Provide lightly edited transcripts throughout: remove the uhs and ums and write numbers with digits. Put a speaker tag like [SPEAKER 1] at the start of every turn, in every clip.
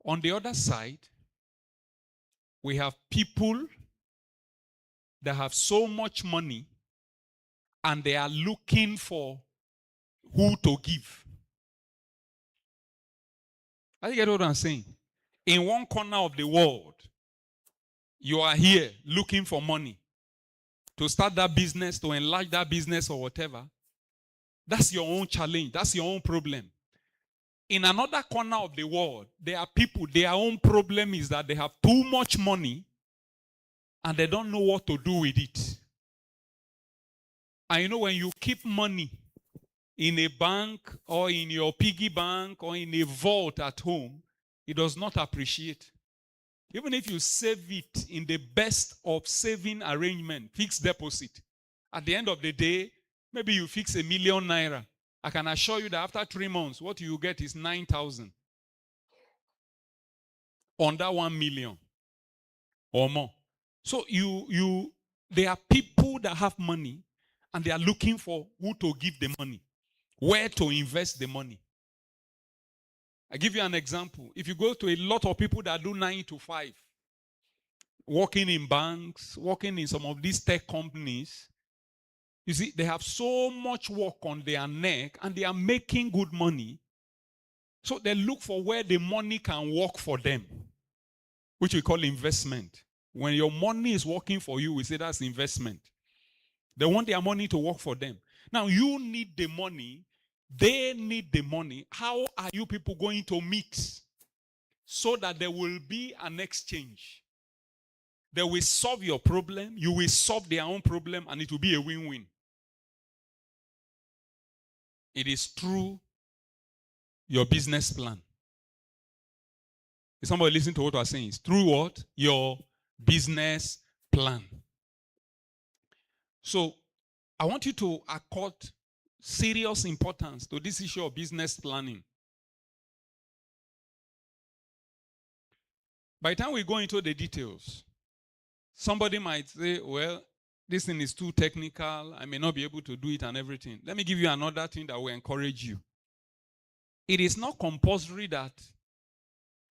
[SPEAKER 1] On the other side, we have people that have so much money and they are looking for who to give. I get what I'm saying? In one corner of the world, you are here looking for money to start that business, to enlarge that business or whatever. That's your own challenge. That's your own problem. In another corner of the world, there are people, their own problem is that they have too much money and they don't know what to do with it. And you know, when you keep money in a bank or in your piggy bank or in a vault at home, it does not appreciate. Even if you save it in the best of saving arrangement, fixed deposit, at the end of the day, maybe you fix ₦1 million. I can assure you that after 3 months, what you get is 9,000. Under 1 million or more. So there are people that have money and they are looking for who to give the money, where to invest the money. I give you an example. If you go to a lot of people that do 9 to 5, working in banks, working in some of these tech companies, you see, they have so much work on their neck and they are making good money. So they look for where the money can work for them, which we call investment. When your money is working for you, we say that's investment. They want their money to work for them. Now, you need the money. They need the money. How are you people going to meet so that there will be an exchange? They will solve your problem. You will solve their own problem, and it will be a win-win. It is through your business plan. Is somebody listening to what I'm saying? It's through what? Your business plan. So, I want you to accord serious importance to this issue of business planning. By the time we go into the details, somebody might say, well, this thing is too technical. I may not be able to do it and everything. Let me give you another thing that will encourage you. It is not compulsory that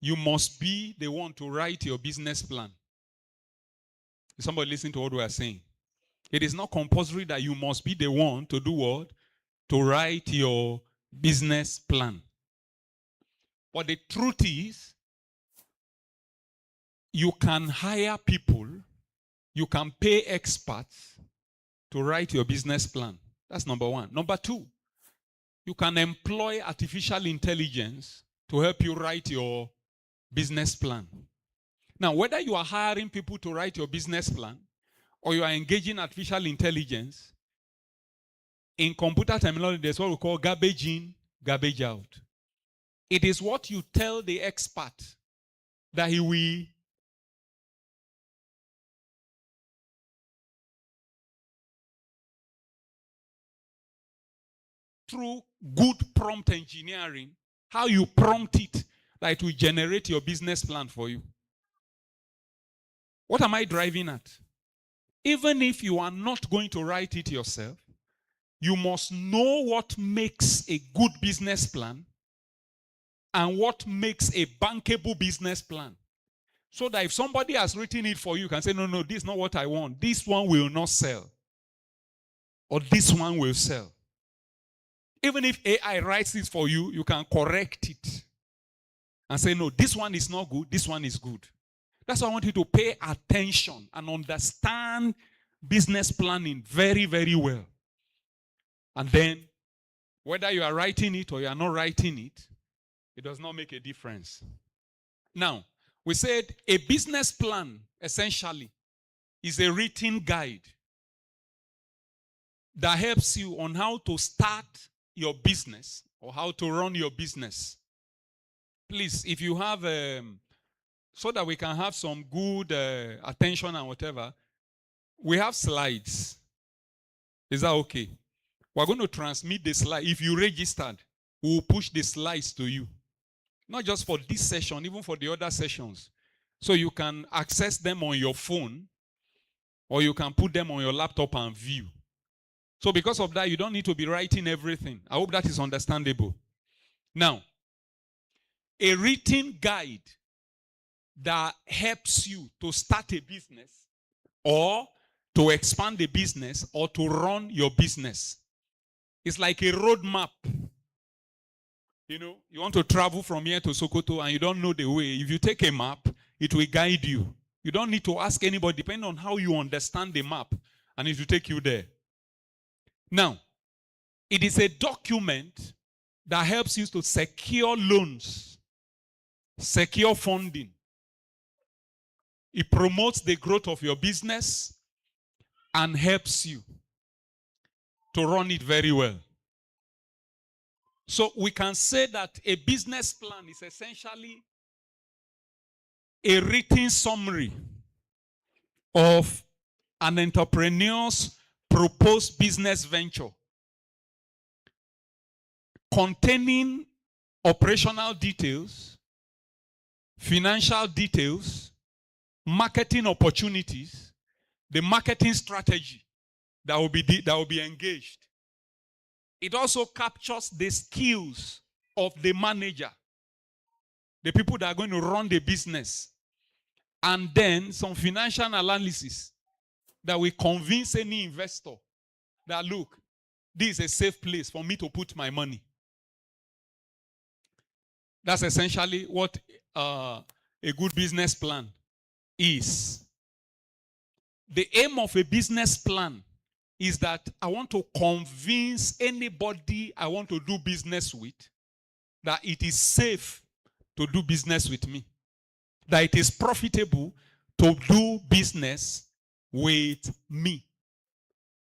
[SPEAKER 1] you must be the one to write your business plan. Is somebody listening to what we are saying? It is not compulsory that you must be the one to do what? To write your business plan. But the truth is, you can hire people, you can pay experts to write your business plan. That's number one. Number two, you can employ artificial intelligence to help you write your business plan. Now, whether you are hiring people to write your business plan or you are engaging artificial intelligence, in computer terminology, there's what we call garbage in, garbage out. It is what you tell the expert that he will through good prompt engineering, how you prompt it, that it will generate your business plan for you. What am I driving at? Even if you are not going to write it yourself, you must know what makes a good business plan and what makes a bankable business plan. So that if somebody has written it for you, you can say, no, this is not what I want. This one will not sell. Or this one will sell. Even if AI writes it for you, you can correct it and say, no, this one is not good, this one is good. That's why I want you to pay attention and understand business planning very, very well. And then, whether you are writing it or you are not writing it, it does not make a difference. Now, we said a business plan, essentially, is a written guide that helps you on how to start your business or how to run your business. Please, if you have, so that we can have some good attention and whatever, we have slides. Is that okay? We're going to transmit the slide. If you registered, we will push the slides to you. Not just for this session, even for the other sessions. So you can access them on your phone or you can put them on your laptop and view. So because of that, you don't need to be writing everything. I hope that is understandable. Now, a written guide that helps you to start a business or to expand a business or to run your business. It's like a roadmap. You want to travel from here to Sokoto and you don't know the way. If you take a map, it will guide you. You don't need to ask anybody, depending on how you understand the map, and it will take you there. Now, it is a document that helps you to secure loans, secure funding. It promotes the growth of your business and helps you to run it very well. So we can say that a business plan is essentially a written summary of an entrepreneur's proposed business venture containing operational details, financial details, marketing opportunities, the marketing strategy that will be engaged. It also captures the skills of the manager, the people that are going to run the business, and then some financial analysis that will convince any investor that, look, this is a safe place for me to put my money. That's essentially what a good business plan is. The aim of a business plan is that I want to convince anybody I want to do business with that it is safe to do business with me, that it is profitable to do business with me.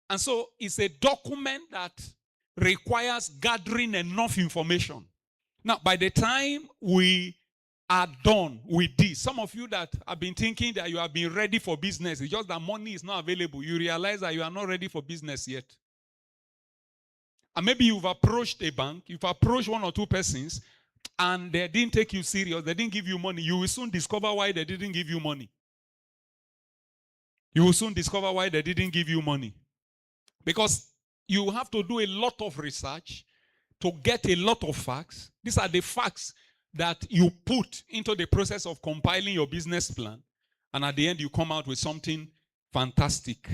[SPEAKER 1] And so it's a document that requires gathering enough information. Now, by the time we are done with this, some of you that have been thinking that you have been ready for business, it's just that money is not available. You realize that you are not ready for business yet. And maybe you've approached a bank, you've approached one or two persons, and they didn't take you serious, they didn't give you money. You will soon discover why they didn't give you money. You will soon discover why they didn't give you money. Because you have to do a lot of research to get a lot of facts. These are the facts that you put into the process of compiling your business plan. And at the end, you come out with something fantastic.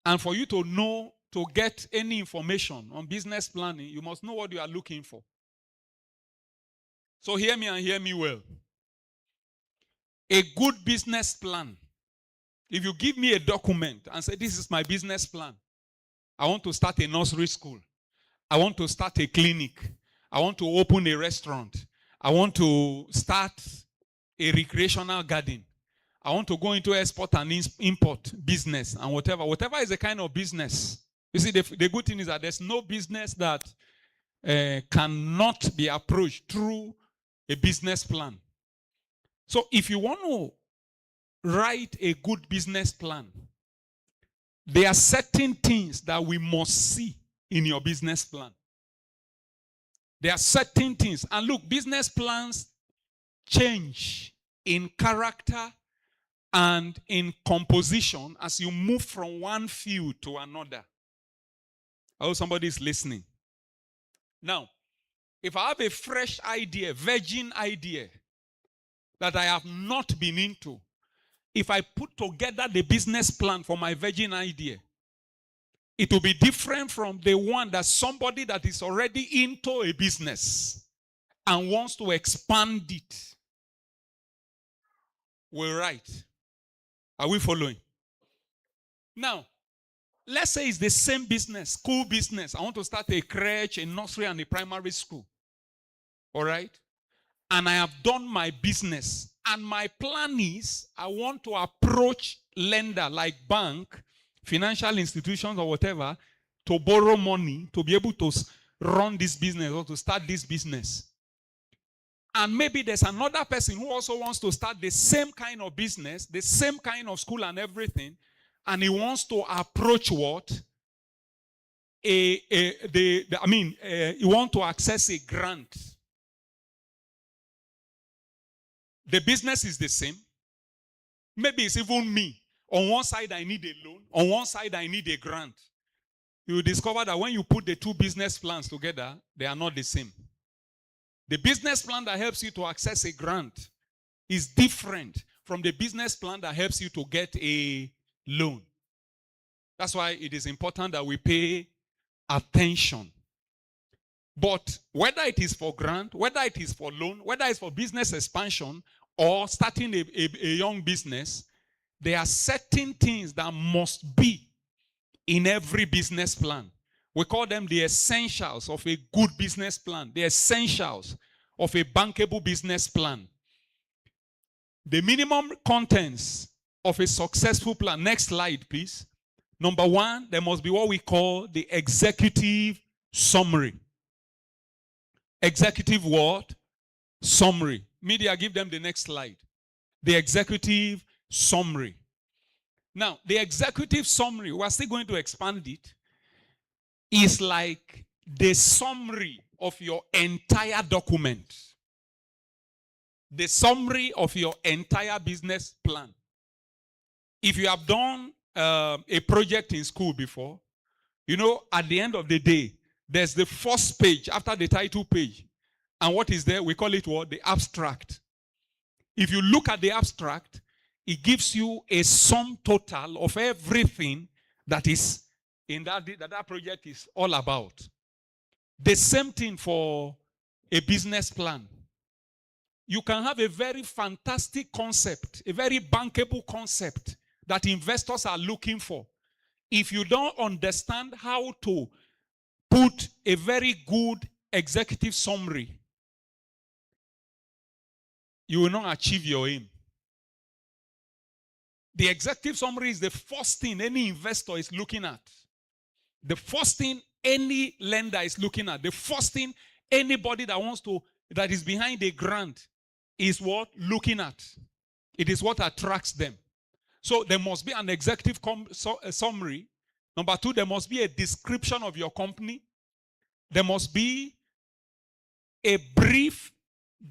[SPEAKER 1] And for you to know, to get any information on business planning, you must know what you are looking for. So hear me and hear me well. A good business plan. If you give me a document and say, this is my business plan. I want to start a nursery school. I want to start a clinic. I want to open a restaurant. I want to start a recreational garden. I want to go into export and import business and whatever. Whatever is the kind of business. You see, the good thing is that there's no business that cannot be approached through a business plan. So if you want to write a good business plan, there are certain things that we must see in your business plan. There are certain things. And look, business plans change in character and in composition as you move from one field to another. I hope somebody is listening. Now, if I have a fresh idea, virgin idea, that I have not been into, if I put together the business plan for my virgin idea, it will be different from the one that somebody that is already into a business and wants to expand it will write. Are we following? Now, let's say it's the same business, school business. I want to start a crèche, a nursery, and a primary school. All right? And I have done my business. And my plan is I want to approach lender like bank, financial institutions or whatever, to borrow money to be able to run this business or to start this business. And maybe there's another person who also wants to start the same kind of business, the same kind of school and everything, and he wants to approach what? He wants to access a grant. The business is the same. Maybe it's even me. On one side, I need a loan. On one side, I need a grant. You will discover that when you put the two business plans together, they are not the same. The business plan that helps you to access a grant is different from the business plan that helps you to get a loan. That's why it is important that we pay attention. But whether it is for grant, whether it is for loan, whether it's for business expansion or starting a young business, there are certain things that must be in every business plan. We call them the essentials of a good business plan, the essentials of a bankable business plan. The minimum contents of a successful plan. Next slide, please. Number one, there must be what we call the executive summary. Executive what? Summary. Media, give them the next slide. The executive summary. Now, the executive summary, we're still going to expand it, is like the summary of your entire document. The summary of your entire business plan. If you have done a project in school before, you know, at the end of the day, there's the first page after the title page. And what is there? We call it what? The abstract. If you look at the abstract, it gives you a sum total of everything that is in that project is all about. The same thing for a business plan. You can have a very fantastic concept, a very bankable concept that investors are looking for. If you don't understand how to put a very good executive summary, you will not achieve your aim. The executive summary is the first thing any investor is looking at. The first thing any lender is looking at. The first thing anybody that is behind a grant is what? Looking at. It is what attracts them. So there must be an executive summary. Number two, there must be a description of your company. There must be a brief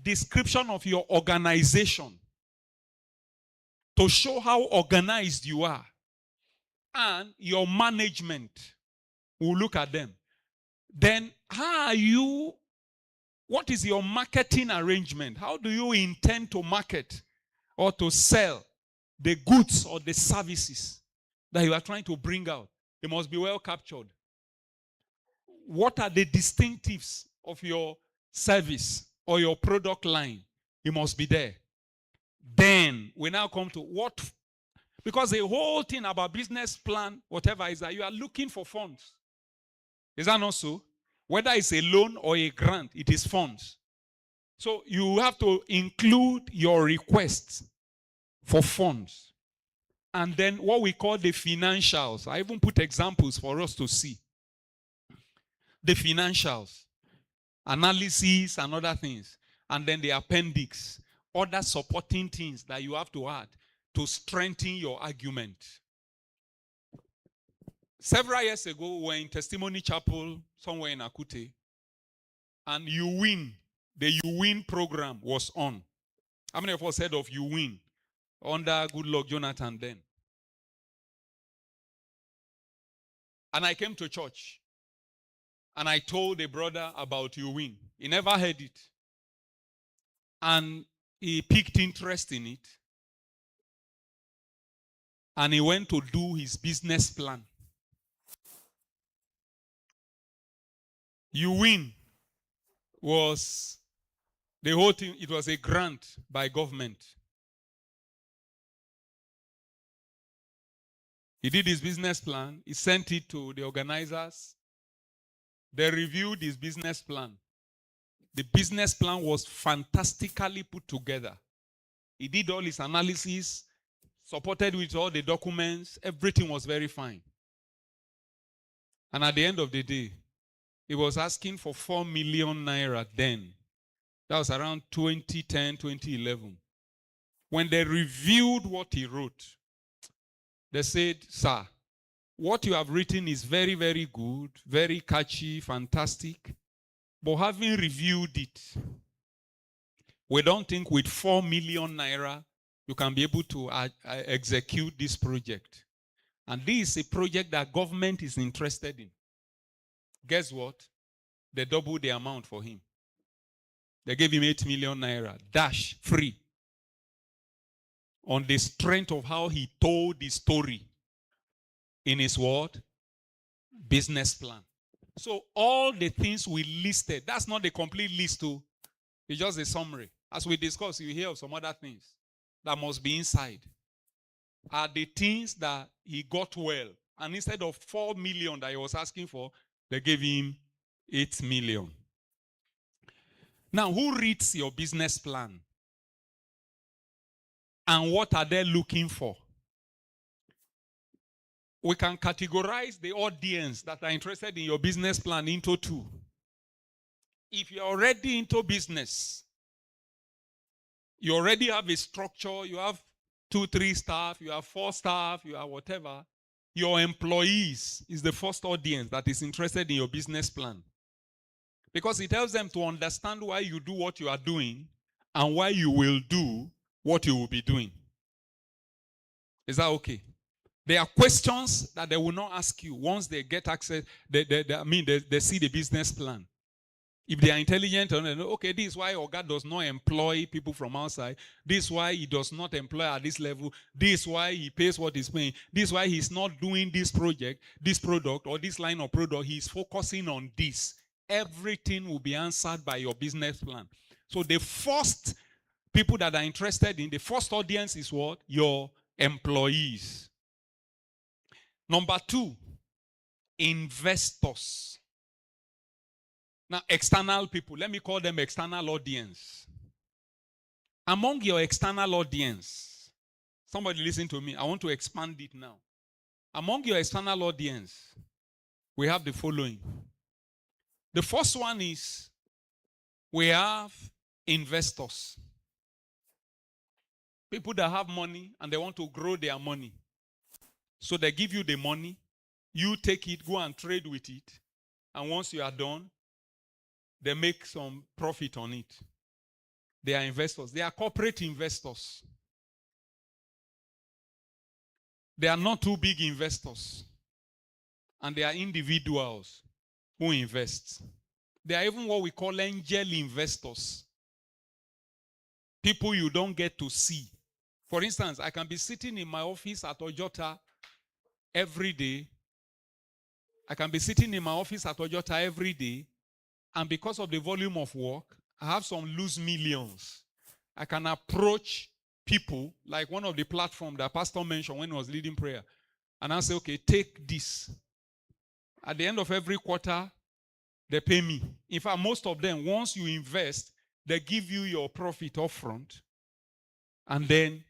[SPEAKER 1] description of your organization to show how organized you are. And your management will look at them. Then what is your marketing arrangement? How do you intend to market or to sell the goods or the services that you are trying to bring out? They must be well captured. What are the distinctives of your service or your product line? It must be there. Then we now come to what, because the whole thing about business plan, whatever, is that you are looking for funds. Is that not so? Whether it's a loan or a grant, it is funds. So you have to include your requests for funds. And then what we call the financials. I even put examples for us to see. The financials, analysis and other things. And then the appendix, other supporting things that you have to add to strengthen your argument. Several years ago, we were in Testimony Chapel somewhere in Akute, and You Win, the You Win program was on. How many of us heard of You Win? Under Goodluck Jonathan then. And I came to church, and I told a brother about You Win. He never heard it. And he piqued interest in it. And he went to do his business plan. You Win was the whole thing. It was a grant by government. He did his business plan. He sent it to the organizers. They reviewed his business plan. The business plan was fantastically put together. He did all his analysis, supported with all the documents. Everything was very fine. And at the end of the day, he was asking for 4 million naira then. That was around 2010, 2011. When they reviewed what he wrote, they said, "Sir, what you have written is very, very good, very catchy, fantastic. But having reviewed it, we don't think with 4 million naira you can be able to execute this project. And this is a project that government is interested in." Guess what? They doubled the amount for him. They gave him 8 million naira, dash, free. on the strength of how he told the story in his word, business plan. So all the things we listed, that's not the complete list too. It's just a summary. As we discuss, you hear of some other things that must be inside. Are the things that he got well. And instead of 4 million that he was asking for, they gave him 8 million. Now, who reads your business plan? And what are they looking for? We can categorize the audience that are interested in your business plan into two. If you're already into business, you already have a structure, you have 2, 3 staff, you have 4 staff, you have whatever. Your employees is the first audience that is interested in your business plan. Because it helps them to understand why you do what you are doing and why you will do what you will be doing. Is that okay? There are questions that they will not ask you once they get access, they see the business plan. If they are intelligent, okay, this is why Oga does not employ people from outside. This is why he does not employ at this level. This is why he pays what he's paying. This is why he's not doing this project, this product, or this line of product. He's focusing on this. Everything will be answered by your business plan. So the first people that are interested in, the first audience is what? Your employees. Number 2, investors. Now, external people, let me call them external audience. Among your external audience, somebody listen to me, I want to expand it now. Among your external audience, we have the following. The first one is, we have investors. People that have money and they want to grow their money. So they give you the money, you take it, go and trade with it, and once you are done, they make some profit on it. They are investors. They are corporate investors. They are not too big investors. And they are individuals who invest. They are even what we call angel investors. People you don't get to see. For instance, I can be sitting in my office at Ojota every day. I can be sitting in my office at Ojota every day. And because of the volume of work, I have some loose millions. I can approach people, like one of the platforms that Pastor mentioned when he was leading prayer, and I say, okay, take this. At the end of every quarter, they pay me. In fact, most of them, once you invest, they give you your profit upfront, and then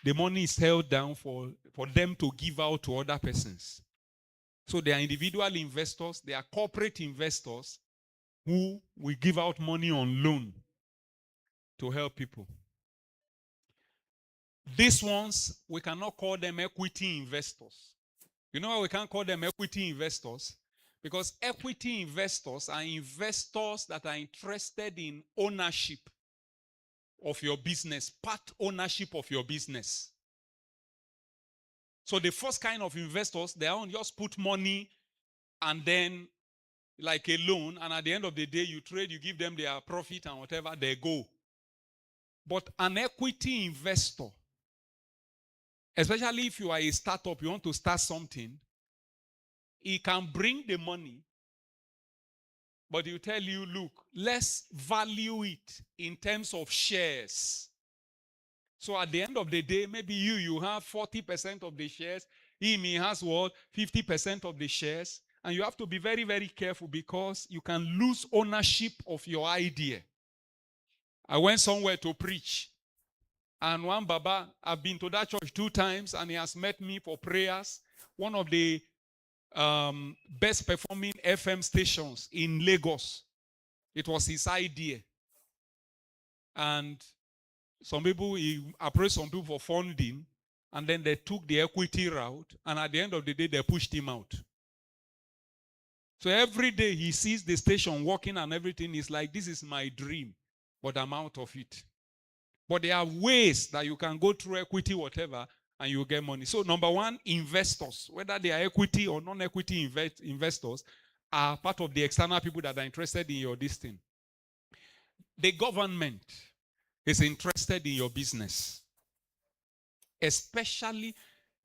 [SPEAKER 1] the money is held down for them to give out to other persons. So they are individual investors, they are corporate investors, who will give out money on loan to help people. These ones, we cannot call them equity investors. You know why we can't call them equity investors? Because equity investors are investors that are interested in ownership of your business, part ownership of your business. So the first kind of investors, they don't just put money and then like a loan, and at the end of the day, you trade, you give them their profit and whatever, they go. But an equity investor, especially if you are a startup, you want to start something, he can bring the money, but he'll tell you, look, let's value it in terms of shares. So at the end of the day, maybe you have 40% of the shares, he has what? 50% of the shares. And you have to be very, very careful because you can lose ownership of your idea. I went somewhere to preach. And one Baba, I've been to that church 2 times and he has met me for prayers. One of the best performing FM stations in Lagos. It was his idea. And some people, he approached some people for funding. And then they took the equity route. And at the end of the day, they pushed him out. So every day he sees the station working and everything, is like, this is my dream, but I'm out of it. But there are ways that you can go through equity, whatever, and you get money. So number 1, investors, whether they are equity or non-equity investors, are part of the external people that are interested in your this thing. The government is interested in your business. Especially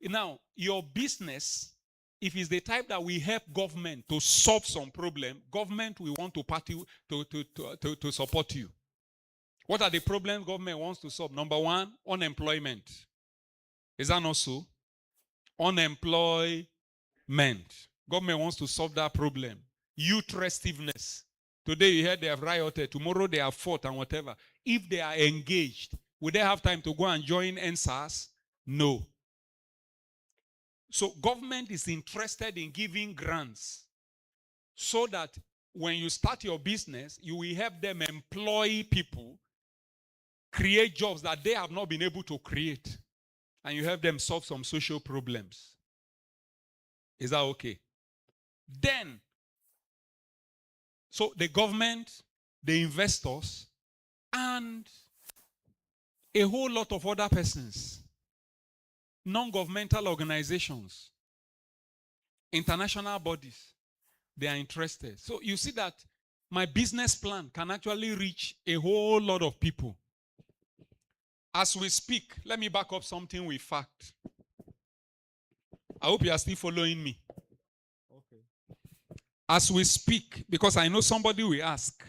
[SPEAKER 1] now, your business, if it's the type that we help government to solve some problem, government will want to support you. What are the problems government wants to solve? Number one, unemployment. Is that not so? Unemployment. Government wants to solve that problem. Youth restiveness. Today you heard they have rioted. Tomorrow they have fought and whatever. If they are engaged, will they have time to go and join NSAS? No. So government is interested in giving grants so that when you start your business, you will help them employ people, create jobs that they have not been able to create, and you help them solve some social problems. Is that okay? Then, so the government, the investors, and a whole lot of other persons, non-governmental organizations, international bodies, they are interested. So you see that my business plan can actually reach a whole lot of people. As we speak, let me back up something with fact. I hope you are still following me. Okay. As we speak, because I know somebody will ask.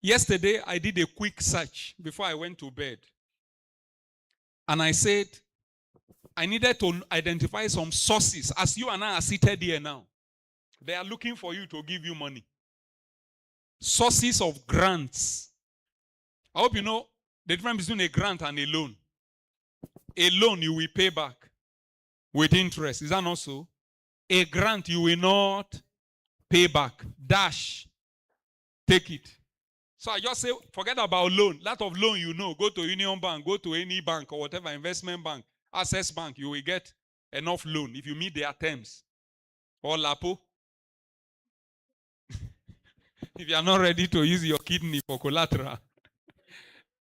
[SPEAKER 1] Yesterday, I did a quick search before I went to bed. And I said, I needed to identify some sources. As you and I are seated here now, they are looking for you to give you money. Sources of grants. I hope you know the difference between a grant and a loan. A loan you will pay back with interest. Is that not so? A grant you will not pay back. Dash. Take it. So I just say, forget about loan. That of loan you know. Go to Union Bank, go to any bank or whatever, investment bank, Access Bank, you will get enough loan if you meet their terms. Or LAPO. If you are not ready to use your kidney for collateral.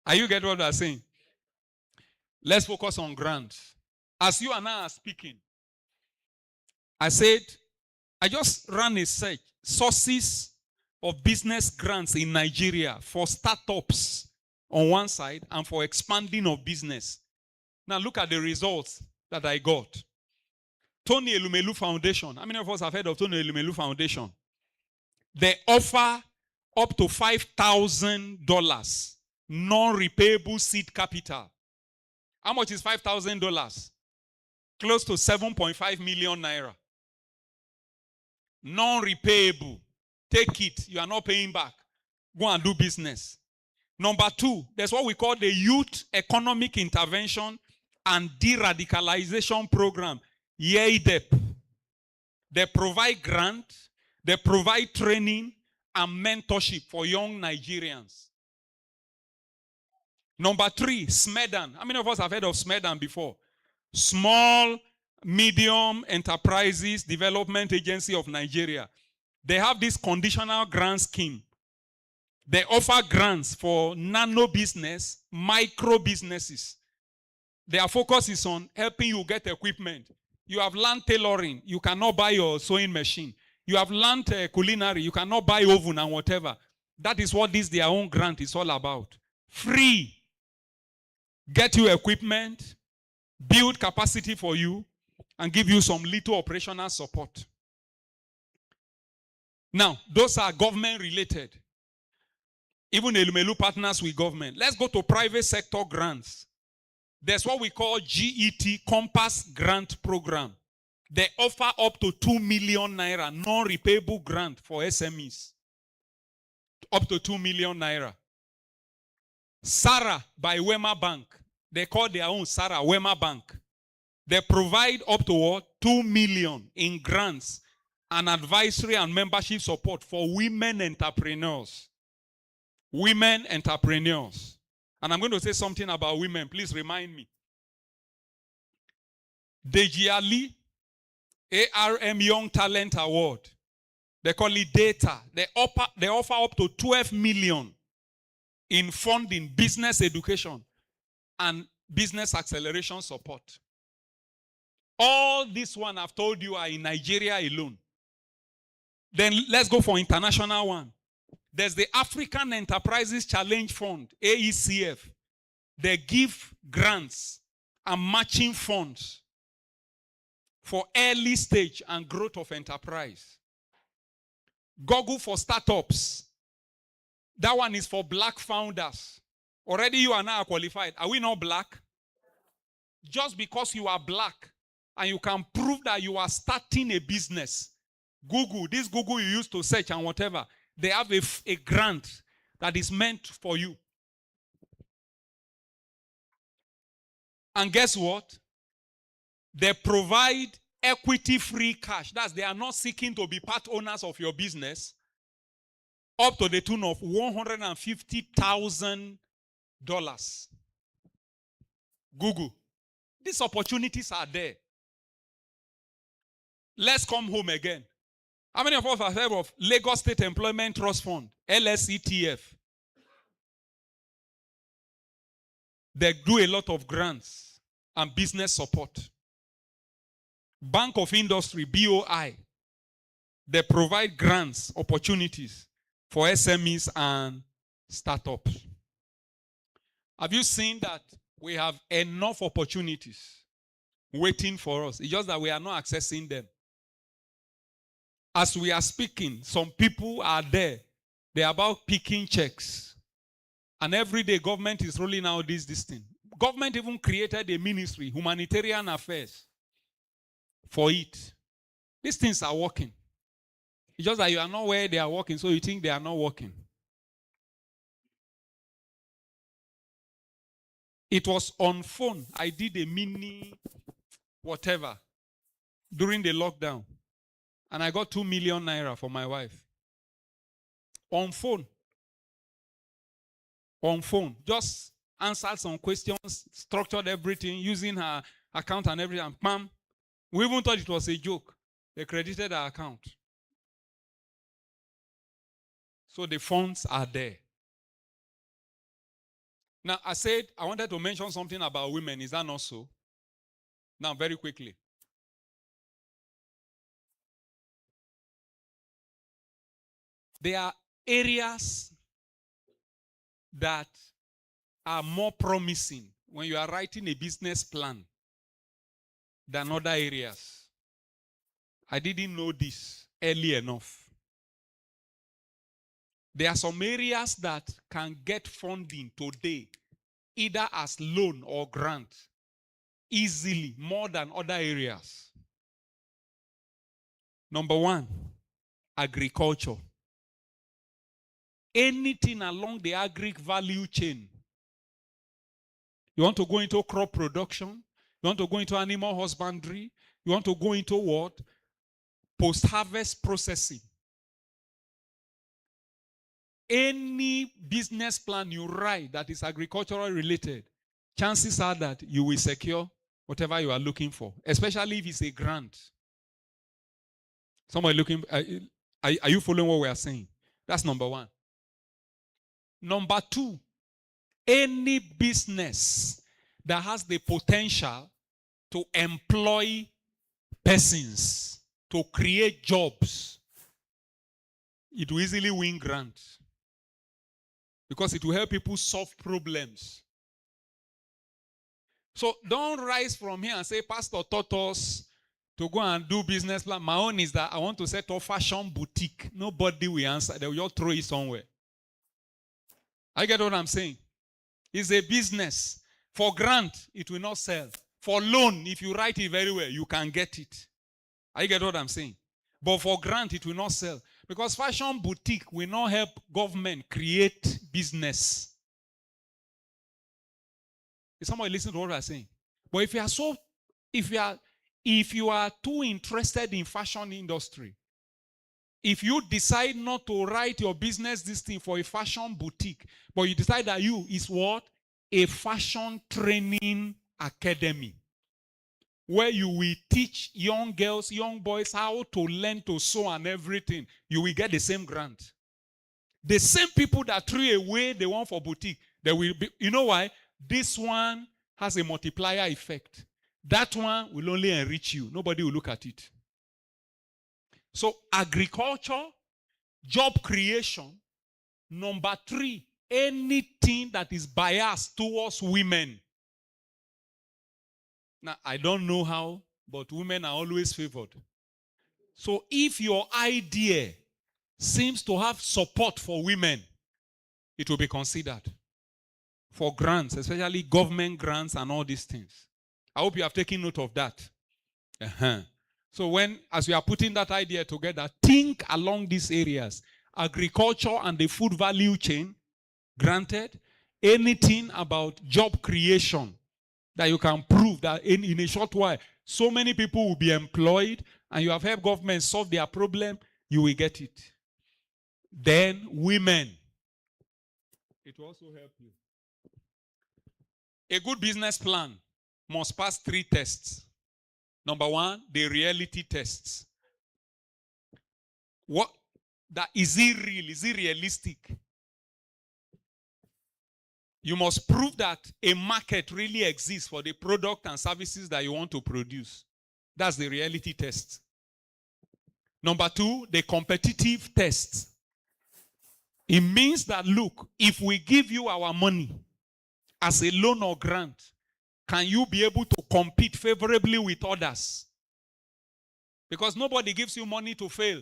[SPEAKER 1] Are you getting what I'm saying? Let's focus on grants. As you and I are speaking, I said, I just ran a search. Sources of business grants in Nigeria for startups on one side and for expanding of business. Now look at the results that I got. Tony Elumelu Foundation. How many of us have heard of Tony Elumelu Foundation? They offer up to $5,000 non-repayable seed capital. How much is $5,000? Close to 7.5 million naira. Non-repayable. Take it. You are not paying back. Go and do business. Number two, there's what we call the Youth Economic Intervention and De-Radicalization Program. YEIDEP. They provide grant, they provide training and mentorship for young Nigerians. Number three, SMEDAN. How many of us have heard of SMEDAN before? Small, Medium Enterprises Development Agency of Nigeria. They have this conditional grant scheme. They offer grants for nano business, micro businesses. Their focus is on helping you get equipment. You have learned tailoring, you cannot buy your sewing machine. You have learned culinary, you cannot buy oven and whatever. That is what this their own grant is all about. Free. Get you equipment, build capacity for you, and give you some little operational support. Now, those are government related. Even Elumelu partners with government. Let's go to private sector grants. There's what we call GET, Compass Grant Program. They offer up to 2 million naira non-repayable grant for SMEs. Up to 2 million naira. Sarah by Wema Bank. They call their own Sarah Wema Bank. They provide up to what? 2 million in grants and advisory and membership support for women entrepreneurs. Women entrepreneurs. And I'm going to say something about women. Please remind me. Deji Ali, ARM Young Talent Award. They call it data. They offer up to 12 million in funding, business education, and business acceleration support. All this one I've told you are in Nigeria alone. Then let's go for international one. There's the African Enterprises Challenge Fund, AECF. They give grants and matching funds for early stage and growth of enterprise. Google for startups. That one is for black founders. Already you and I are qualified. Are we not black? Just because you are black and you can prove that you are starting a business, Google, this Google you use to search and whatever, they have a grant that is meant for you. And guess what? They provide equity-free cash. That's, they are not seeking to be part owners of your business, up to the tune of $150,000. Google. These opportunities are there. Let's come home again. How many of us have heard of Lagos State Employment Trust Fund, LSETF? They do a lot of grants and business support. Bank of Industry, BOI, they provide grants, opportunities for SMEs and startups. Have you seen that we have enough opportunities waiting for us? It's just that we are not accessing them. As we are speaking, some people are there. They are about picking checks. And every day, government is rolling out this thing. Government even created a ministry, humanitarian affairs, for it. These things are working. It's just that you are not where they are working, so you think they are not working. It was on phone. I did a mini whatever during the lockdown. And I got 2 million naira for my wife. On phone. On phone. Just answered some questions, structured everything, using her account and everything. Ma'am, we even thought it was a joke. They credited our account. So the funds are there. Now, I said I wanted to mention something about women. Is that not so? Now, very quickly. There are areas that are more promising when you are writing a business plan than other areas. I didn't know this early enough. There are some areas that can get funding today, either as loan or grant, easily, more than other areas. Number one, agriculture. Anything along the agri value chain. You want to go into crop production? You want to go into animal husbandry? You want to go into what? Post-harvest processing. Any business plan you write that is agricultural related, chances are that you will secure whatever you are looking for, especially if it's a grant. Somebody looking, are you following what we are saying? That's number one. Number two, any business that has the potential to employ persons, to create jobs, it will easily win grants. Because it will help people solve problems. So don't rise from here and say, Pastor taught us to go and do business plan. My own is that I want to set up fashion boutique. Nobody will answer. They will just throw it somewhere. I get what I'm saying. It's a business. For grant, it will not sell. For loan, if you write it very well, you can get it. I get what I'm saying. But for grant, it will not sell. Because fashion boutique will not help government create business. Is somebody listening to what I'm saying? But if you are too interested in fashion industry, if you decide not to write your business this thing for a fashion boutique, but you decide that you is what? A fashion training academy, where you will teach young girls, young boys how to learn to sew and everything, you will get the same grant. The same people that threw away the one for boutique, they will be, you know why? This one has a multiplier effect. That one will only enrich you. Nobody will look at it. So agriculture, job creation. Number three, anything that is biased towards women. Now, I don't know how, but women are always favored. So if your idea seems to have support for women, it will be considered for grants, especially government grants and all these things. I hope you have taken note of that. Uh-huh. So as you are putting that idea together, think along these areas. Agriculture and the food value chain, granted. Anything about job creation that you can prove that in a short while, so many people will be employed and you have helped government solve their problem, you will get it. Then women, it will also help you. A good business plan must pass 3 tests. Number 1, the reality tests. What that is it real? Is it realistic? You must prove that a market really exists for the product and services that you want to produce. That's the reality test. Number 2, the competitive test. It means that, look, if we give you our money as a loan or grant, can you be able to compete favorably with others? Because nobody gives you money to fail.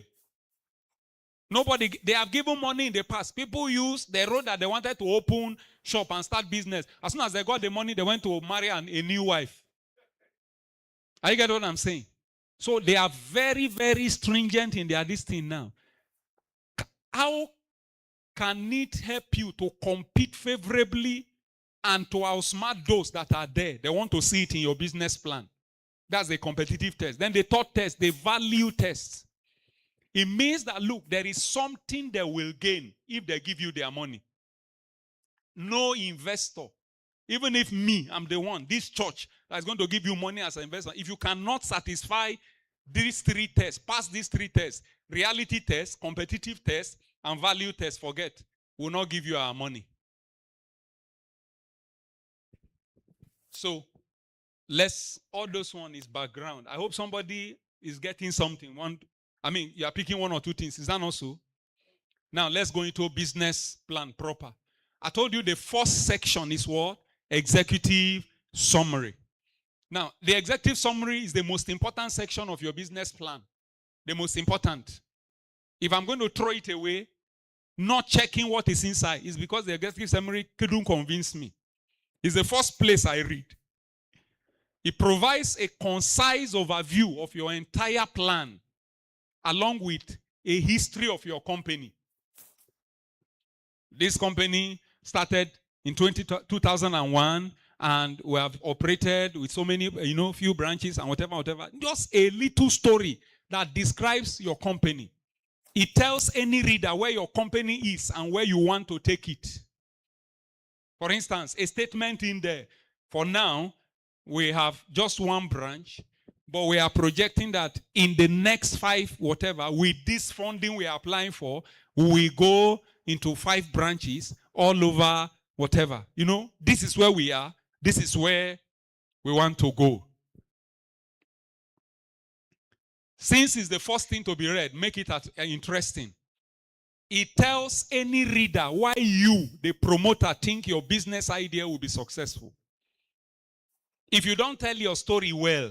[SPEAKER 1] They have given money in the past. People used the road that they wanted to open shop and start business. As soon as they got the money, they went to marry a new wife. Are you getting what I'm saying? So they are very, very stringent in their this thing now. How can it help you to compete favorably and to outsmart those that are there? They want to see it in your business plan. That's the competitive test. Then the third test, the value test. It means that, look, there is something they will gain if they give you their money. No investor, even if I'm the one, this church that is going to give you money as an investor, if you cannot satisfy these 3 tests, pass these 3 tests, reality test, competitive test, and value test, forget, we'll not give you our money. So, all those one is background. I hope somebody is getting something. You are picking 1 or 2 things. Is that not so? Now, let's go into business plan proper. I told you the first section is what? Executive summary. Now, the executive summary is the most important section of your business plan. The most important. If I'm going to throw it away, not checking what is inside, is because the executive summary couldn't convince me. It's the first place I read. It provides a concise overview of your entire plan, along with a history of your company. This company started in 2001, and we have operated with so many, few branches and whatever. Just a little story that describes your company. It tells any reader where your company is and where you want to take it. For instance, a statement in there. For now, we have just 1 branch, but we are projecting that in the next 5 whatever, with this funding we are applying for, we go into 5 branches all over whatever. This is where we are. This is where we want to go. Since it's the first thing to be read, make it interesting. It tells any reader why you, the promoter, think your business idea will be successful. If you don't tell your story well,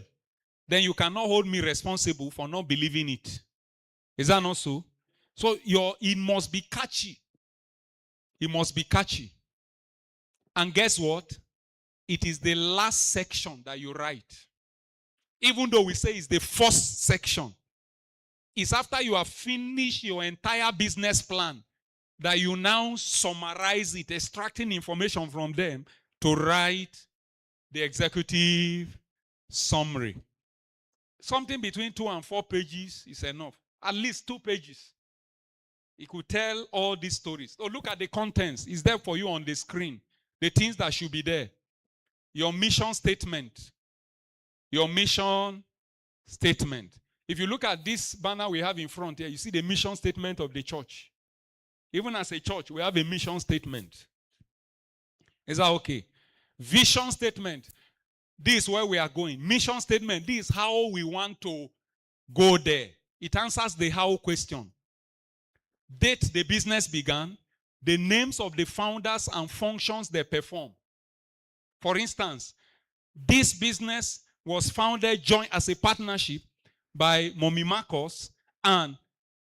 [SPEAKER 1] then you cannot hold me responsible for not believing it. Is that not so? So it must be catchy. It must be catchy. And guess what? It is the last section that you write. Even though we say it's the first section. It's after you have finished your entire business plan that you now summarize it, extracting information from them to write the executive summary. Something between 2 and 4 pages is enough. At least 2 pages. It could tell all these stories. So look at the contents. It's there for you on the screen. The things that should be there. Your mission statement. Your mission statement. If you look at this banner we have in front here, you see the mission statement of the church. Even as a church, we have a mission statement. Is that okay? Vision statement. This is where we are going. Mission statement. This is how we want to go there. It answers the how question. Date the business began. The names of the founders and functions they perform. For instance, this business was founded joint as a partnership by Mommy Marcos and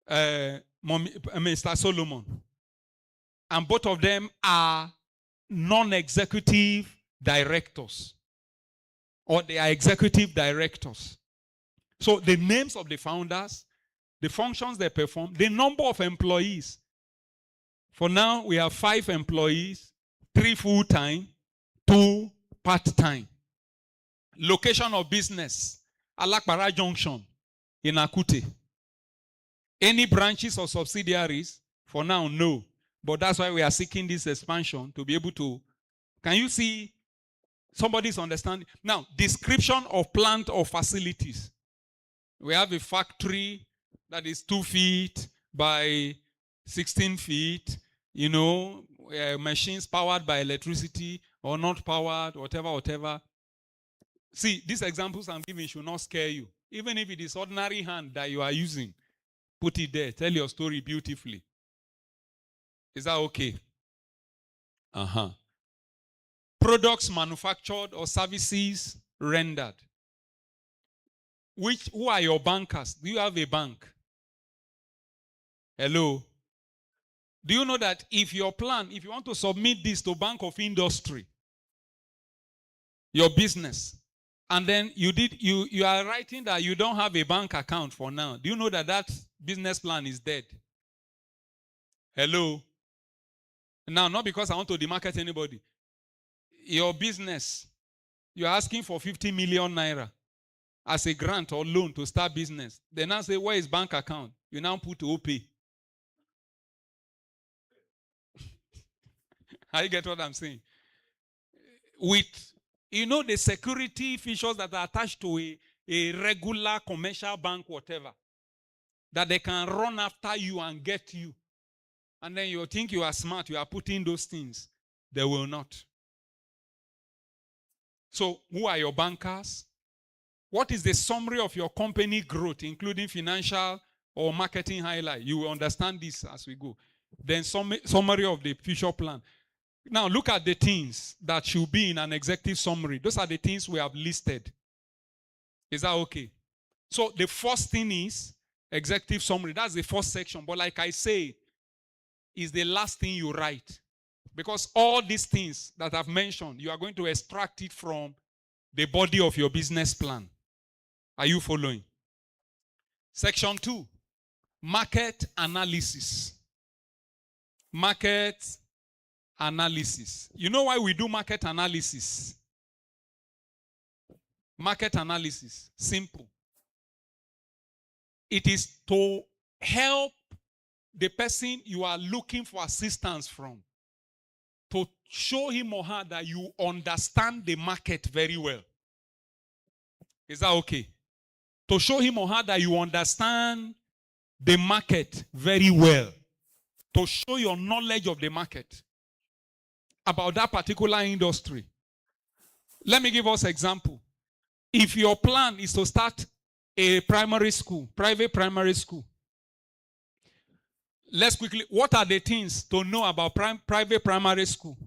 [SPEAKER 1] Mr. Solomon. And both of them are non-executive directors, or they are executive directors. So the names of the founders, the functions they perform, the number of employees. For now, we have 5 employees, 3 full-time, 2 part-time. Location of business, Alakpara Junction in Akute. Any branches or subsidiaries? For now, no. But that's why we are seeking this expansion to be able to. Can you see somebody's understanding? Now, description of plant or facilities. We have a factory that is 2 feet by 16 feet, machines powered by electricity or not powered, whatever. See, these examples I'm giving should not scare you. Even if it is ordinary hand that you are using, put it there. Tell your story beautifully. Is that okay? Products manufactured or services rendered. Who are your bankers? Do you have a bank? Hello? Do you know that if you want to submit this to Bank of Industry, your business, and then you are writing that you don't have a bank account for now, do you know that business plan is dead? Hello? Now, not because I want to demarket anybody. Your business, you're asking for 50 million naira as a grant or loan to start business. They now say, where is bank account? You now put OP. How you get what I'm saying? With, the security features that are attached to a regular commercial bank, whatever, that they can run after you and get you. And then you think you are smart, you are putting those things. They will not. So, who are your bankers? What is the summary of your company growth, including financial or marketing highlight? You will understand this as we go. Then summary of the future plan. Now, look at the things that should be in an executive summary. Those are the things we have listed. Is that okay? So, the first thing is executive summary. That's the first section. But like I say, is the last thing you write. Because all these things that I've mentioned, you are going to extract it from the body of your business plan. Are you following? Section 2, market analysis. Market analysis. You know why we do market analysis? Market analysis, simple. It is to help the person you are looking for assistance from, to show him or her that you understand the market very well. Is that okay? To show him or her that you understand the market very well. To show your knowledge of the market about that particular industry. Let me give us an example. If your plan is to start a primary school, private primary school, let's quickly, what are the things to know about private primary school?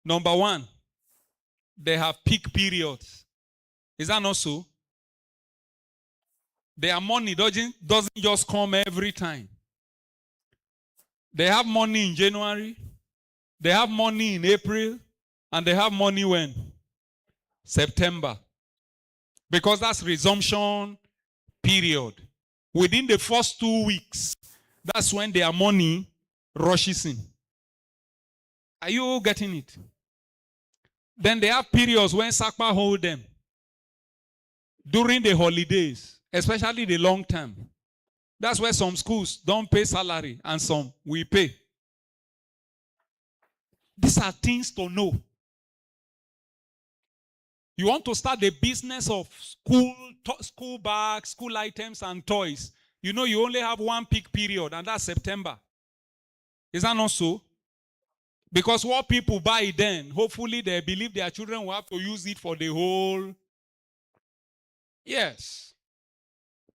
[SPEAKER 1] Number 1, they have peak periods. Is that not so? Their money doesn't just come every time. They have money in January, they have money in April, and they have money when? September. Because that's resumption period. Within the first 2 weeks, that's when their money rushes in. Are you getting it? Then they have periods when SACPA hold them. During the holidays, especially the long term. That's where some schools don't pay salary and some we pay. These are things to know. You want to start the business of school bags, school items, and toys. You know you only have one peak period, and that's September. Is that not so? Because what people buy then, hopefully they believe their children will have to use it for the whole. Yes.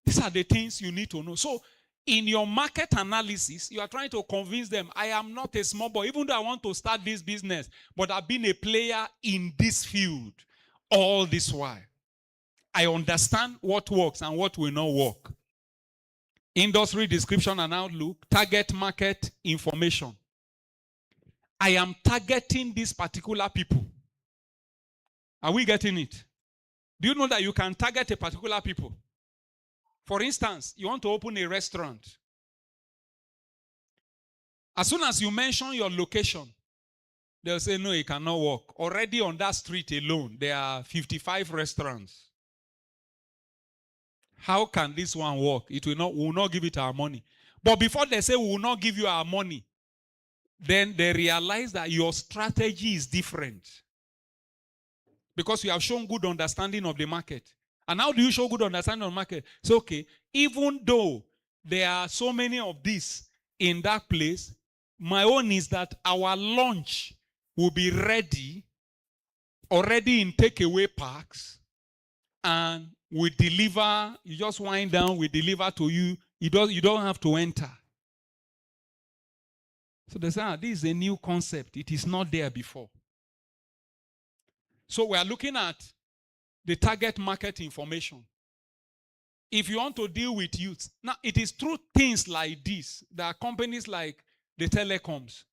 [SPEAKER 1] These are the things you need to know. So, in your market analysis, you are trying to convince them, I am not a small boy, even though I want to start this business, but I've been a player in this field all this while. I understand what works and what will not work. Industry description and outlook, target market information. I am targeting these particular people. Are we getting it? Do you know that you can target a particular people? For instance, you want to open a restaurant. As soon as you mention your location, they'll say, no, it cannot work. Already on that street alone, there are 55 restaurants. How can this one work? We will not give it our money. But before they say we will not give you our money, then they realize that your strategy is different. Because you have shown good understanding of the market. And how do you show good understanding of the market? So, okay, even though there are so many of these in that place, my own is that our lunch will be ready, already in takeaway packs, and we deliver. You just wind down, we deliver to you. You don't have to enter. So they say, this is a new concept. It is not there before. So we are looking at the target market information. If you want to deal with youth, now it is through things like this that companies like the telecoms,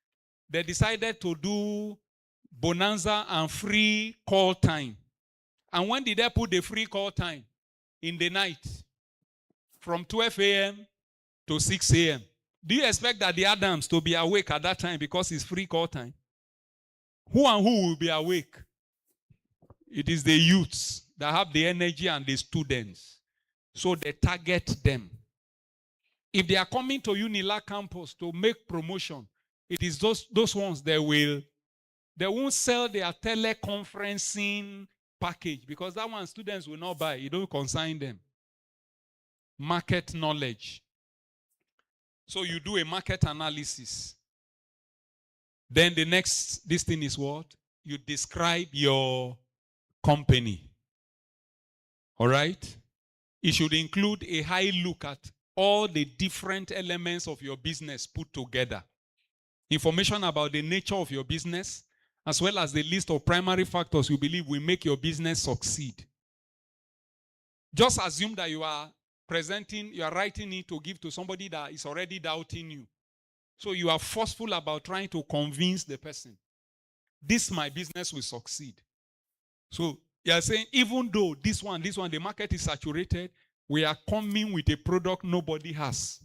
[SPEAKER 1] they decided to do bonanza and free call time. And when did they put the free call time? In the night, from 12 a.m. to 6 a.m. Do you expect that the Adams to be awake at that time because it's free call time? Who and who will be awake? It is the youths that have the energy and the students. So they target them. If they are coming to Unila campus to make promotion, it is those ones they won't sell their teleconferencing package because that one students will not buy. You don't consign them. Market knowledge. So you do a market analysis. Then this thing is what? You describe your company. All right? It should include a high look at all the different elements of your business put together. Information about the nature of your business, as well as the list of primary factors you believe will make your business succeed. Just assume that you are writing it to give to somebody that is already doubting you. So you are forceful about trying to convince the person, this my business will succeed. So you are saying, even though this one, the market is saturated, we are coming with a product nobody has.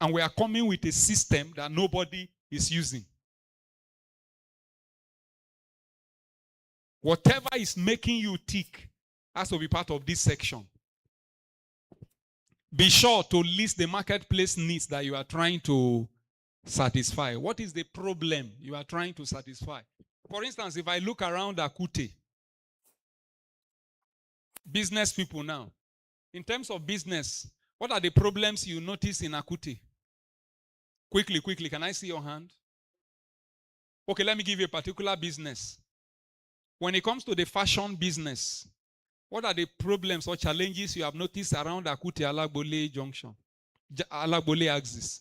[SPEAKER 1] And we are coming with a system that nobody is using. Whatever is making you tick has to be part of this section. Be sure to list the marketplace needs that you are trying to satisfy. What is the problem you are trying to satisfy? For instance, if I look around Akute, business people now, in terms of business, what are the problems you notice in Akute? Quickly, can I see your hand? Okay, let me give you a particular business. When it comes to the fashion business, what are the problems or challenges you have noticed around Akute Alagbole Junction? Alagbole axis?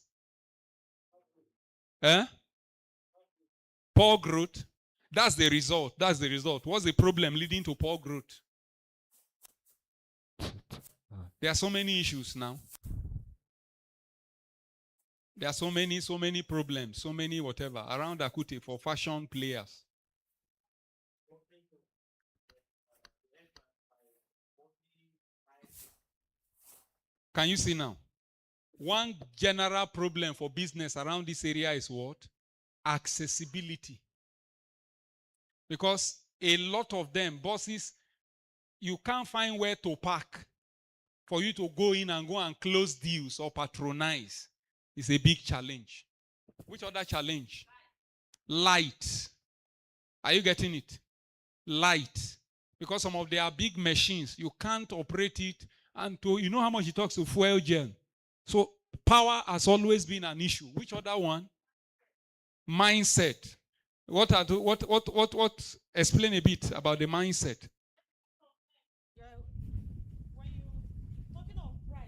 [SPEAKER 1] Poor growth. That's the result. What's the problem leading to poor growth? There are so many issues now. There are so many problems, so many whatever around Akute for fashion players. Can you see now? One general problem for business around this area is what? Accessibility. Because a lot of them, bosses, you can't find where to park for you to go in and close deals or patronize. It's a big challenge. Which other challenge? Light. Are you getting it? Light. Because some of their big machines, you can't operate it. And you know how much it talks to fuel gen. So power has always been an issue. Which other one? Mindset. What explain a bit about the mindset.
[SPEAKER 2] Yeah, when you're talking of price,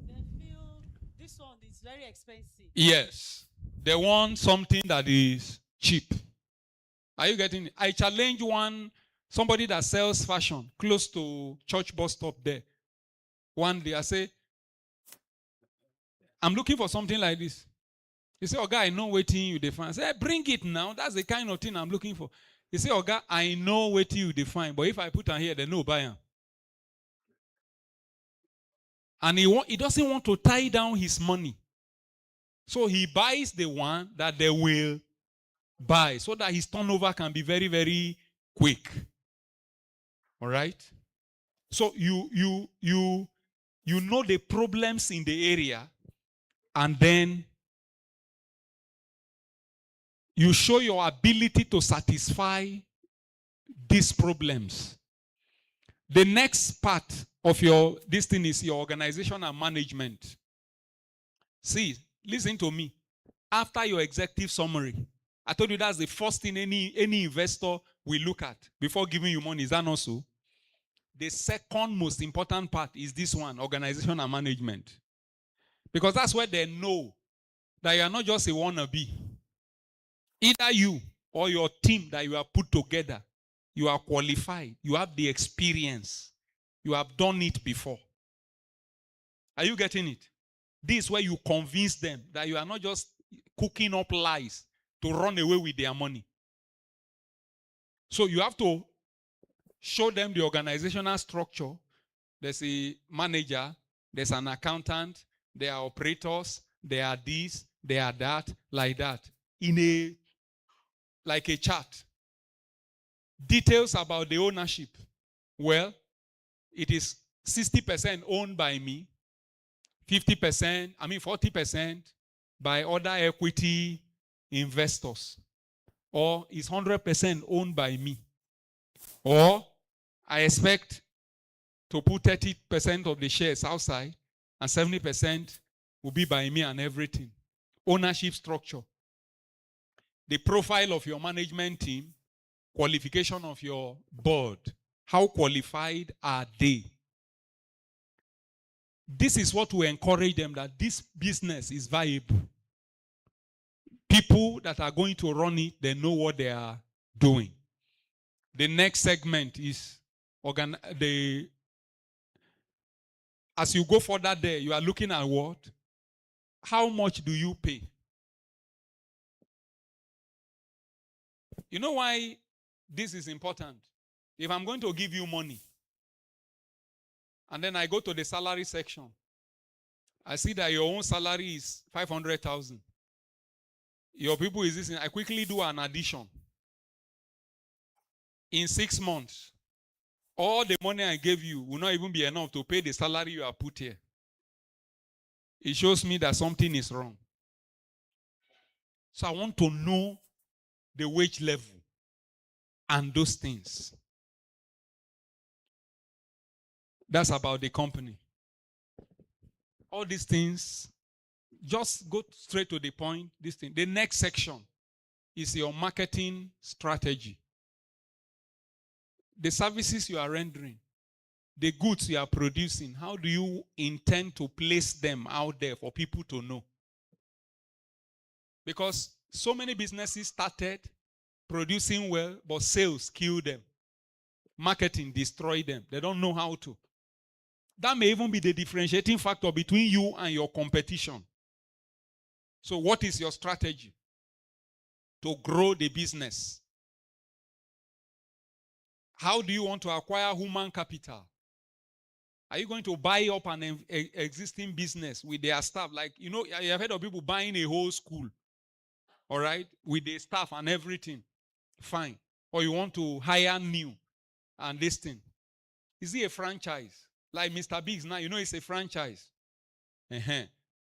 [SPEAKER 2] they feel this one is very expensive.
[SPEAKER 1] Yes. They want something that is cheap. Are you getting it? I challenge one Somebody that sells fashion close to church bus stop there. One day I say, I'm looking for something like this. He say, Oga, I know waiting you define. I say, bring it now. That's the kind of thing I'm looking for. He say, Oga, I know waiting you define, but if I put on here, they no buy am. And he doesn't want to tie down his money. So he buys the one that they will buy so that his turnover can be very, very quick. All right? So you know the problems in the area, and then you show your ability to satisfy these problems. The next part of this thing is your organization and management. See, listen to me. After your executive summary, I told you that's the first thing any investor will look at before giving you money. Is that not so? The second most important part is this one, organization and management. Because that's where they know that you are not just a wannabe. Either you or your team that you have put together, you are qualified, you have the experience, you have done it before. Are you getting it? This is where you convince them that you are not just cooking up lies to run away with their money. So you have to show them the organizational structure. There's a manager, there's an accountant, there are operators, there are this, there are that, like that. Like a chart. Details about the ownership. Well, it is 60% owned by me, 40% by other equity investors. Or is 100% owned by me. Or I expect to put 30% of the shares outside and 70% will be by me and everything. Ownership structure. The profile of your management team, qualification of your board. How qualified are they? This is what we encourage them, that this business is viable. People that are going to run it, they know what they are doing. The next segment is as you go further there, you are looking at what? How much do you pay? You know why this is important? If I'm going to give you money, and then I go to the salary section, I see that your own salary is 500,000. Your people is this. I quickly do an addition. In 6 months, all the money I gave you will not even be enough to pay the salary you have put here. It shows me that something is wrong. So I want to know the wage level and those things. That's about the company. All these things, just go straight to the point. This thing. The next section is your marketing strategy. The services you are rendering, the goods you are producing, how do you intend to place them out there for people to know? Because so many businesses started producing well, but sales killed them. Marketing destroyed them. They don't know how to. That may even be the differentiating factor between you and your competition. So what is your strategy to grow the business? How do you want to acquire human capital? Are you going to buy up an existing business with their staff? Like, you have heard of people buying a whole school, all right, with their staff and everything. Fine. Or you want to hire new and this thing. Is it a franchise? Like Mr. Biggs now, it's a franchise.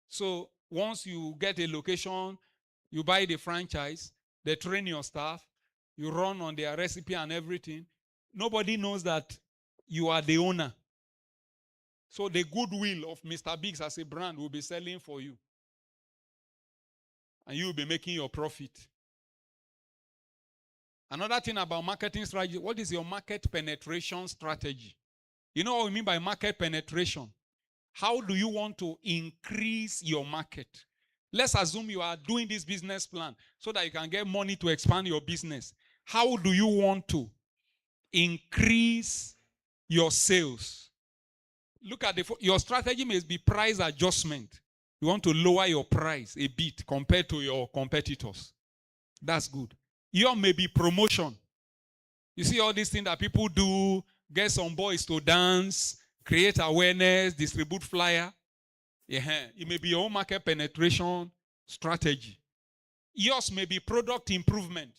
[SPEAKER 1] So once you get a location, you buy the franchise, they train your staff, you run on their recipe and everything. Nobody knows that you are the owner. So the goodwill of Mr. Biggs as a brand will be selling for you. And you will be making your profit. Another thing about marketing strategy, what is your market penetration strategy? You know what we mean by market penetration? How do you want to increase your market? Let's assume you are doing this business plan so that you can get money to expand your business. How do you want to increase your sales. Look at your strategy must be price adjustment. You want to lower your price a bit compared to your competitors. That's good. Your may be promotion. You see all these things that people do, get some boys to dance, create awareness, distribute flyer. Yeah, it may be your own market penetration strategy. Yours may be product improvement.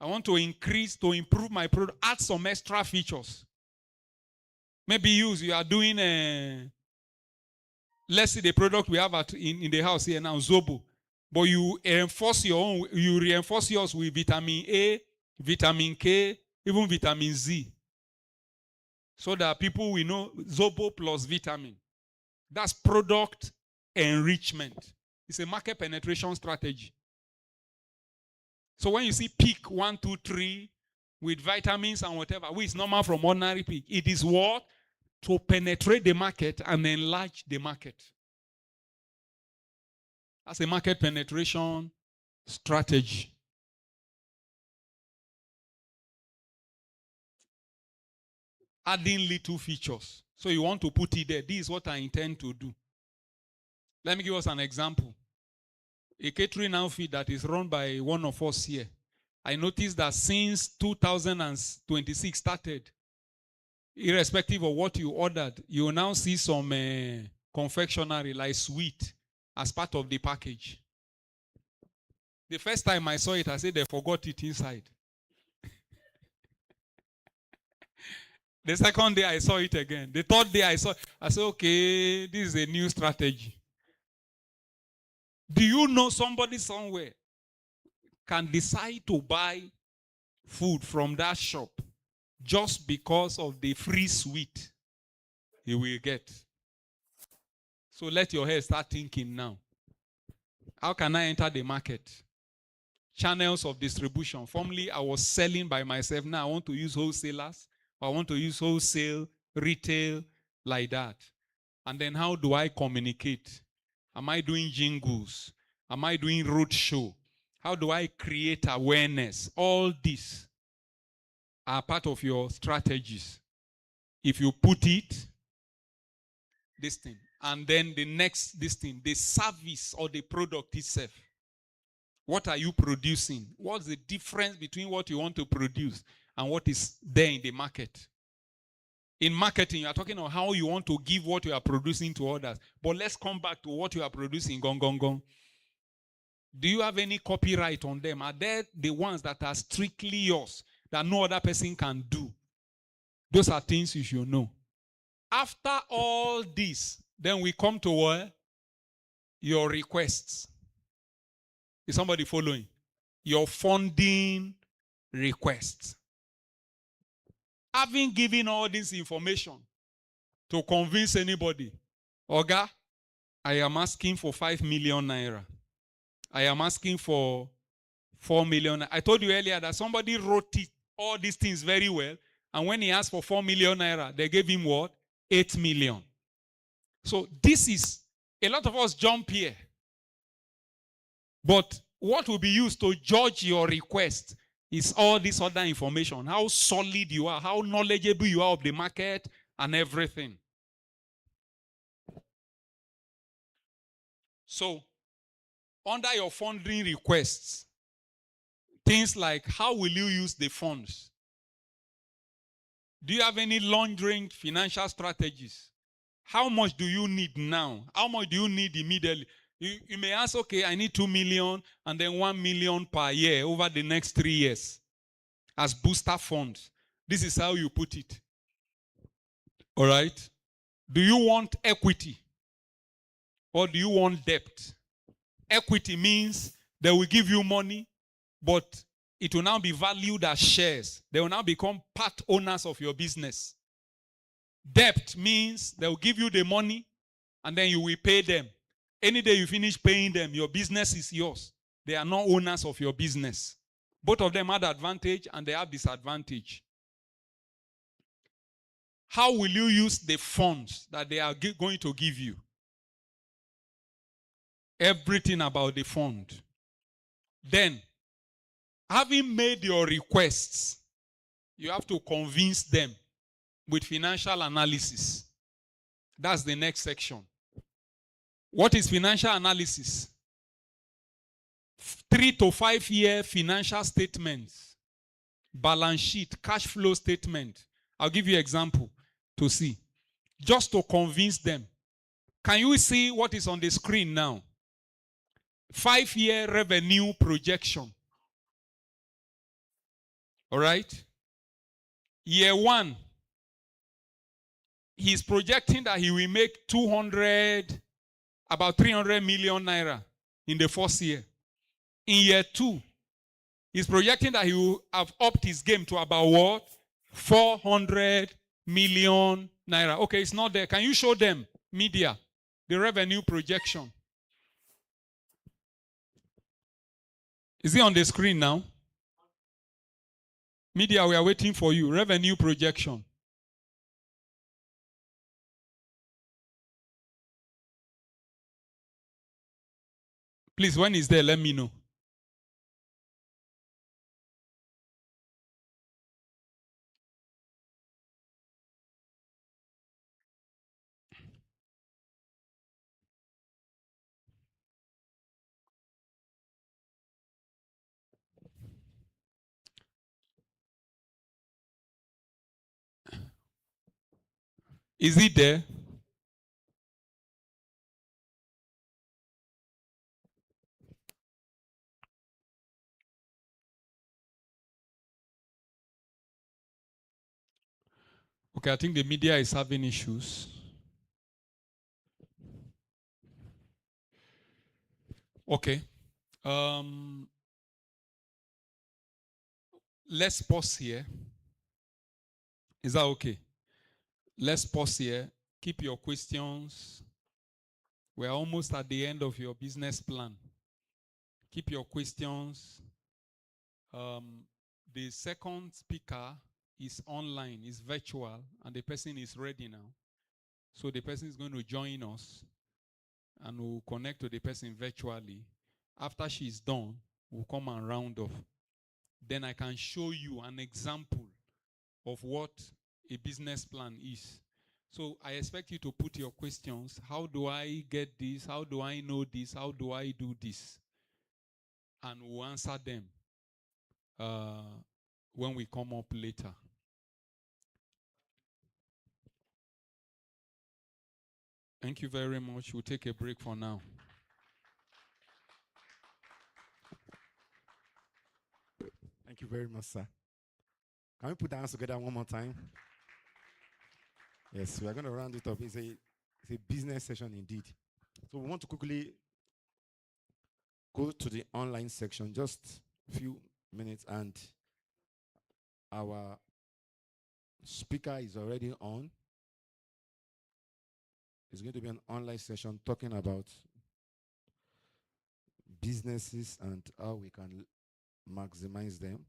[SPEAKER 1] I want to improve my product, add some extra features. Maybe you are doing let's see the product we have in the house here now, Zobo. But you reinforce yours with vitamin A, vitamin K, even vitamin Z. So that people will know Zobo plus vitamin. That's product enrichment. It's a market penetration strategy. So when you see peak 1, 2, 3 with vitamins and whatever, which is normal from ordinary peak, it is what? To penetrate the market and enlarge the market. That's a market penetration strategy. Adding little features. So you want to put it there. This is what I intend to do. Let me give us an example. A catering outfit that is run by one of us here. I noticed that since 2026 started, irrespective of what you ordered, you will now see some confectionery like sweet as part of the package. The first time I saw it, I said they forgot it inside. The second day I saw it again. The third day I said, okay, this is a new strategy. Do you know somebody somewhere can decide to buy food from that shop just because of the free sweet he will get? So let your head start thinking now. How can I enter the market? Channels of distribution. Formerly, I was selling by myself. Now I want to use wholesalers. I want to use wholesale, retail, like that. And then how do I communicate? Am I doing jingles? Am I doing roadshow? How do I create awareness? All these are part of your strategies. If you put it, this thing, and then the next, this thing, the service or the product itself. What are you producing? What's the difference between what you want to produce and what is there in the market? In marketing, you are talking about how you want to give what you are producing to others. But let's come back to what you are producing. Gong, gong, gong. Do you have any copyright on them? Are they the ones that are strictly yours, that no other person can do? Those are things you should know. After all this, then we come to what? Your requests. Is somebody following? Your funding requests. Having given all this information to convince anybody, Oga, I am asking for 5 million naira. I am asking for 4 million. I told you earlier that somebody wrote it, all these things very well. And when he asked for 4 million naira, they gave him what? 8 million. So this is, a lot of us jump here. But what will be used to judge your request is all this other information. How solid you are, how knowledgeable you are of the market and everything. So, under your funding requests, things like how will you use the funds? Do you have any long-range financial strategies? How much do you need now? How much do you need immediately? You may ask, okay, I need 2 million and then 1 million per year over the next 3 years as booster funds. This is how you put it. All right? Do you want equity or do you want debt? Equity means they will give you money, but it will now be valued as shares. They will now become part owners of your business. Debt means they will give you the money and then you will pay them. Any day you finish paying them, your business is yours. They are not owners of your business. Both of them have advantage and they have disadvantage. How will you use the funds that they are going to give you? Everything about the fund. Then, having made your requests, You have to convince them with financial analysis. That's the next section. What is financial analysis? 3 to 5 year financial statements, balance sheet, cash flow statement. I'll give you an example to see. Just to convince them. Can you see what is on the screen now? 5-year revenue projection. All right? Year 1, he's projecting that he will make about 300 million naira in the first year. In year 2, he's projecting that he will have upped his game to about what? 400 million naira. Okay, it's not there. Can you show them, media, the revenue projection? Is it on the screen now? Media, we are waiting for you. Revenue projection. Please, when it's there, let me know. Is it there? Okay, I think the media is having issues. Okay. Let's pause here. Is that okay? Let's pause here. Keep your questions. We're almost at the end of your business plan. Keep your questions. The second speaker is online, is virtual, and the person is ready now. So the person is going to join us and we'll connect to the person virtually. After she's done, we'll come and round off. Then I can show you an example of what a business plan is. So I expect you to put your questions. How do I get this? How do I know this? How do I do this? And we'll answer them when we come up later. Thank you very much. We'll take a break for now.
[SPEAKER 3] Thank you very much, sir. Can we put our hands together one more time? Yes, we are going to round it up. It's a business session indeed. So we want to quickly go to the online section, just a few minutes, and our speaker is already on. It's going to be an online session talking about businesses and how we can maximize them.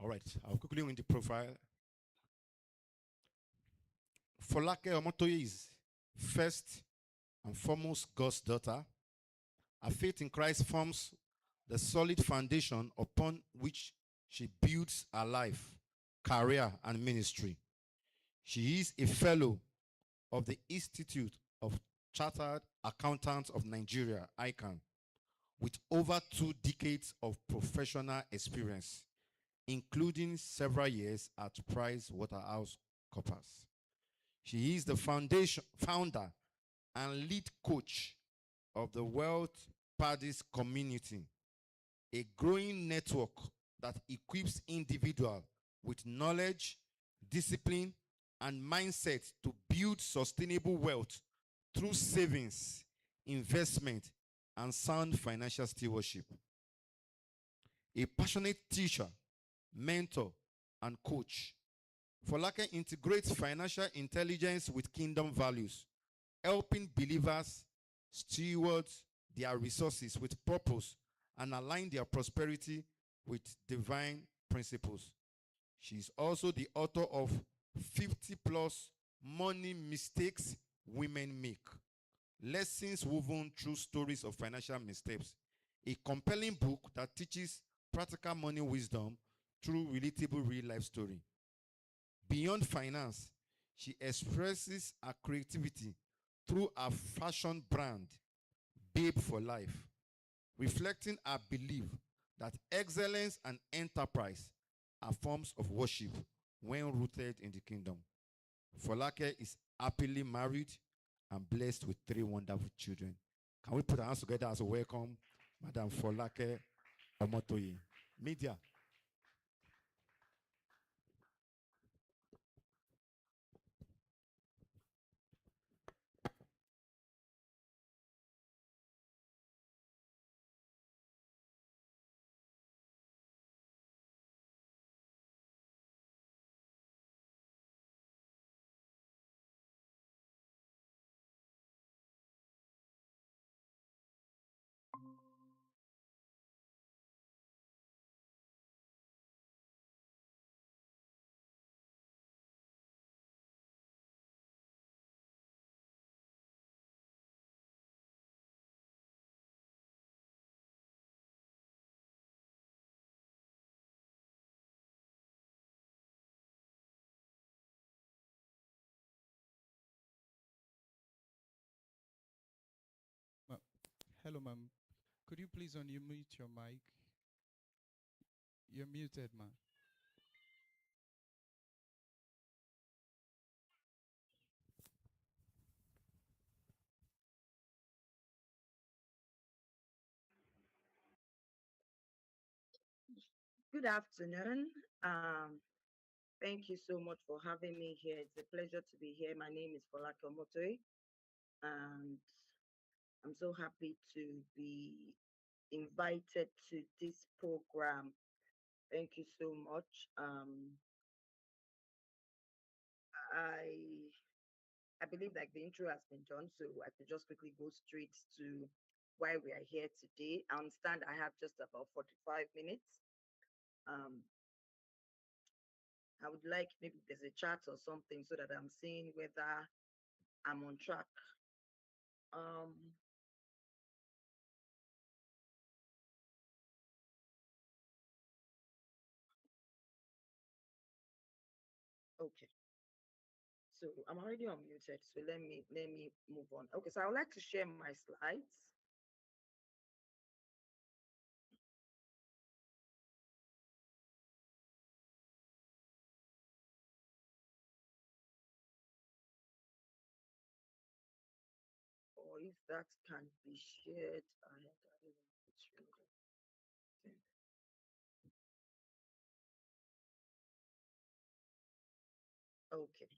[SPEAKER 3] All right, I'll quickly read the profile. Folake Omotoye is first and foremost God's daughter. Her faith in Christ forms the solid foundation upon which she builds her life, career, and ministry. She is a fellow of the Institute of Chartered Accountants of Nigeria, ICANN, with over 2 decades of professional experience, including several years at PricewaterhouseCoopers. She is the founder and lead coach of the Wealth Paddy's community, a growing network that equips individuals with knowledge, discipline, and mindset to build sustainable wealth through savings, investment, and sound financial stewardship. A passionate teacher, mentor, and coach, Folake integrates financial intelligence with kingdom values, helping believers steward their resources with purpose and align their prosperity with divine principles. She is also the author of 50 plus money mistakes women make. Lessons woven through stories of financial missteps. A compelling book that teaches practical money wisdom through relatable real life story. Beyond finance, she expresses her creativity through her fashion brand, Babe for Life, reflecting her belief that excellence and enterprise are forms of worship when rooted in the kingdom. Folake is happily married and blessed with three wonderful children. Can we put our hands together as a welcome, Madam Folake Omotoye? Media.
[SPEAKER 4] Ma- Hello, ma'am. Could you please unmute your mic? You're muted, ma'am.
[SPEAKER 5] Good afternoon. Thank you so much for having me here. It's a pleasure to be here. My name is Folake Omotoye, and I'm so happy to be invited to this program. Thank you so much. I I believe like the intro has been done, so I could just quickly go straight to why we are here today. I understand I have just about 45 minutes. Um, I would like maybe there's a chat or something so that I'm seeing whether I'm on track. Um, okay. So I'm already unmuted. So let me move on. Okay, so I would like to share my slides. Or if that can be shared ahead. I don't know if it's really. Okay. Okay.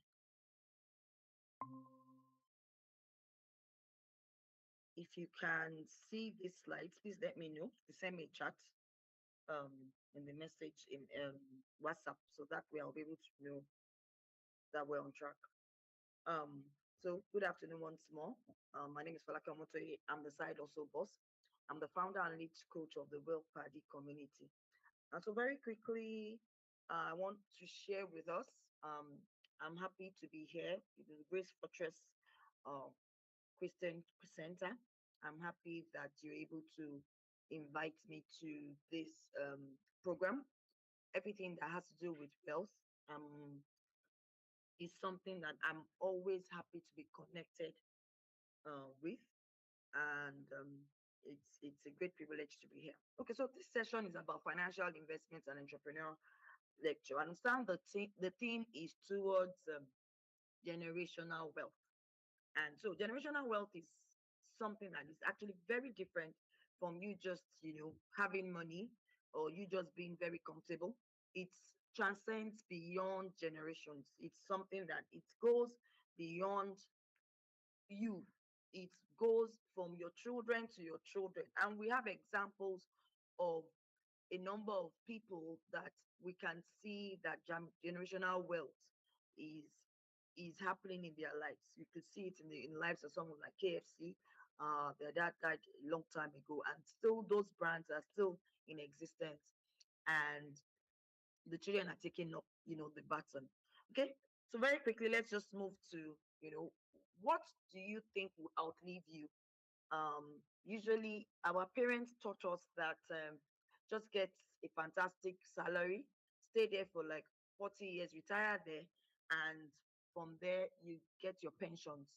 [SPEAKER 5] If you can see these slides, please let me know. Send me a chat in the message in WhatsApp so that way I'll be able to know that we're on track. Um, so good afternoon once more. My name is Falaka Motoye. I'm the side also boss. I'm the founder and lead coach of the Wealth Party community. And so very quickly, I want to share with us. Um, I'm happy to be here in the Grace Fortress uh, Christian Center. I'm happy that you're able to invite me to this program. Everything that has to do with wealth is something that I'm always happy to be connected with, and it's a great privilege to be here. Okay, so this session is about financial investments and entrepreneurial lecture. I understand the theme is towards generational wealth. And so generational wealth is something that is actually very different from you just, having money or you just being very comfortable. It transcends beyond generations. It's something that it goes beyond you. It goes from your children to your children. And we have examples of a number of people that we can see that generational wealth is is happening in their lives. You could see it in the lives of someone like KFC. Their dad died a long time ago, and still those brands are still in existence, and the children are taking up, the baton. Okay, so very quickly, let's just move to, what do you think will outlive you? Usually our parents taught us that, just get a fantastic salary, stay there for like 40 years, retire there, and from there you get your pensions,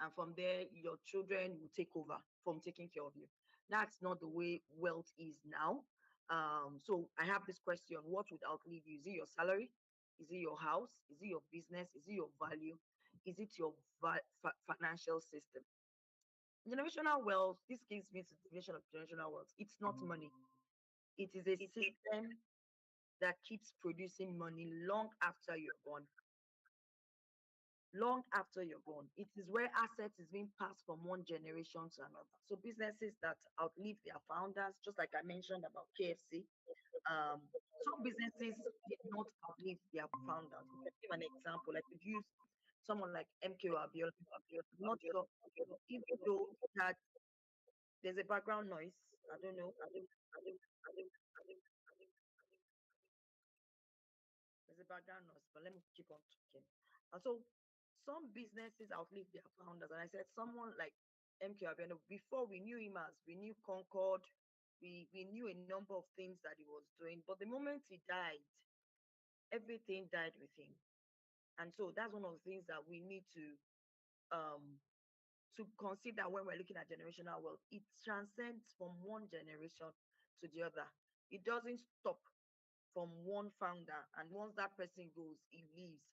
[SPEAKER 5] and from there your children will take over from taking care of you. That's not the way wealth is now. So I have this question: what would outlive you? Is it your salary? Is it your house? Is it your business? Is it your value? Is it your financial system? Generational wealth, this gives me to the definition of generational wealth. It's not money. It is a system that keeps producing money long after you're gone. Long after you're gone. It is where assets is being passed from one generation to another. So businesses that outlive their founders, just like I mentioned about KFC. Some businesses did not outlive their founders. I can give an example. I could use someone like MK Abiola. I'm not sure, even though that there's a background noise. I don't know. There's a background noise, but let me keep on talking. And so some businesses outlive their founders. And I said someone like MK Abiola, before we knew him as, we knew Concord, we knew a number of things that he was doing. But the moment he died, everything died with him. And so that's one of the things that we need um to consider when we're looking at generational wealth. It transcends from one generation to the other. It doesn't stop from one founder, and once that person goes, he leaves.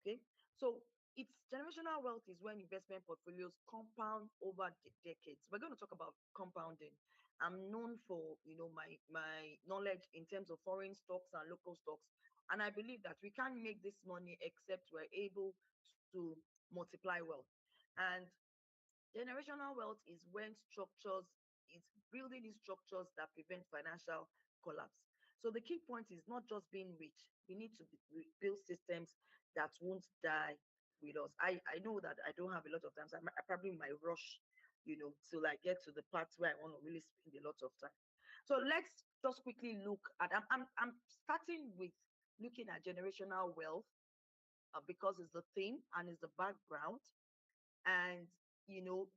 [SPEAKER 5] Okay, so it's generational wealth is when investment portfolios compound over decades. We're going to talk about compounding. I'm known for, my knowledge in terms of foreign stocks and local stocks, and I believe that we can't make this money except we're able to multiply wealth. And generational wealth is when structures is building these structures that prevent financial collapse. So the key point is not just being rich. We need to build systems that won't die with us. I know that I don't have a lot of time. So I probably might rush, till I get to the part where I want to really spend a lot of time. So let's just quickly look at. I'm starting with looking at generational wealth, because it's the theme and it's the background. And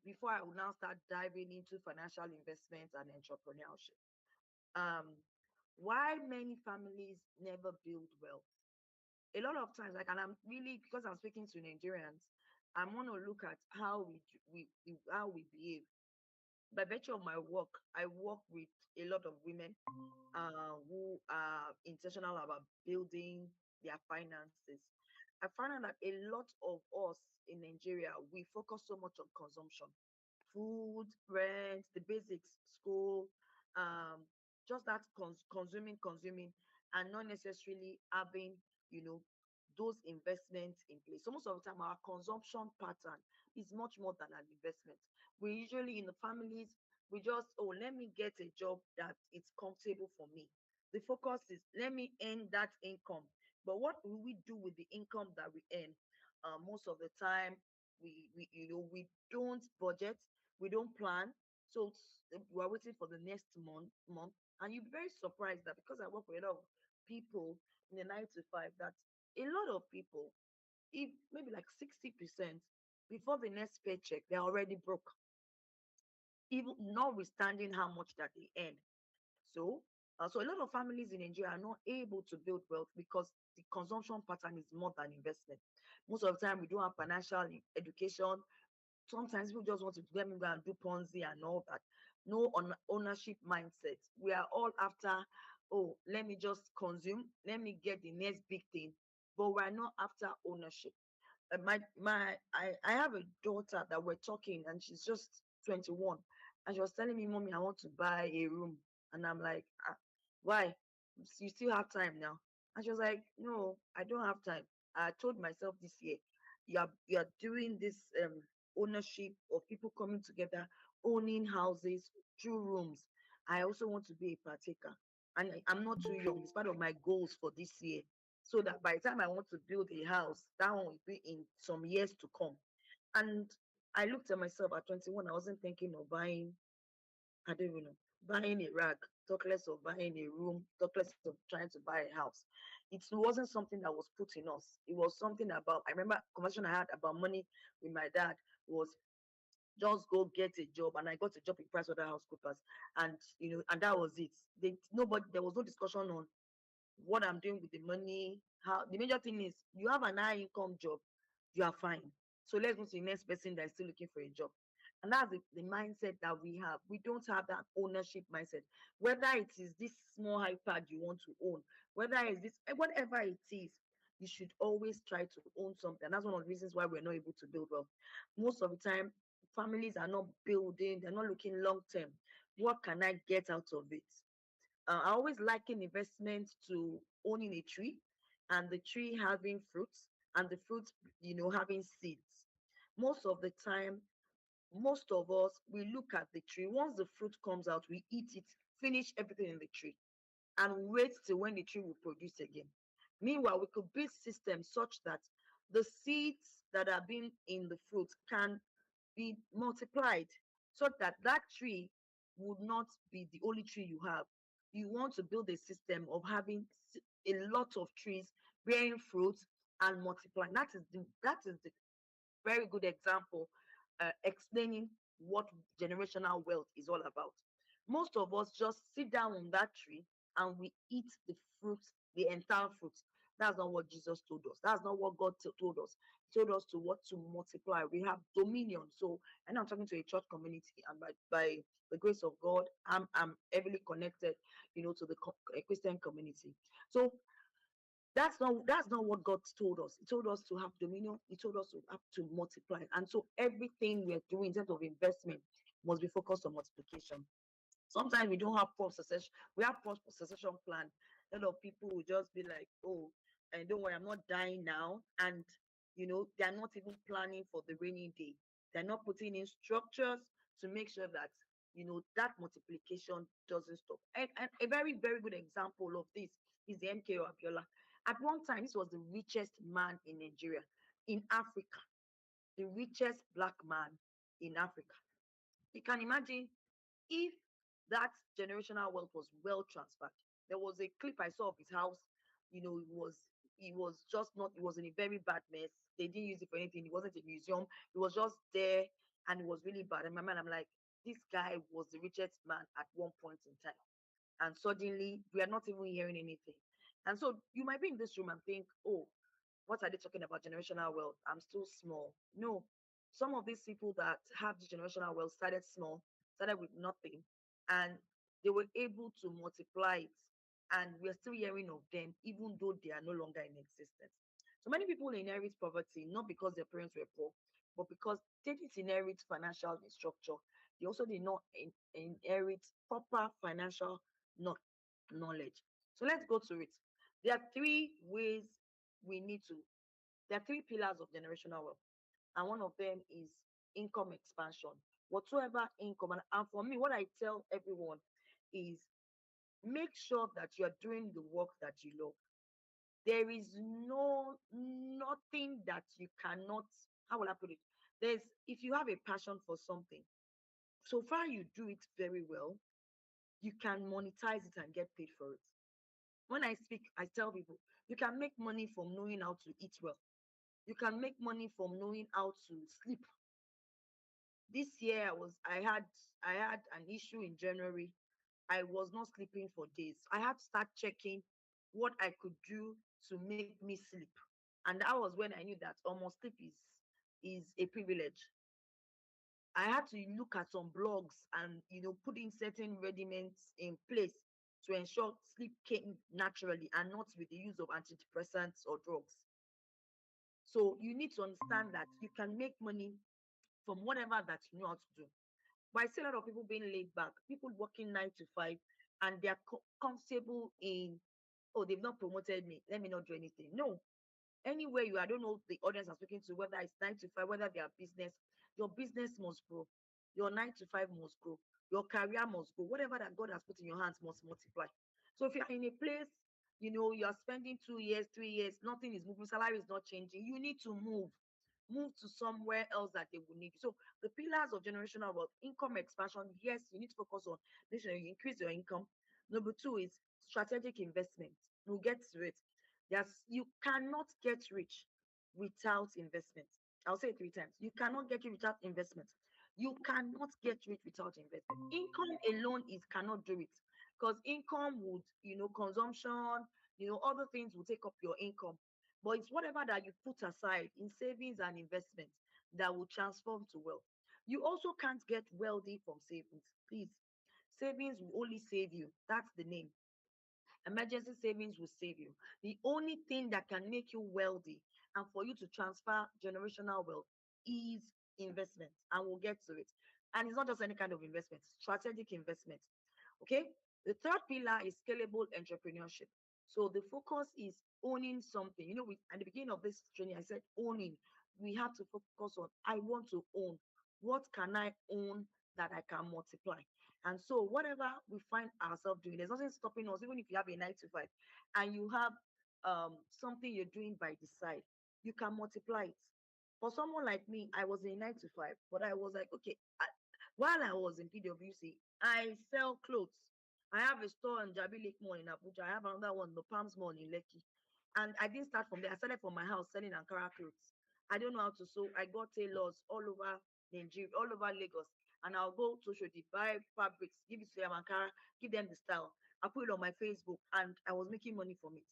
[SPEAKER 5] before I will now start diving into financial investments and entrepreneurship. Um, why many families never build wealth? A lot of times, like, and I'm really, because I'm speaking to Nigerians, I want to look at how how we behave. By virtue of my work, I work with a lot of women who are intentional about building their finances. I find out that a lot of us in Nigeria, we focus so much on consumption, food, rent, the basics, school, um, just that consuming, and not necessarily having, you know, those investments in place. So most of the time, our consumption pattern is much more than an investment. We usually in the families, we just, oh, let me get a job that it's comfortable for me. The focus is let me earn that income. But what will we do with the income that we earn? Most of the time, we don't budget, we don't plan. So we're waiting for the next month, and you'll be very surprised that because I work with a lot of people in the 9 to 5, that a lot of people, if maybe like 60%, before the next paycheck, they're already broke, even notwithstanding how much that they earn. So, so a lot of families in Nigeria are not able to build wealth because the consumption pattern is more than investment. Most of the time, we don't have financial education. Sometimes people just want to let me go and do Ponzi and all that. No ownership mindset. We are all after, oh, let me just consume, let me get the next big thing, but we're not after ownership. I have a daughter that we're talking, and she's just 21, And she was telling me, Mommy, I want to buy a room. And I'm like, ah, why? You still have time now. And she was like, no, I don't have time. I told myself this year, you are doing this ownership of people coming together, owning houses through rooms. I also want to be a partaker. And I'm not too young. It's part of my goals for this year. So that by the time I want to build a house, that one will be in some years to come. And I looked at myself at 21. I wasn't thinking of buying, I don't even know, buying a rag, talk less of buying a room, talk less of trying to buy a house. It wasn't something that was put in us. It was something about, I remember a conversation I had about money with my dad was just go get a job. And I got a job in PricewaterhouseCoopers. And, and that was it. There was no discussion on what I'm doing with the money. How the major thing is you have an high income job, you are fine. So let's go to the next person that is still looking for a job. And that's the mindset that we have. We don't have that ownership mindset. Whether it is this small iPad you want to own, whether it's this, whatever it is, you should always try to own something. And that's one of the reasons why we're not able to build wealth. Most of the time, families are not building, they're not looking long term. What can I get out of it? I always liken investment to owning a tree and the tree having fruits and the fruits, having seeds. Most of the time, most of us, we look at the tree. Once the fruit comes out, we eat it, finish everything in the tree, and wait till when the tree will produce again. Meanwhile, we could build systems such that the seeds that are being in the fruit can be multiplied so that that tree would not be the only tree you have. You want to build a system of having a lot of trees bearing fruit and multiplying. That is the very good example explaining what generational wealth is all about. Most of us just sit down on that tree and we eat the fruit, the entire fruit. That's not what Jesus told us. That's not what God told us. He told us to what to multiply. We have dominion. So, and I'm talking to a church community, and by the grace of God, I'm heavily connected, to the Christian community. So that's not what God told us. He told us to have dominion. He told us to have to multiply. And so everything we're doing in terms of investment must be focused on multiplication. Sometimes we don't have poor succession. We have poor succession plan. A lot of people will just be like, oh, and don't worry, I'm not dying now. And they're not even planning for the rainy day. They're not putting in structures to make sure that that multiplication doesn't stop. And a very, very good example of this is the MKO Abiola. At one time, this was the richest man in Nigeria, in Africa, the richest black man in Africa. You can imagine if that generational wealth was well transferred. There was a clip I saw of his house. It was just not. It was in a very bad mess. They didn't use it for anything. It wasn't a museum. It was just there, and it was really bad. In my mind, I'm like, this guy was the richest man at one point in time, and suddenly we are not even hearing anything. And so you might be in this room and think, oh, what are they talking about generational wealth? I'm still small. No, some of these people that have this generational wealth started small, started with nothing, and they were able to multiply it. And we're still hearing of them, even though they are no longer in existence. So many people inherit poverty not because their parents were poor, but because they didn't inherit financial structure. They also did not inherit proper financial kno- knowledge. So let's go to it. There are three ways we need to there are three pillars of generational wealth, and one of them is income expansion. Whatsoever income, and for me, what I tell everyone is make sure that you're doing the work that you love. There is nothing that you cannot, how will I put it? There's If you have a passion for something, so far you do it very well, you can monetize it and get paid for it. When I speak, I tell people you can make money from knowing how to eat well. You can make money from knowing how to sleep. This year I had an issue in January. I was not sleeping for days. I had to start checking what I could do to make me sleep. And that was when I knew that almost sleep is a privilege. I had to look at some blogs and put in certain rudiments in place to ensure sleep came naturally and not with the use of antidepressants or drugs. So you need to understand that you can make money from whatever that you know how to do. But I see a lot of people being laid back, people working 9 to 5, and they're comfortable in, oh, they've not promoted me. Let me not do anything. No, anywhere you are, I don't know the audience I'm speaking to, whether it's 9 to 5, whether they are business, your business must grow. Your 9 to 5 must grow. Your career must grow. Whatever that God has put in your hands must multiply. So if you're in a place, you are spending 2 years, 3 years, nothing is moving, salary is not changing, you need to move to somewhere else that they will need. So the pillars of generational wealth: income expansion. Yes, you need to focus on this. You increase your income. Number two is strategic investment. We'll get to it. You cannot get rich without investment. I'll say it 3 times. You cannot get rich without investment. You cannot get rich without investment. Income alone is cannot do it, because income would, consumption, other things will take up your income. But it's whatever that you put aside in savings and investments that will transform to wealth. You also can't get wealthy from savings. Please, savings will only save you. That's the name. Emergency savings will save you. The only thing that can make you wealthy and for you to transfer generational wealth is investment. And we'll get to it. And it's not just any kind of investment, strategic investment. Okay. The third pillar is scalable entrepreneurship. So the focus is owning something. At the beginning of this training, I said owning. We have to focus on, I want to own. What can I own that I can multiply? And so, whatever we find ourselves doing, there's nothing stopping us, even if you have a 9 to 5 and you have something you're doing by the side, you can multiply it. For someone like me, I was in 9 to 5, but I was like, okay, while I was in PwC, I sell clothes. I have a store in Jabi Lake Mall in Abuja. I have another one, the Palms Mall in Lekki. And I didn't start from there. I started from my house selling Ankara clothes. I don't know how to sew. I got tailors all over Nigeria, all over Lagos. And I'll go to Shodi, buy fabrics, give it to them Ankara, give them the style. I put it on my Facebook, and I was making money from it.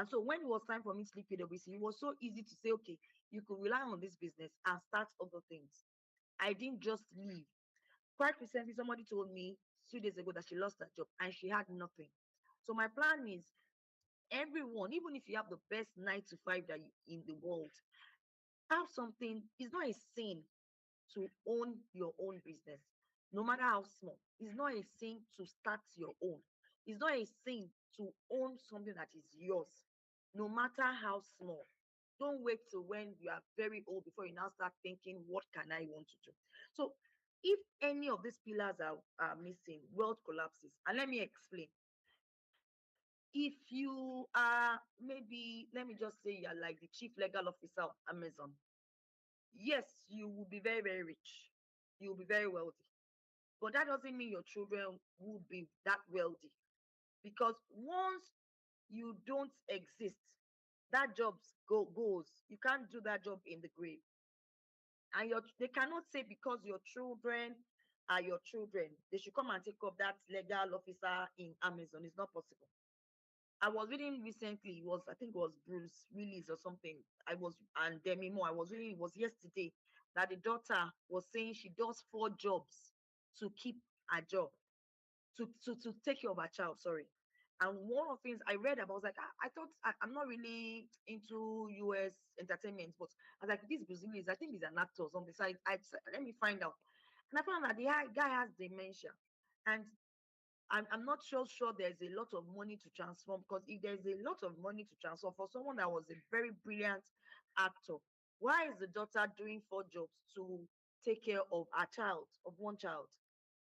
[SPEAKER 5] And so when it was time for me to leave PwC, it was so easy to say, okay, you could rely on this business and start other things. I didn't just leave. Quite recently, somebody told me 2 days ago that she lost her job and she had nothing. So my plan is, everyone, even if you have the best 9 to 5 that in the world, have something. It's not a sin to own your own business, no matter how small. It's not a sin to start your own. It's not a sin to own something that is yours, no matter how small. Don't wait till when you are very old before you now start thinking, what can I want to do? So, if any of these pillars are missing, wealth collapses. And let me explain. If you are, maybe, let me just say, you're like the chief legal officer of Amazon, yes, you will be very, very rich. You will be very wealthy. But that doesn't mean your children will be that wealthy. Because once you don't exist, that job goes. You can't do that job in the grave. And they cannot say because your children are your children, they should come and take up that legal officer in Amazon. It's not possible. I was reading recently, I think it was Bruce Willis or something. And Demi Moore, I was reading, it was yesterday, that the daughter was saying she does 4 jobs to keep a job, to take care of her child, sorry. And one of the things I read about was like, I thought, I'm not really into US entertainment, but I was like, this Bruce Willis, I think he's an actor or something. So I said, let me find out. And I found out the guy has dementia. And I'm not sure there's a lot of money to transform, because if there's a lot of money to transform for someone that was a very brilliant actor, why is the daughter doing 4 jobs to take care of a child, of one child?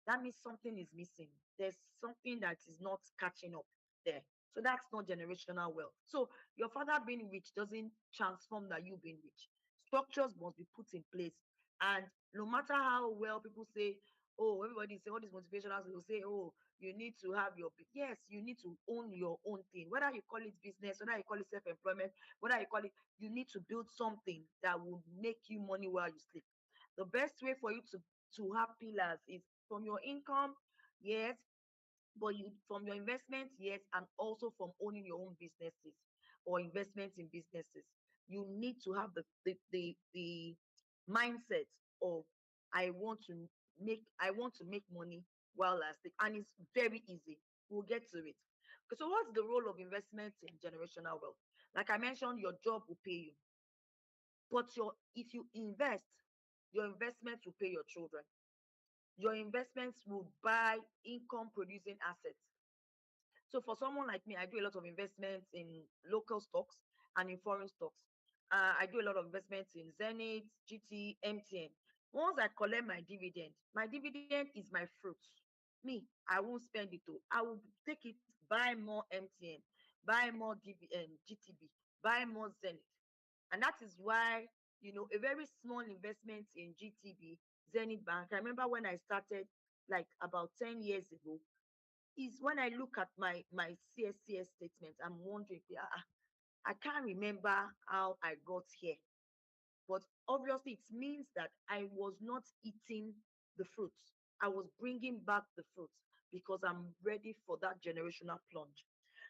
[SPEAKER 5] That means something is missing. There's something that is not catching up there. So that's not generational wealth. So your father being rich doesn't transform that you being rich. Structures must be put in place. And no matter how well people say, oh, everybody say all these motivational will say, oh, you need to have yes, you need to own your own thing. Whether you call it business, whether you call it self-employment, whether you call it, you need to build something that will make you money while you sleep. The best way for you to have pillars is from your income, yes, but you from your investment, yes, and also from owning your own businesses or investments in businesses. You need to have the mindset of, I want to make money while I sleep. And it's very easy. We'll get to it. So what's the role of investment in generational wealth? Like I mentioned, your job will pay you. But if you invest, your investment will pay your children. Your investments will buy income producing assets. So for someone like me, I do a lot of investments in local stocks and in foreign stocks. I do a lot of investments in Zenith, GT, MTN. Once I collect my dividend is my fruit. Me, I won't spend it all. I will take it, buy more MTN, buy more GTB, buy more Zenith. And that is why, a very small investment in GTB, Zenith Bank. I remember when I started like about 10 years ago, is when I look at my CSCS statement, I'm wondering, I can't remember how I got here. But obviously, it means that I was not eating the fruits. I was bringing back the fruits because I'm ready for that generational plunge.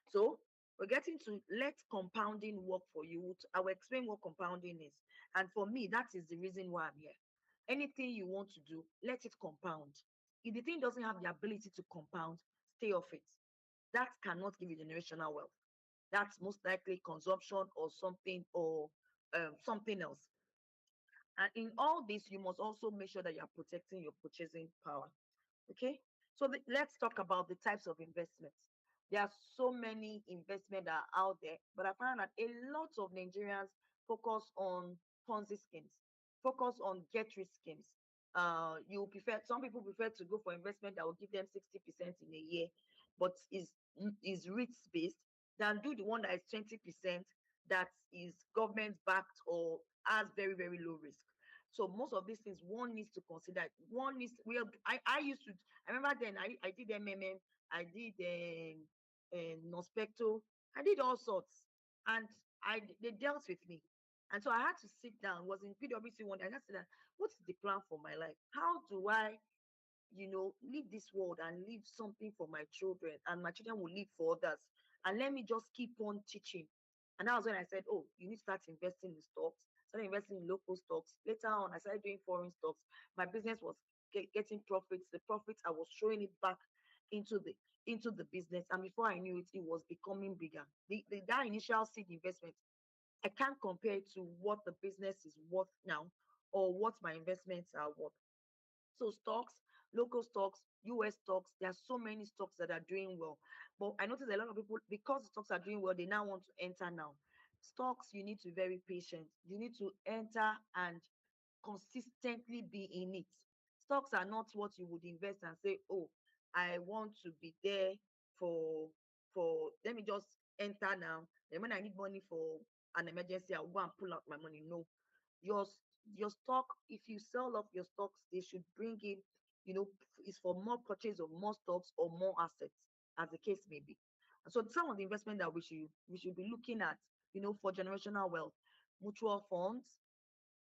[SPEAKER 5] So we're getting to let compounding work for you. I will explain what compounding is. And for me, that is the reason why I'm here. Anything you want to do, let it compound. If the thing doesn't have the ability to compound, stay off it. That cannot give you generational wealth. That's most likely consumption or something else. And in all this, you must also make sure that you are protecting your purchasing power. Okay, so let's talk about the types of investments. There are so many investments that are out there, but I found that a lot of Nigerians focus on Ponzi schemes, focus on get rich schemes. You prefer Some people prefer to go for investment that will give them 60% in a year, but is risk based, than do the one that is 20% that is government backed or has very very low risk. So most of these things one needs to consider. One needs well, I used to. I remember then I did MMM, I did Nospecto, I did all sorts, and they dealt with me, and so I had to sit down. Was in PwC one day, and I said, "What is the plan for my life? How do I leave this world and leave something for my children, and my children will leave for others? And let me just keep on teaching." And that was when I said, "Oh, you need to start investing in stocks." Started investing in local stocks. Later on, I started doing foreign stocks. My business was getting profits. The profits, I was showing it back into the business. And before I knew it, it was becoming bigger. That initial seed investment, I can't compare it to what the business is worth now or what my investments are worth. So stocks, local stocks, US stocks, there are so many stocks that are doing well. But I notice a lot of people, because the stocks are doing well, they now want to enter now. Stocks, you need to be very patient. You need to enter and consistently be in it. Stocks are not what you would invest and say, "Oh, I want to be there for let me just enter now. Then when I need money for an emergency, I'll go and pull out my money." No, your your stock, if you sell off your stocks, they should bring in, is for more purchase of more stocks or more assets, as the case may be. And so some of the investment that we should be looking at, for generational wealth: mutual funds.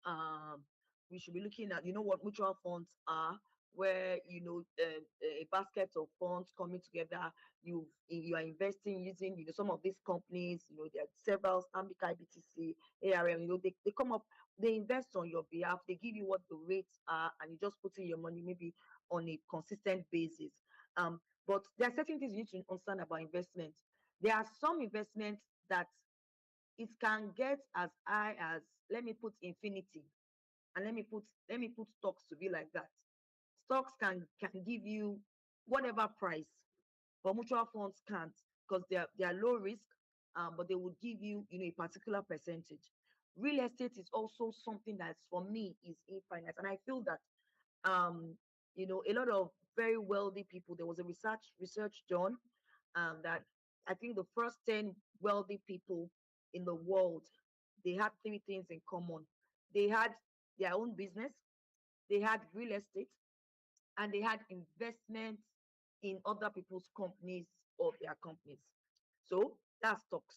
[SPEAKER 5] um we should be looking at, what mutual funds are, where a basket of funds coming together. You are investing using, some of these companies. There are several: Stanbic IBTC, ARM. They come up, they invest on your behalf, they give you what the rates are, and you just put in your money, maybe on a consistent basis. But there are certain things you need to understand about investment. There are some investments that it can get as high as, let me put infinity, and let me put stocks to be like that. Stocks can give you whatever price, but mutual funds can't, because they are low risk, but they would give you, a particular percentage. Real estate is also something that for me is infinite, and I feel that um a lot of very wealthy people, there was a research done, that I think the first 10 wealthy people in the world, they had three things in common. They had their own business, they had real estate, and they had investments in other people's companies or their companies. So that's stocks.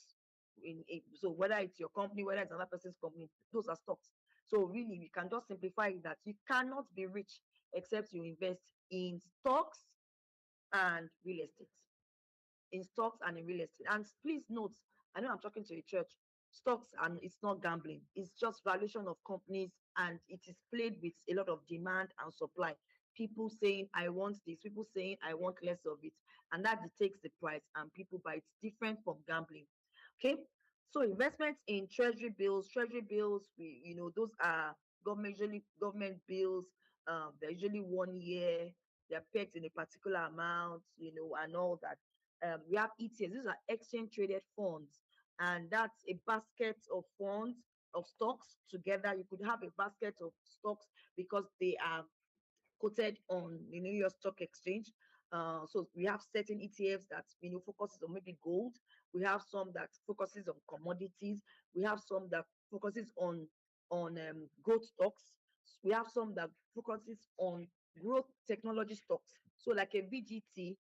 [SPEAKER 5] So whether it's your company, whether it's another person's company, those are stocks. So really, we can just simplify it that you cannot be rich except you invest in stocks and real estate. In stocks and in real estate. And please note, I know I'm talking to a church. Stocks, and it's not gambling. It's just valuation of companies, and it is played with a lot of demand and supply. People saying, "I want this," people saying, "I want less of it," and that dictates the price, and people buy. It's different from gambling. Okay, so investments in treasury bills. Treasury bills, those are government, usually government bills, They're usually 1 year. They're pegged in a particular amount, and all that. We have ETFs. These are exchange traded funds, and that's a basket of funds of stocks together. You could have a basket of stocks because they are quoted on the New York Stock Exchange. So we have certain ETFs that focuses on maybe gold. We have some that focuses on commodities. We have some that focuses on growth stocks. We have some that focuses on growth technology stocks. So like a VGT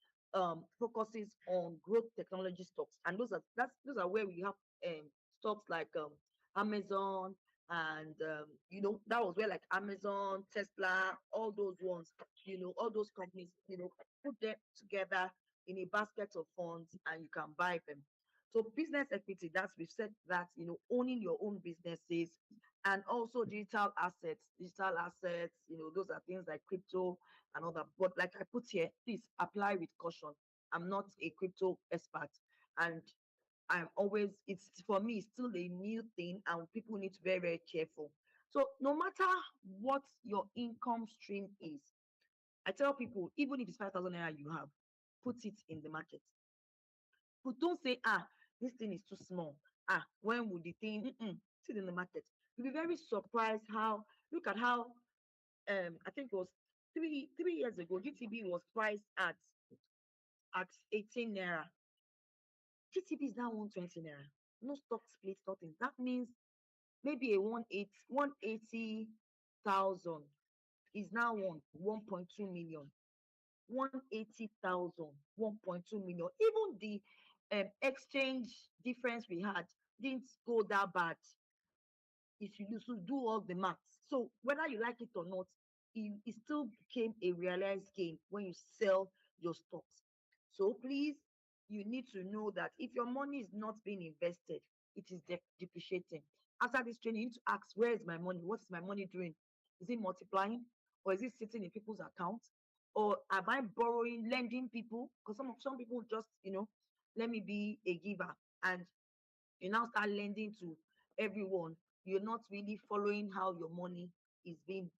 [SPEAKER 5] focuses on growth technology stocks, and those are where we have stocks like Amazon, and that was where like Amazon, Tesla, all those ones, all those companies, put them together in a basket of funds and you can buy them. So business equity, that's we've said that, owning your own businesses, and also digital assets, those are things like crypto and all that. But like I put here, please apply with caution. I'm not a crypto expert, and I'm always, it's for me, it's still a new thing, and people need to be very, very careful. So no matter what your income stream is, I tell people, even if it's 5,000 naira you have, put it in the market. But don't say, this thing is too small. When would the thing? Put it in the market. You'll be very surprised how, look at how, I think it was three years ago, GTB was priced at 18 naira. GTB is now 120 naira. No stock split, nothing. That means maybe a 180,000 is now 1.2 million. 180,000, 1.2 million. Even the exchange difference we had didn't go that bad if you should do all the maths. So whether you like it or not, it still became a realized gain when you sell your stocks. So please, you need to know that if your money is not being invested, it is depreciating. After this training, you need to ask, where is my money? What is my money doing? Is it multiplying, or is it sitting in people's accounts? Or am I borrowing, lending people? Because some people just, let me be a giver, and you now start lending to everyone. You're not really following how your money is being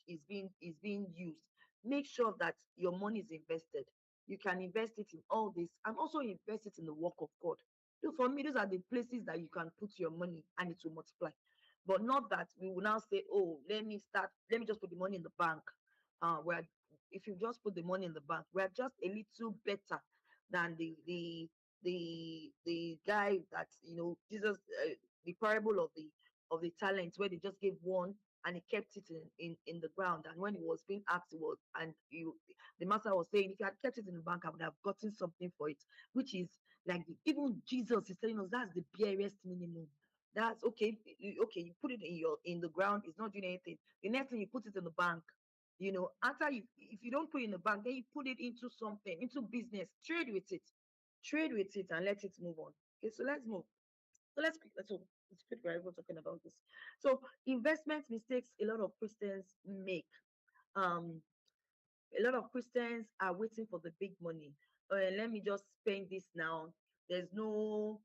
[SPEAKER 5] used. Make sure that your money is invested. You can invest it in all this, and also invest it in the work of God. So for me, those are the places that you can put your money and it will multiply. But not that we will now say, oh, let me just put the money in the bank. Where if you just put the money in the bank, we're just a little better than the guy that, Jesus, the parable of the talents, where they just gave one and he kept it in the ground. And when he was being asked, the master was saying, if you had kept it in the bank, I would have gotten something for it, which is like even Jesus is telling us that's the barest minimum. That's okay. Okay, you put it in the ground, it's not doing anything. The next thing, you put it in the bank. After you, if you don't put it in the bank, then you put it into something, into business, trade with it and let it move on. Okay, so let's move. So it's good we're even talking about this. So investment mistakes a lot of Christians make. Um, a lot of Christians are waiting for the big money. Let me just spend this now. There's no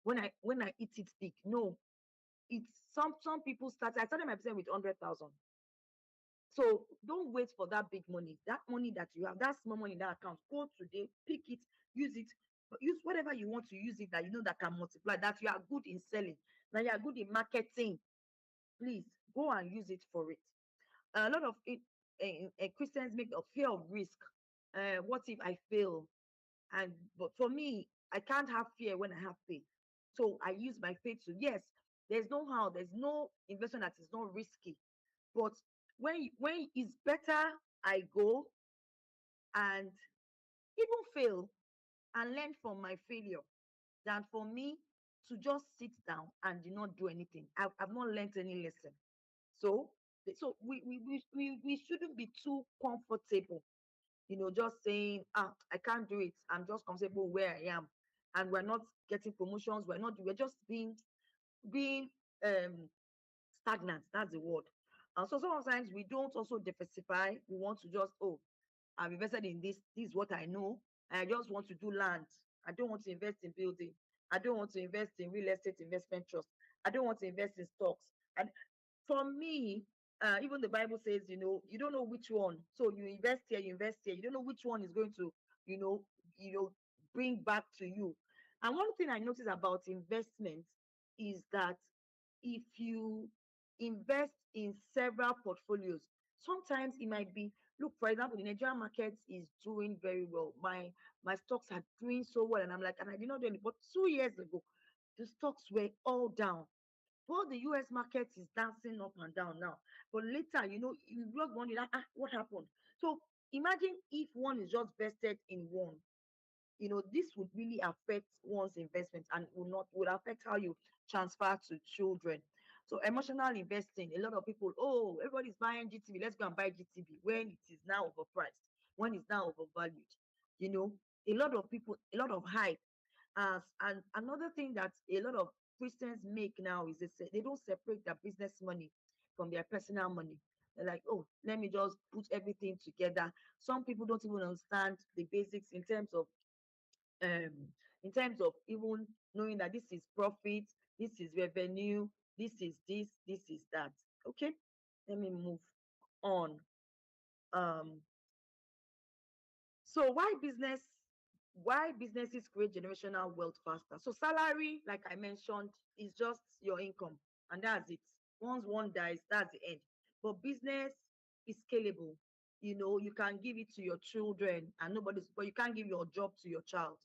[SPEAKER 5] when I eat it big. No, it's some people start. I started my business with 100,000. So don't wait for that big money. That money that you have, that small money in that account, go today, pick it, use it, use whatever you want to use it that that can multiply, that you are good in selling, that you are good in marketing. Please go and use it for it. A lot of Christians make a fear of risk. What if I fail? But for me, I can't have fear when I have faith. So I use my faith to, yes, there's no how, there's no investment that is not risky. But when it's better I go and even fail and learn from my failure than for me to just sit down and do not do anything. I've not learned any lesson. So we shouldn't be too comfortable, just saying, I can't do it. I'm just comfortable where I am. And we're not getting promotions. We're just being stagnant. That's the word. And so sometimes we don't also diversify. We want to just, I've invested in this. This is what I know. I just want to do land. I don't want to invest in building. I don't want to invest in real estate investment trust. I don't want to invest in stocks. And for me, even the Bible says, you don't know which one. So you invest here, you invest here. You don't know which one is going to, you know, you know, bring back to you. And one thing I notice about investment is that if you invest in several portfolios, sometimes it might be, look, for example, the Nigerian market is doing very well. My stocks are doing so well, and I'm like, and I did not do any, but 2 years ago, the stocks were all down. Well, the US market is dancing up and down now. But later, you just wondering, what happened? So imagine if one is just vested in one. This would really affect one's investment and would affect how you transfer to children. So emotional investing, a lot of people, oh, everybody's buying GTB, let's go and buy GTB when it is now overpriced, when it's now overvalued. You know, a lot of people, a lot of hype. And another thing that a lot of Christians make now is they don't separate their business money from their personal money. They're like, oh, let me just put everything together. Some people don't even understand the basics um in terms of even knowing that this is profit, this is revenue, this is that. Okay, let me move on. um so why businesses create generational wealth faster? So salary, like I mentioned, is just your income, and that's it. Once one dies, that's the end. But business is scalable. You can give it to your children, and but you can't give your job to your child.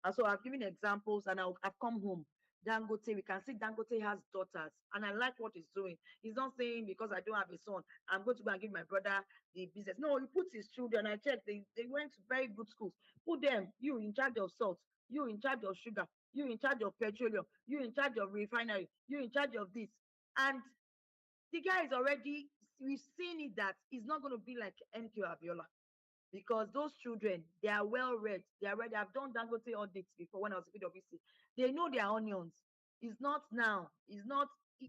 [SPEAKER 5] And so I've given examples, and I've come home. Dangote, we can see Dangote has daughters, and I like what he's doing. He's not saying because I don't have a son, I'm going to go and give my brother the business. No, he puts his children. I checked, they went to very good schools. Put them, you in charge of salt, you in charge of sugar, you in charge of petroleum, you in charge of refinery, you in charge of this. And the guy is already, we've seen it that he's not going to be like MQ Abiola, because those children, they are well read. They are ready. I've done Dangote audits before when I was at PwC. They know their onions. It's not now. It's not,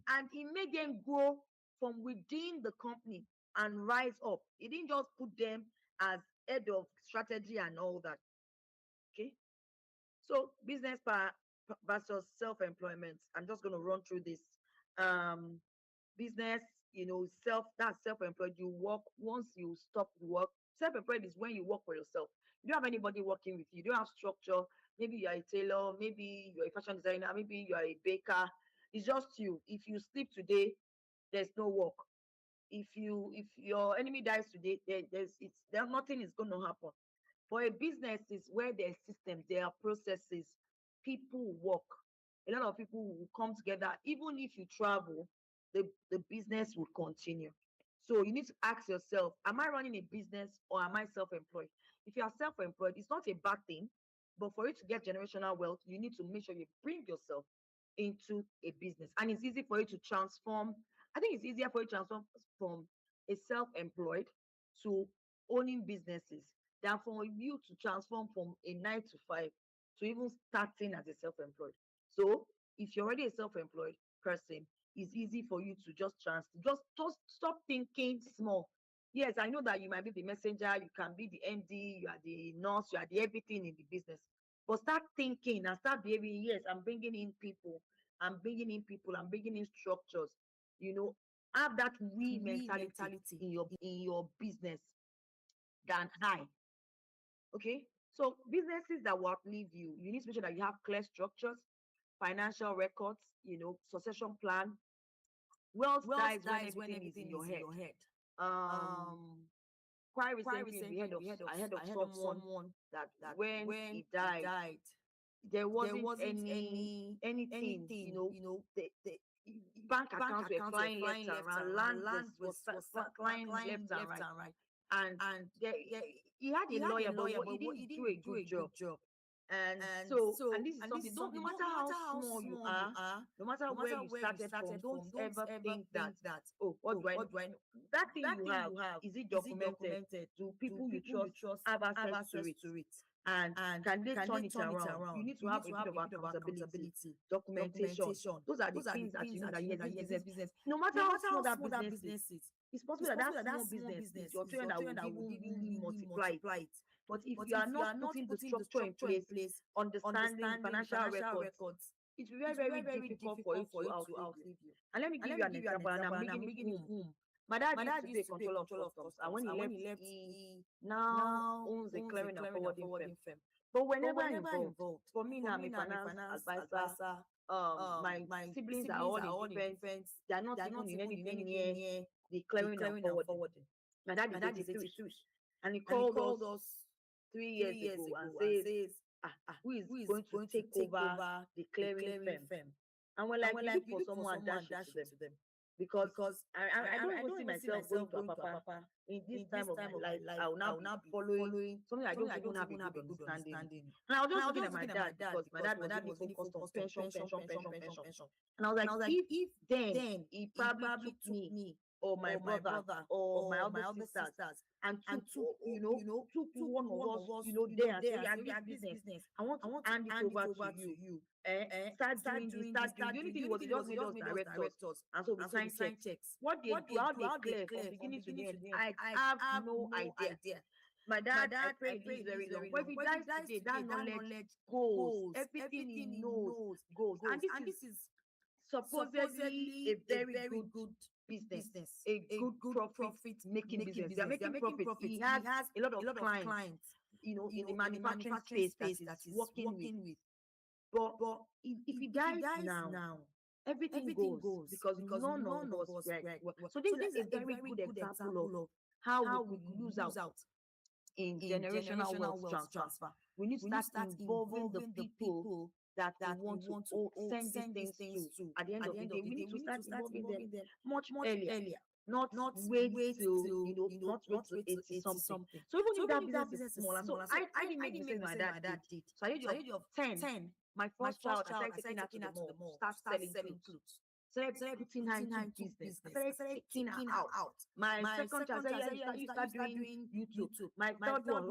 [SPEAKER 5] and it made them grow from within the company and rise up. It didn't just put them as head of strategy and all that. Okay. So business versus self-employment. I'm just going to run through this. Um, Business, that's self-employed. You work once you stop work. Self-employed is when you work for yourself. You don't have anybody working with you. You don't have structure. Maybe you're a tailor, maybe you're a fashion designer, maybe you're a baker. It's just you. If you sleep today, there's no work. If your enemy dies today, there's nothing is going to happen. For a business is where there are systems, there are processes, people work. A lot of people will come together. Even if you travel, the business will continue. So you need to ask yourself, am I running a business or am I self-employed? If you are self-employed, it's not a bad thing, but for you to get generational wealth, you need to make sure you bring yourself into a business. And it's easy for you to transform. I think it's easier for you to transform from a self-employed to owning businesses than for you to transform from a 9 to 5 to even starting as a self-employed. So if you're already a self-employed person, it's easy for you to just stop thinking small. Yes, I know that you might be the messenger, you can be the MD, you are the nurse, you are the everything in the business. But start thinking and start behaving. Yes, I'm bringing in people, I'm bringing in structures. You know, have that we mentality in your business than I. Okay. So businesses that will outlive you, you need to make sure that you have clear structures, financial records, succession plan. Wealth dies when everything is in your head. Um, quite recently I heard of someone that when he died, there wasn't anything. The bank accounts were flying left and right, land was flying left and right, and he had a lawyer, but he didn't do a good job. And so, and this is something, don't, no matter how small you are, no matter where you started from, don't ever think that, oh, what do I know? That thing you have, is it documented? Do people you trust have access to it? And can they turn it around? You need to have a bit of accountability, documentation. Those are the things that you know that, yes, this business, no matter how small that business is, it's possible that small business is your children that will even really multiply it. But if you are not putting the structure in place, understanding financial records, it's very, very difficult for you to outlive you. And let me give you an example, and I'm bringing it home. My dad used to be a controller of customs, and when he left, he now owns a clearing and forwarding firm. But whenever involved, for me now, I'm a finance advisor. My siblings are all in defense. They are not even in anything near the clearing and forwarding. My dad is 83, and he called us 3 years ago and says, who is going to take over the clearing firm? And we're like, we look for someone dash it to them. Because I don't even see myself going to a papa in this time of my life. I will now be following something I don't even have a good understanding. And I was just looking at my dad because my dad was really focused on pension. And I was like, if then he probably took me or my brother or my other sisters and took one of us, there and say, yeah, this business, I want to hand it over to you. Start doing this, start doing. The only thing was, he just made us directors, and so we signed checks. What they do, how they clear from beginning to the end, I have no idea. My dad, I pray he lives very long. But if he dies today, that knowledge goes. Everything he knows goes. And this is supposedly a very good business, a good profit making business. They are making profit. He has a lot of clients, in the manufacturing space that is working with. But if he dies now, everything goes because none of us work. So this is a very good example of how we could lose out in generational wealth transfer. We need to start involving the people that we want to send these things to. At the end of the day, we need to start involving them much earlier. Not wait till not wait till 80 something. So even if that business is smaller, so I didn't make the mistake my dad did. So at the age of 10, my first child, I started taking her to the mall, start selling clothes. Started putting her into business. Started taking her out. My second child said, yeah, you start doing YouTube. My third one,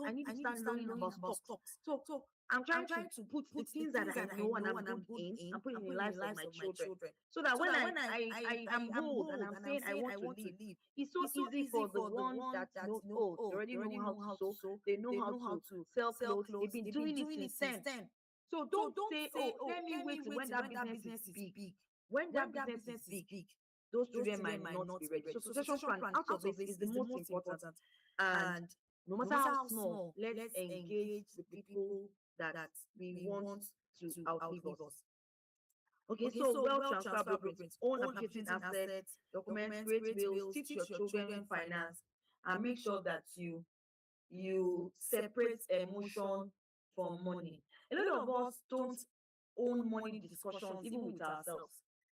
[SPEAKER 5] I need to start learning about stocks. So I'm trying to put the things that I know and I'm good in and put in the lives of my children. So that when I am old and I'm saying I want to leave, it's so easy for the ones that know, they already know how to sew, they know how to sell clothes, they've been doing it since 10. So don't say, let me wait till when that business is big. When that business is big, those children might not be ready. So succession plan out of this is the most important. And no matter how small, let's engage the people that we want to outlive us. Okay, so wealth transfer blueprints, own appreciating assets, document, create wills, teach your children finance, and make sure that you separate emotion from money. A lot of us don't own money discussions even with ourselves.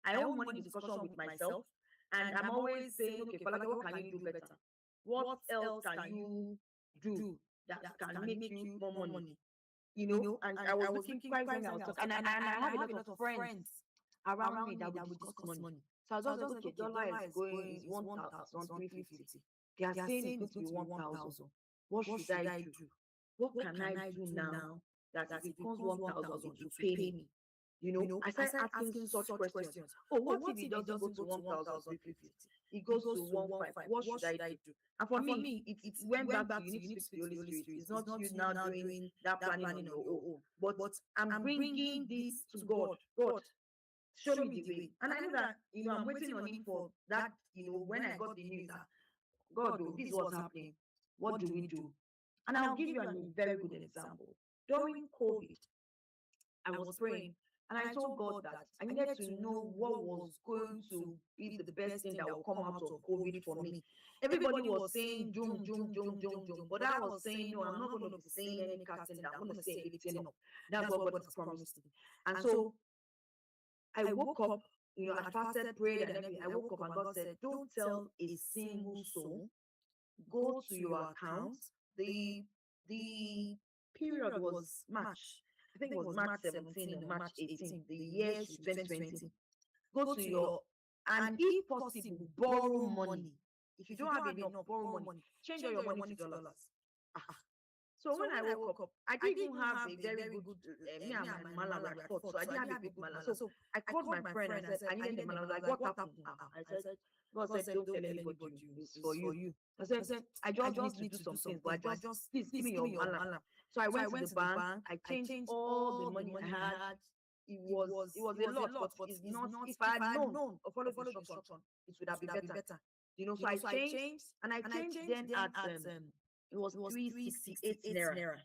[SPEAKER 5] I own money discussion with myself, and I'm always saying, okay, Falake, what can you do better? What else can you do that can make you more money? And I was looking quite when I was talking, and I have a lot of friends around me that will discuss money. So I was just like, okay, dollar is going, is 1,350. They are saying it's going to be 1,000. What should I do? What can I do now that if it becomes 1,000, it will pay me? I started asking such questions. Oh, what if it doesn't go to 1,350? It goes to 1,500. What should I do? And for me, it went back to you need to speak to the Holy Spirit. It's not you now doing that planning on your own. But I'm bringing this to God. God, show me the way. And I know that, I'm waiting on him for that, when I got the news that, God, this is what's happening. What do we do? And I'll give you a very good example. During COVID, I was praying. And I told God that I needed to know what was going to be the best thing that will come out of COVID for me. Everybody was saying doom. But I was saying, no, I'm not going to be saying any casting down. I'm going to say lifting up. That's what God has promised me. And so I woke up, I fasted, prayed, and everything. I woke up and God said, don't tell a single soul. Go to your account. The period was March. I think it was March 17 or March 18, the year 2020. Go to your, and if possible, borrow money. If you don't have enough, borrow money. Change all your money to dollars. So when I woke up, I didn't have a very good, me and my malam were at fault, so I didn't have a good malam. So I called my friend and I said, I needed the malam. I was like, what happened? I said, God said, don't tell anybody, it's for you. I said, I just need to do some things, but please give me your malam. So I went to the bank, I changed all the money I had. It was a lot, but it's not, if I had known or followed the instruction, it would have been better. So I changed, and I changed then at it was 368 naira.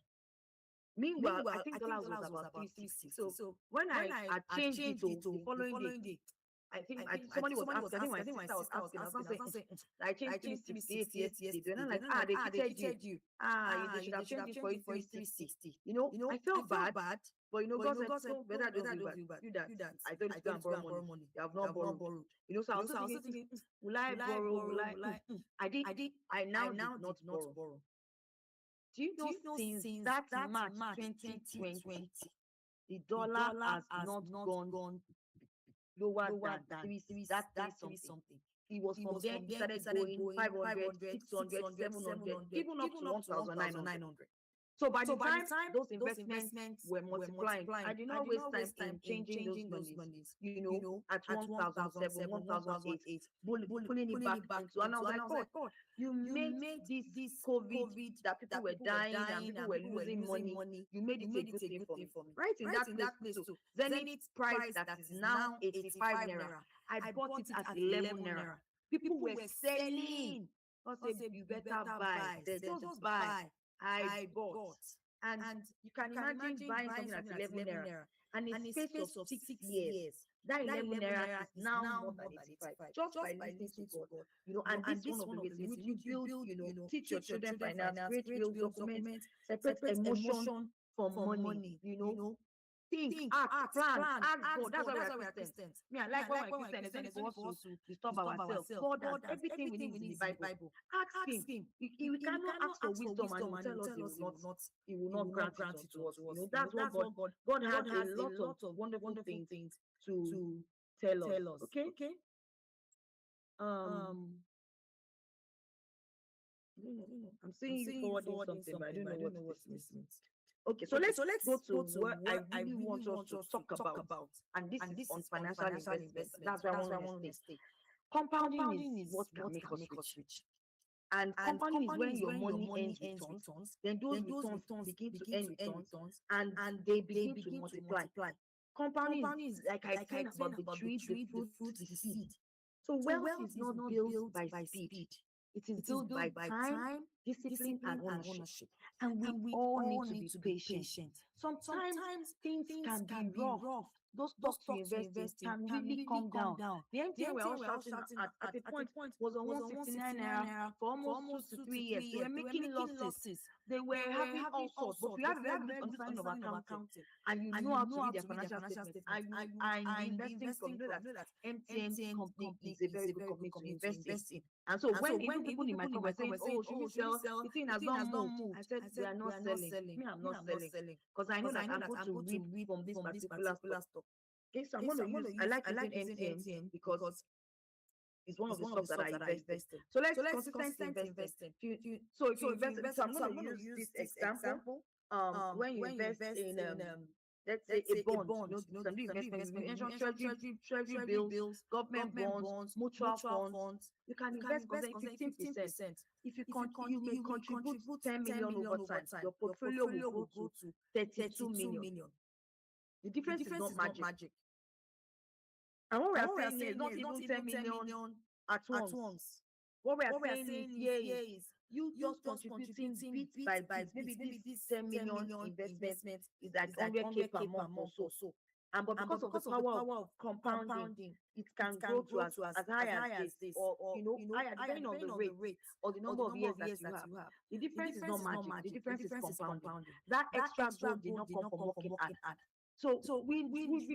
[SPEAKER 5] Meanwhile, I think dollars was about 360. So when I changed it to the following day, I think somebody was asking, I think my sister was asking, I was not saying, I changed 368 yesterday. Then I'm like, they cheated you. They should have changed it for you 360. I felt bad, but God said, don't better don't do that. I told you to go and borrow money. You have not borrowed. So I was thinking, will I borrow? Will I? I did. I now did not borrow. Do you know since that March 2020, the dollar has not gone lower than something. It was from then it started going 500, 600, 700, even up to 1,900. So by the time those investments were multiplying, I did not waste time in changing those monies. At 1,007, 1,008, pulling it back into. And I was like, God, you made this COVID that people were dying and people were losing money. You made it a good thing for me. Right in that place too. Zenith price that is now 85 naira. I bought it at 11 naira. People were selling. I said, you better buy. Just buy. I bought. And you can imagine buying something at 11 naira. And in space of 6 years, that 11 naira is now more than 85. Just by listening to God. And this is one of the ways you build, teach your children finance, create wills, documents, separate emotion from money. Think, act, plan, ask God. That's why we're Christians. I like when we're Christians. It's only for us to disturb ourselves. God has everything we need in the Bible. Ask Him. We cannot ask for wisdom and He will tell us He will not grant it to us. That's what God has a lot of wonderful things to tell us. Okay? I'm seeing you forwarding something, but I don't know what this means. Okay, so let's go to what I really want us to talk about. And this is on financial investment. That's where I want to stay. Compounding is what can make us rich. And compounding is when your money earns returns, then those returns begin to earn returns, and they begin to multiply. Compounding is like I explained about the tree, the fruit, the seed. So wealth is not built by speed. It is built by time, discipline, and ownership. And we all need to be patient. Sometimes things can be rough. Those stocks you invest in can really come down. The MTN we're all shouting at a point was on 169 naira for almost 2 to 3 years. They were making losses. They were having all sorts. But you have a very good understanding of accounting, and you know how to read their financial statements, and you are in the investing company. Know that MTN company is a very good company to invest in. And so when people in my company were saying, "Oh, should we sell? The thing has not moved." I said, "We are not selling. Me, I'm not selling because I know that I'm going to reap from this particular stock." Okay, so I'm going to use. I like using MTN because it's one of the stocks that I invested. So let's consistently invest. So if you invest, so I'm going to use this example. When you invest in let's say a bond, some investments, you mentioned treasury bills, government bonds, mutual funds. You can invest 15%. If you may contribute 10 million over time, your portfolio will go to 32 million. The difference is not magic. And what we are saying here is not even 10 million at once. What we are saying is you just contributing bit by bit. Maybe this 10 million investment is like 100K per month or so. And but because of the power of compounding, it can grow to as high as this, or higher depending on the rate or the number of years that you have. The difference is not magic. The difference is compounding. That extra gold did not come from working hard. So we remove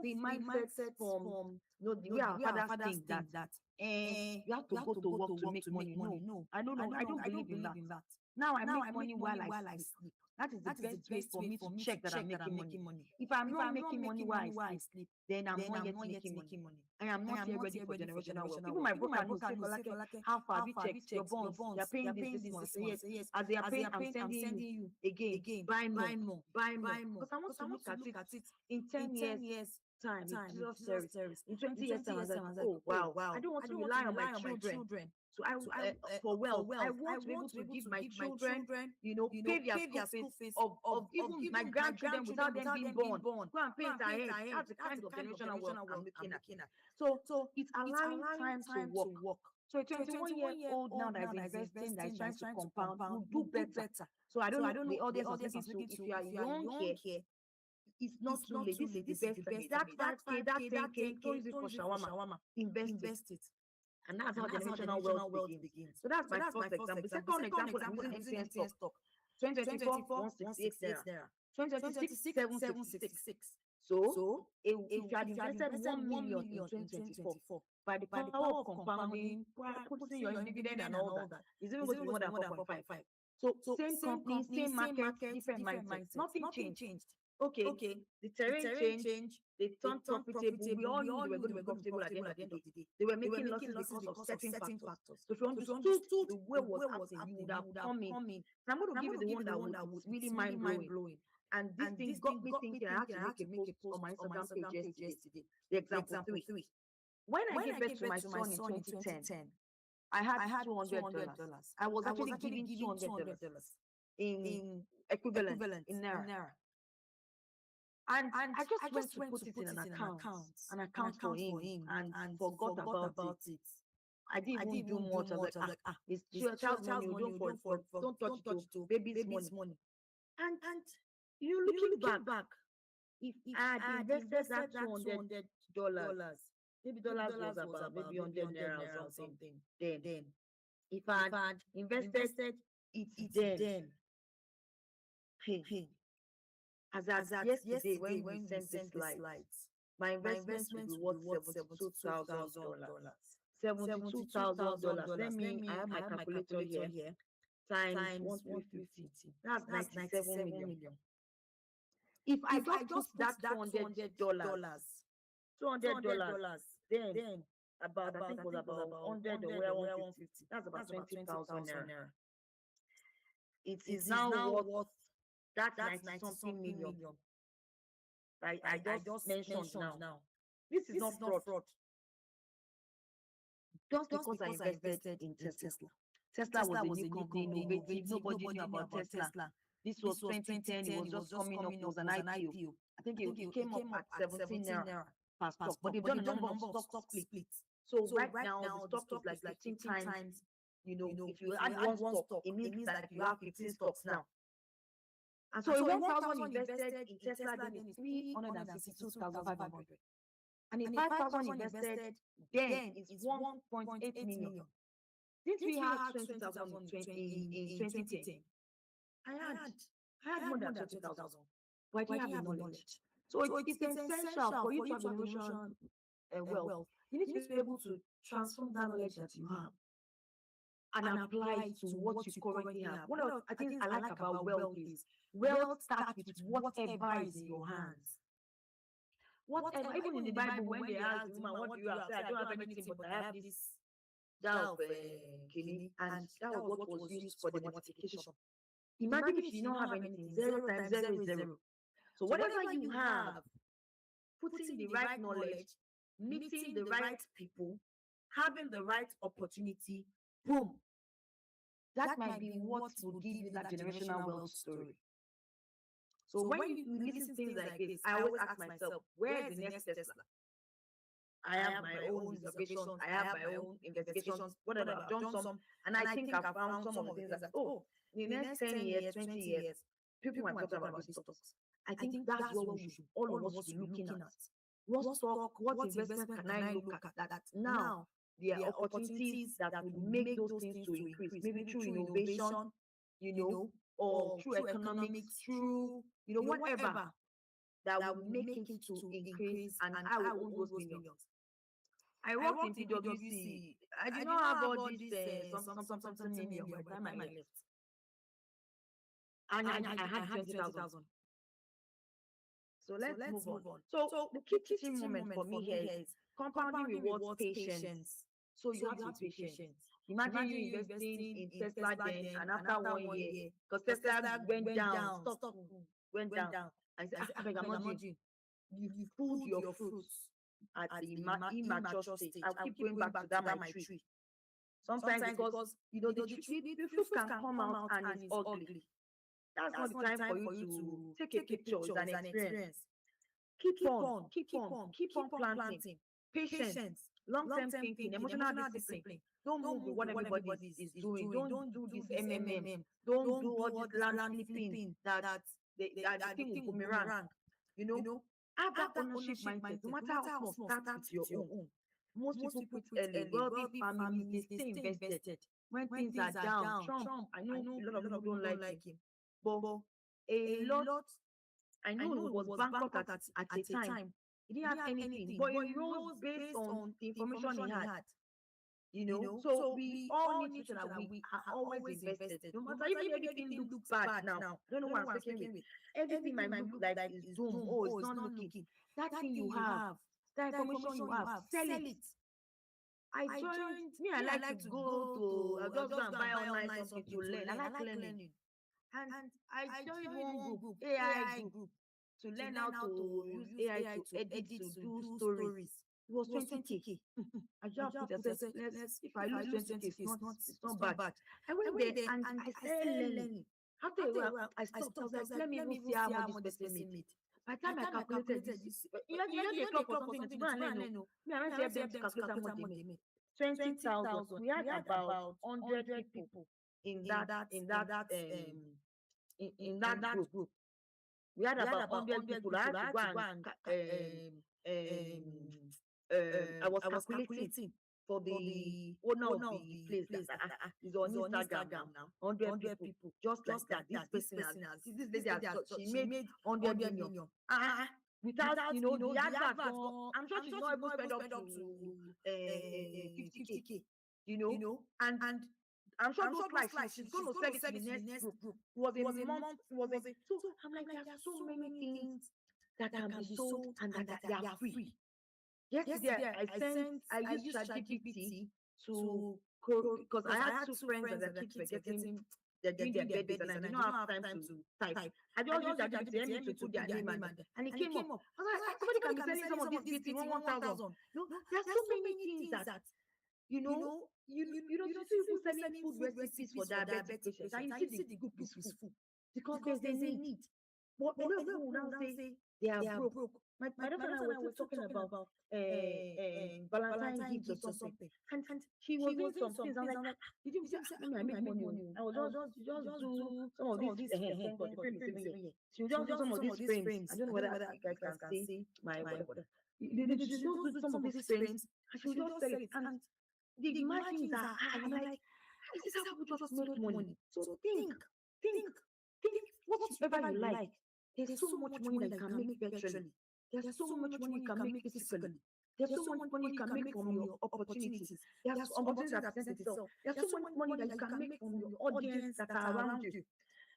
[SPEAKER 5] the mindset from the way our fathers think that you have to go to work to make money. No, I don't know. I don't believe in that. Now I make money while I sleep. That is the best way for me to check that I'm making money. If I'm not making money while I sleep, then I'm not yet making money. I am not yet ready for generational wealth. Even my broker knows, how far have you checked your bonds? They're paying this month. Yes. As they are paying, I'm sending you again. Buy more. Because I want to look at it in 10 years time. It's just service. In 20 years time, I was like, oh wow, I don't want to rely on my children. So for wealth, I want to be able to give my children, pay their school fees of even my grandchildren without them being born. Go and pay it ahead. That's the kind of generational wealth I'm looking at. So it's allowing time to work. So a 21-year-old now that is investing, that is trying to compound, will do better. So I don't know the audience was speaking to. If you are young here, it's not too late. This is the best for me. That 5K, that 10K, don't use it for shawarma. Invest it. And that's how generational wealth begins. So that's my first example. The second example, I'm using MTN stock. 2024, 168 naira. 2026, 766. So, if you had invested 1 million in 2024, by the power of compounding, putting your dividend and all that, it's even going to be more than 4.5. So, same company, same market, different mindset. Nothing changed. Okay, the terrain changed, they turned profitable. We all knew they were going to be profitable at the end of the day. They were making losses because of certain factors. So if you understood the way was happening, you would have come in. And I'm going to give you the one that was really mind-blowing. And this thing got me thinking. I had to make a post on my Instagram page yesterday. The example 3. When I gave birth to my son in 2010, I had $200. I was actually giving $200 in equivalent in naira. And I just went to put it in an account for him, and forgot about it. I didn't even do much. I was like, it's child's money, don't touch it, baby's money. And you looking back, if I had invested that $200, maybe dollars was about maybe 100 naira or something. Then, if I had invested it then, as at yesterday when we sent the slides, my investment will be worth $72,000. $72,000. Let me, I have my calculator here. Times 1,350. That's 97 million. If I just put that $200, then about, I think it was about 100 or 150. That's about 20,000 naira. It is now worth that 90-something million. I just mentioned now. This is not fraud. Just because I invested in Tesla. Tesla was a new company, innovative. Nobody knew about Tesla. This was 2010. It was just coming up. It was an IPO. I think it came up at 17 naira per stock. But they've done a number of stock splits. So right now, the stock is like 15 times. You know, if you add one stock, it means that you have 15 stocks now. And so, 1,000 invested in Tesla, then is 362,500. And in 5,000 invested, then is 1.8 million. Didn't we have 20,000 in 2010? I had more than 20,000, but I didn't have the knowledge. So it's essential for you to have generational wealth. You need to be able to transform that knowledge that you have and apply it to what you currently have. What else I think I like about wealth is wealth starts with whatever is in your hands. Whatever, even in the Bible, when they ask the woman, what do you have? I don't have anything, but I have this jar of kidney, and that was what was used for the multiplication. Imagine if you don't have anything. 0 times 0 is 0. So whatever you have, putting the right knowledge, meeting the right people, having the right opportunity, boom. That might be what will give you that generational wealth story. So when you listen to things like this, I always ask myself, where is the next Tesla? I have my own observations, I have my own investigations, whatever. I've done some, and I think I've found some of the things that, in the next 10 years, 20 years, people might talk about these stocks. I think that's what we should, all of us should be looking at. What stock, what investment can I look at that now there are opportunities that will make those things to increase, maybe through innovation, or through economics, through, whatever that will make it to increase, and I will own those millions. I worked in PwC. I did not have all this something million by the time I left. And I had 20,000. So let's move on. So the key teaching moment for me here is compounding rewards patience. So you have to be patient. Imagine you investing in Tesla then, and after 1 year, because Tesla went down, stock went down. I said, imagine you pulled your fruits at the immature state. I'll keep going back to that my tree. Sometimes because the fruit can come out and it's ugly. That's not the time for you to take a picture. It's an experience. Keep on planting. Patience. long-term thinking, emotional discipline. Don't move with what everybody is doing. Don't do this MMM. Don't do all this land flipping that the thing will boomerang. Have that ownership mindset. No matter how small, start with your own. Most people quit early. Wealthy families, they stay invested. When things are down, Trump, I know a lot of people don't like him, but a lot, I know he was bankrupt at a time. He didn't have anything, but he rose based on the information he had. So we all need to that we are always invested. No matter even everything looks bad now. I don't know what I'm speaking with. Everything might look like it's doom. Oh, it's not looking. That thing you have, that information you have, sell it. I joined. Me, I like to go to. I just go and buy online something to learn. I like learning, and I joined one group, AI group, to learn how to use AI to edit, to do stories. It was 20K. I just put myself, if I lose 20K, it's not bad. I went there and I started learning. After a while, I stopped. I was like, let me even see how much this person made. By the time I calculated this, you know, they talk for something to go and learn. Me, I went to help them to calculate how much they made. 20,000. We had about 100 people in that group. We had about 100 people. I had to go and I was calculating for the owner of the place that is on Instagram now. 100 people, just like that. This lady, she made 100 million. Without the advert, I'm sure she's not even spent up to 50K. And I'm sure those likes she's going to sell it to the next group. It was a month. So I'm like, there are so many things that can be sold and that they are free. Yesterday, I used ChatGPT to, because I had two friends that keep forgetting they're doing their birthdays and I did not have time to type. I just used ChatGPT to put their name and it came up. I was like, somebody can be selling some of these gifts in 1,000. There are so many things that you don't see people selling food recipes for diabetic patients and you see the group is full because there's a need. But a lot of people now say they are broke. My daughter and I were talking about Valentine gifts or something, and she was doing some things. I was like, did you say, I make money? I was just do some of these thank God, the frame is even here. She will just do some of these frames. I don't know whether you guys can see my whatever. She will just do some of these frames, and she will just sell it. And the margins are high. I'm like, this is how people just make money. So think whatever you like. There's so much money that you can make virtually. There's so much money you can make physically. There's so much money you can make from your opportunities. There's opportunities that present itself. There's so much money that you can make from your audience that are around you.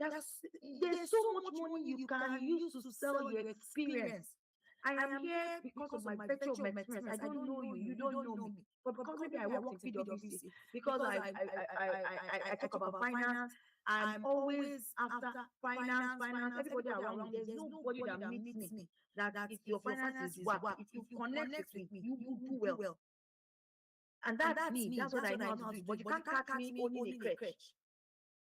[SPEAKER 5] There's so much money you can use to sell your experience. I am here because of my virtue of my experience. I don't know you. You don't know me. But because maybe I worked in PwC, because I talk about finance, I'm always after finance. Everybody around me, there's nobody that meets me that if your finance is whack, if you connect with me, you will do well. And that's me. That's what I know how to do. But you can't catch me owning a crutch.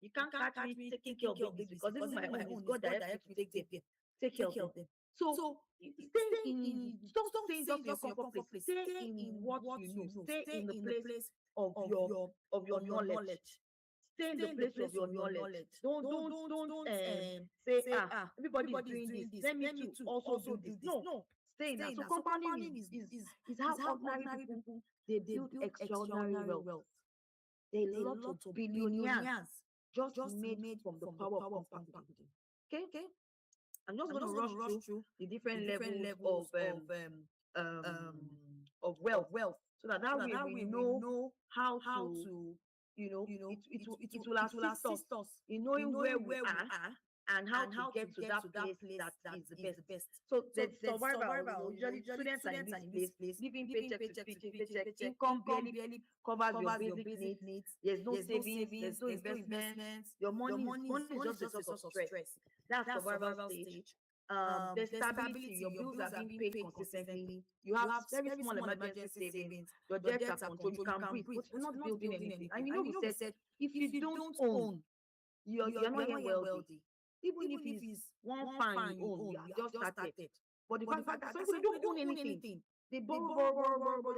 [SPEAKER 5] You can't catch me taking care of babies because even my own is God that helps me take care of them. So stay in, don't stay in just your comfort place. Stay in what you know. Stay in the place of your knowledge. Stay in the place of your knowledge. Don't say everybody is doing this. Let me to also do this. No, stay in that. So compounding is how ordinary people they build extraordinary wealth. There are lots of billionaires just made from the power of compounding. Okay. I'm just going to rush through the different levels of wealth, so that way we know how to it will assist us in knowing where we are and how to get to that place that is the best. So the survival, usually students are in this place, living paycheck to paycheck, income barely covers your basic needs. There's no savings, there's no investments. Your money is just a source of stress. That's survival stage. There's stability. Your bills are being paid consistently. You have very small emergency savings. Your debts are controlled. You can breathe, but you're not building anything. And we said if you don't own, you're not yet wealthy. Even if it's one fine you own, you have just started. But the fact that some people don't own anything, They borrow.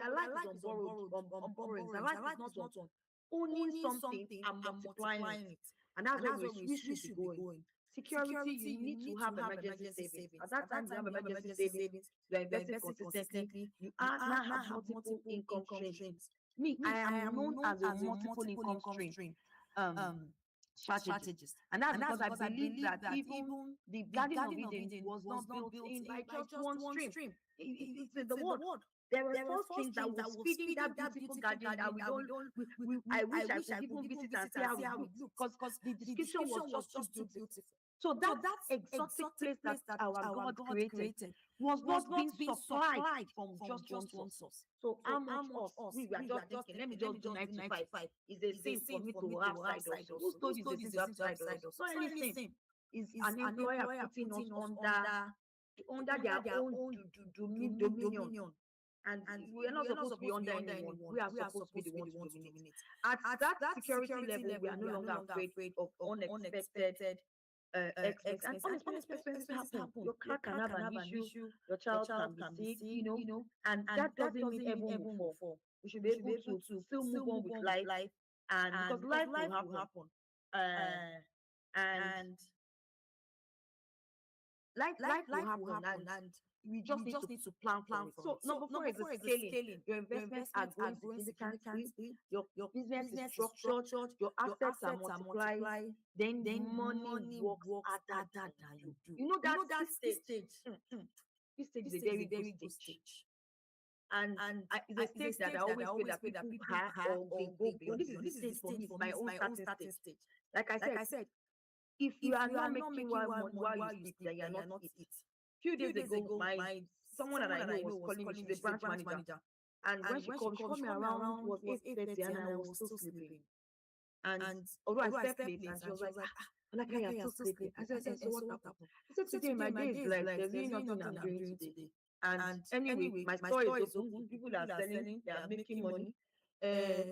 [SPEAKER 5] Their life is on borrowed, on borrowings. Their life is not on owning something and multiplying it. And that's where we should be going. Security, you need to have emergency savings. At that time, you have emergency savings, you are investing consistently, you are now have multiple income streams. Me, I am known as a multiple income stream strategist. And that's because I believe that even the Garden of Eden was not built in by just one stream. It's the word. There were four streams that was feeding that beautiful garden that we don't. I wish I could even visit and see how it looks, because the description was just too beautiful. So that exotic place that our God created was not being supplied from just one source. So how much us? We were just thinking, let me just do 9 to 5. Is a sin for me to have side hustle. Who told you it's a sin to have side hustle? It's not anything. It's an employer putting us under their own dominion. And we are not supposed to be under anyone. We are supposed to be the ones to dominate. At that security level, we are no longer afraid of unexpected expenses. And unexpected expenses happen. Your car can have an issue. Your child can be sick. And that doesn't mean everyone will fall. We should be able to still move on with life, and because life will happen. And life will happen, and we just need to plan for it. So number four is scaling. Your investments are growing significantly. Your business is structured. Your assets are multiplied. Then money works harder than you do. You know that stage. This stage is a very good stage. And it's a stage that I always feel that people have or go beyond. This is the stage for me. It's my own starting stage. Like I said, if you are not making while you sleep, then you are not it. Few days ago, someone that I know was calling me. She's a branch manager, and when she called me around, it was 8:30, and I was still sleeping. And although I slept late, and she was like, "Like I am still sleeping." I said, "So what happened?" I said, "Today my day is like there's really nothing I'm doing today." And anyway, my store is open. People are selling, they are making money.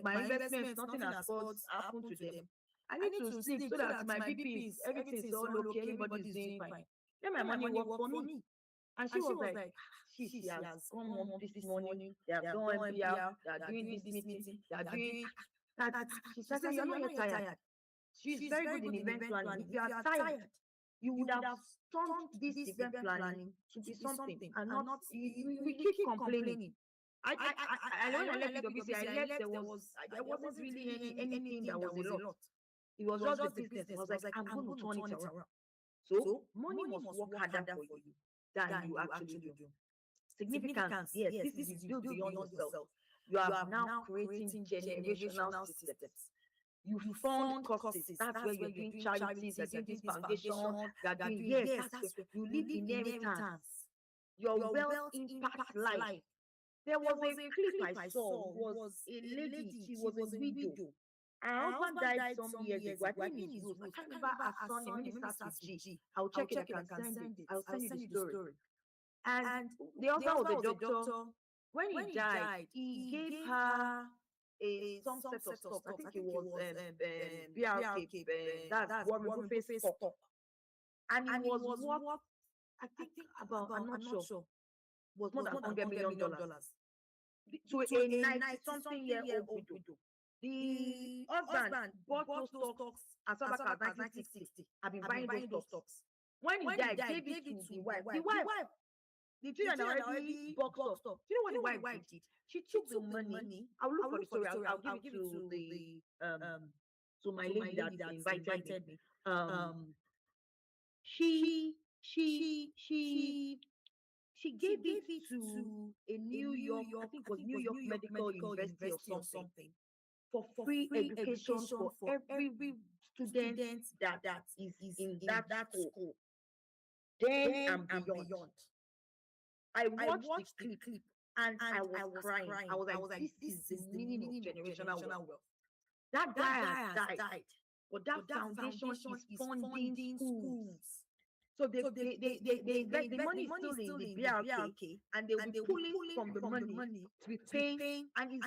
[SPEAKER 5] My investments, nothing has happened to them. I need to sleep so that my BP is, everything is all okay, everybody is doing fine. Let my money work for me. And she was like, she has come home this morning, they have done MPR, they are doing this meeting, they are doing that. She said, "You're not yet tired." She's very good in event planning. If you are tired, you would have turned this event planning to be something and not, we keep complaining. When I left PwC, I left, there wasn't really anything that was a lot. It was just the business. I was like, I'm going to turn it around. So money must work harder for you than you actually do. Significance, yes, this is built beyond yourself. You are now creating generational systems. You fund causes. That's where you're doing charities, you're doing this foundation, you're doing, yes, that's where you live inheritance. Your wealth impacts life. There was a clip I saw, was a lady, she was a widow. Her husband died some years ago. I think it's Ruth. I can't remember her son. Maybe it starts with G. I'll check it. I can send it. I'll send you the story. And the husband was a doctor. When he died, he gave her some set of stuff. I think it was BRK. That's Warren Buffett stock. And it was worth, I think about, I'm not sure, was more than $100 million to a 90-something-year-old widow. The husband bought those stocks as far back as 1960. I've been buying those stocks. When he died, gave it to the wife. The children already bought stuff. Do you know what the wife did? She took the money. I'll look for the story. I'll give it to the to my lady that invited me. She gave it to a New York, I think it was New York Medical University or something, for free education for every student that is in that school. Then and beyond. I watched the clip and I was crying. I was like, this is the meaning of generational wealth. That guy has died, but that foundation is funding schools. So the money is still in the BRK, and they will be pulling from the money to be paying, and it's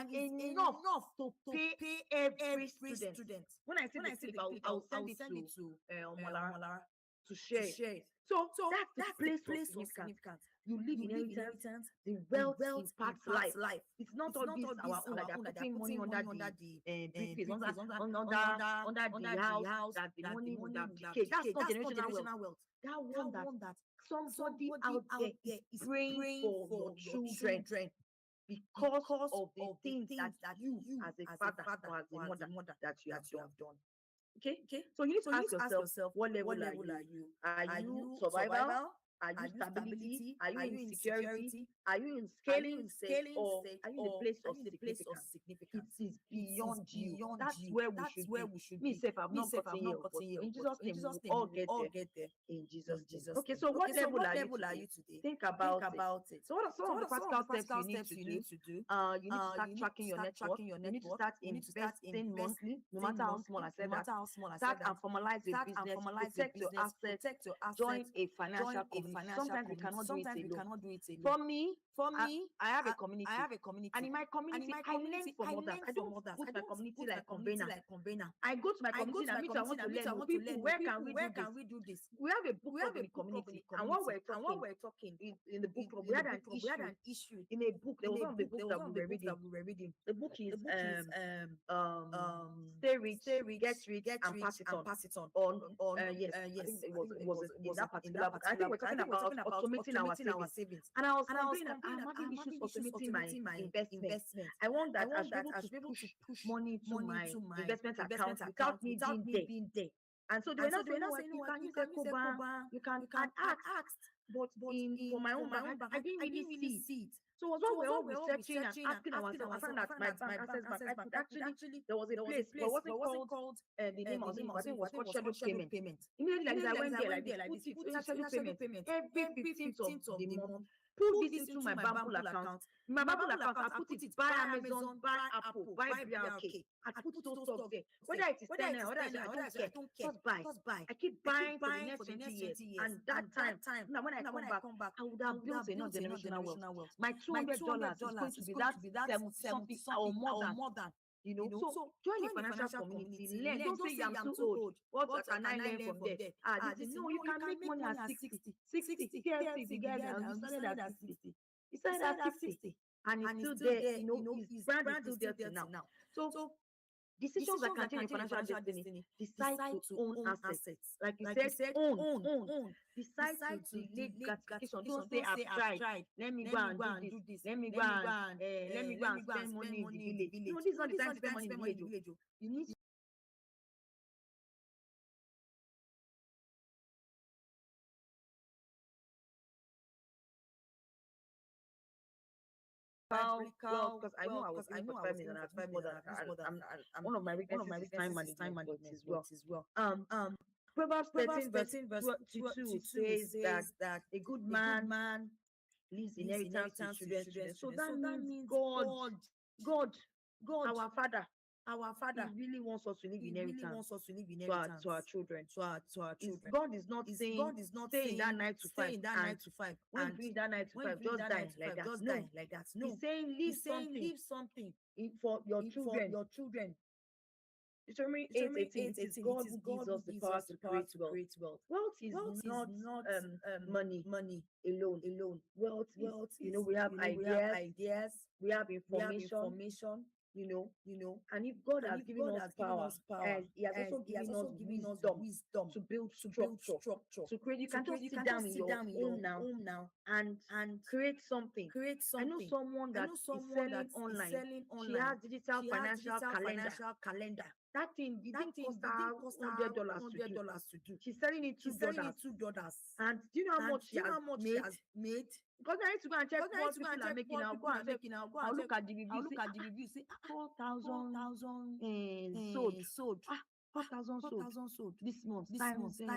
[SPEAKER 5] enough to pay every student. When I see the clip, I'll send it to Omolara. to share. So that's the place of significance. You live inheritance. The wealth impacts life. It's not all this our own that they're putting money under the briefcase, under the house, that the money would have decayed. That's not generational wealth. That one that somebody out there is praying for your children because of the things that you as a father or as a mother that you have done. Okay? So you need to ask yourself, what level are you? Are you survival? Are you stability? Are you in security? Are you in scaling state? Or are you in the place of significance? It is beyond you. That's where we should be. Me self, I've not gotten here, but in Jesus' name, we will all get there. In Jesus' name. Okay, so what level are you today? Think about it. So what are some of the practical steps you need to do? You need to start tracking your network. You need to start investing monthly, no matter how small. I said that. Start and formalize your business. Protect your assets. Join a financial community. Sometimes we cannot do it alone. For me, I have a community. And in my community, I learn from others. I don't put my community like convener. I go to my community and I want to learn people. Where can we do this? We have a book club in the community. And what we're talking in the book club, we had an issue in a book. There was one of the books that we were reading. The book is Stay Rich, Get Rich, and Pass It On. Yes, I think it was in that particular book. I think we're talking about automating our savings. And I was complaining that I'm having issues automating my investment. I want that I should be able to push money to my investment account without me being there. And so they were not saying, you can use Ecobank, you can ask. But for my own bank, I didn't really see it. So it was what we were all researching and asking ourselves. I found that my bank, Access Bank, I could actually, there was a place, but it wasn't called the name of it. I think it was called scheduled payment. Immediately like this, I went there like this, put it, scheduled payment. Every 15th of the month, put this into my Bamboo account. My Bamboo account, I put it, buy Amazon, buy Apple, buy BRK. I put those stocks there. Whether it is 10 or whether I don't care, just buy. I keep buying for the next 20 years. And that time, now when I come back, I would have built enough generational wealth. My $200 is going to be that something or more than. So join the financial community. Learn. Don't say I'm too old. What can I learn from there? No, you can make money at 60. 60. Here's the guy now. You started at 60. He started at 60. And it's still there. His brand is still there now. So decisions that can change your financial destiny. Decide to own assets. Like you said, own. Decide to delay gratification. Don't say I've tried. Let me go and do this. Let me go and spend money in the village. No, this is not the time to spend money in the village. You need because I know I was 5 minutes and I've more than I'm one of my weaknesses is time management as well. Proverbs 13 verse 22 says that a good man leaves inheritance to children. So that means God, our Father, He really wants us to leave inheritance to our children. God is not saying stay in that 9 to 5 and when doing that 9 to 5 just die like that. No. He's saying leave something for your children. Deuteronomy 8:18, it is God who gives us the power to create wealth. Wealth is not money alone. Wealth is, we have ideas, we have information, and if God has given us power, He has also given us wisdom to build structure. To create, you can just sit down in your home now and create something. I know someone that is selling online. She has digital financial calendar. That thing didn't cost her $100 to do. She's selling it $2. And do you know how much she has made? Because I need to go and check what people are making. I'll go and check. I'll look at the review. Say 4,000 sold. 4,000 sold this month times $2.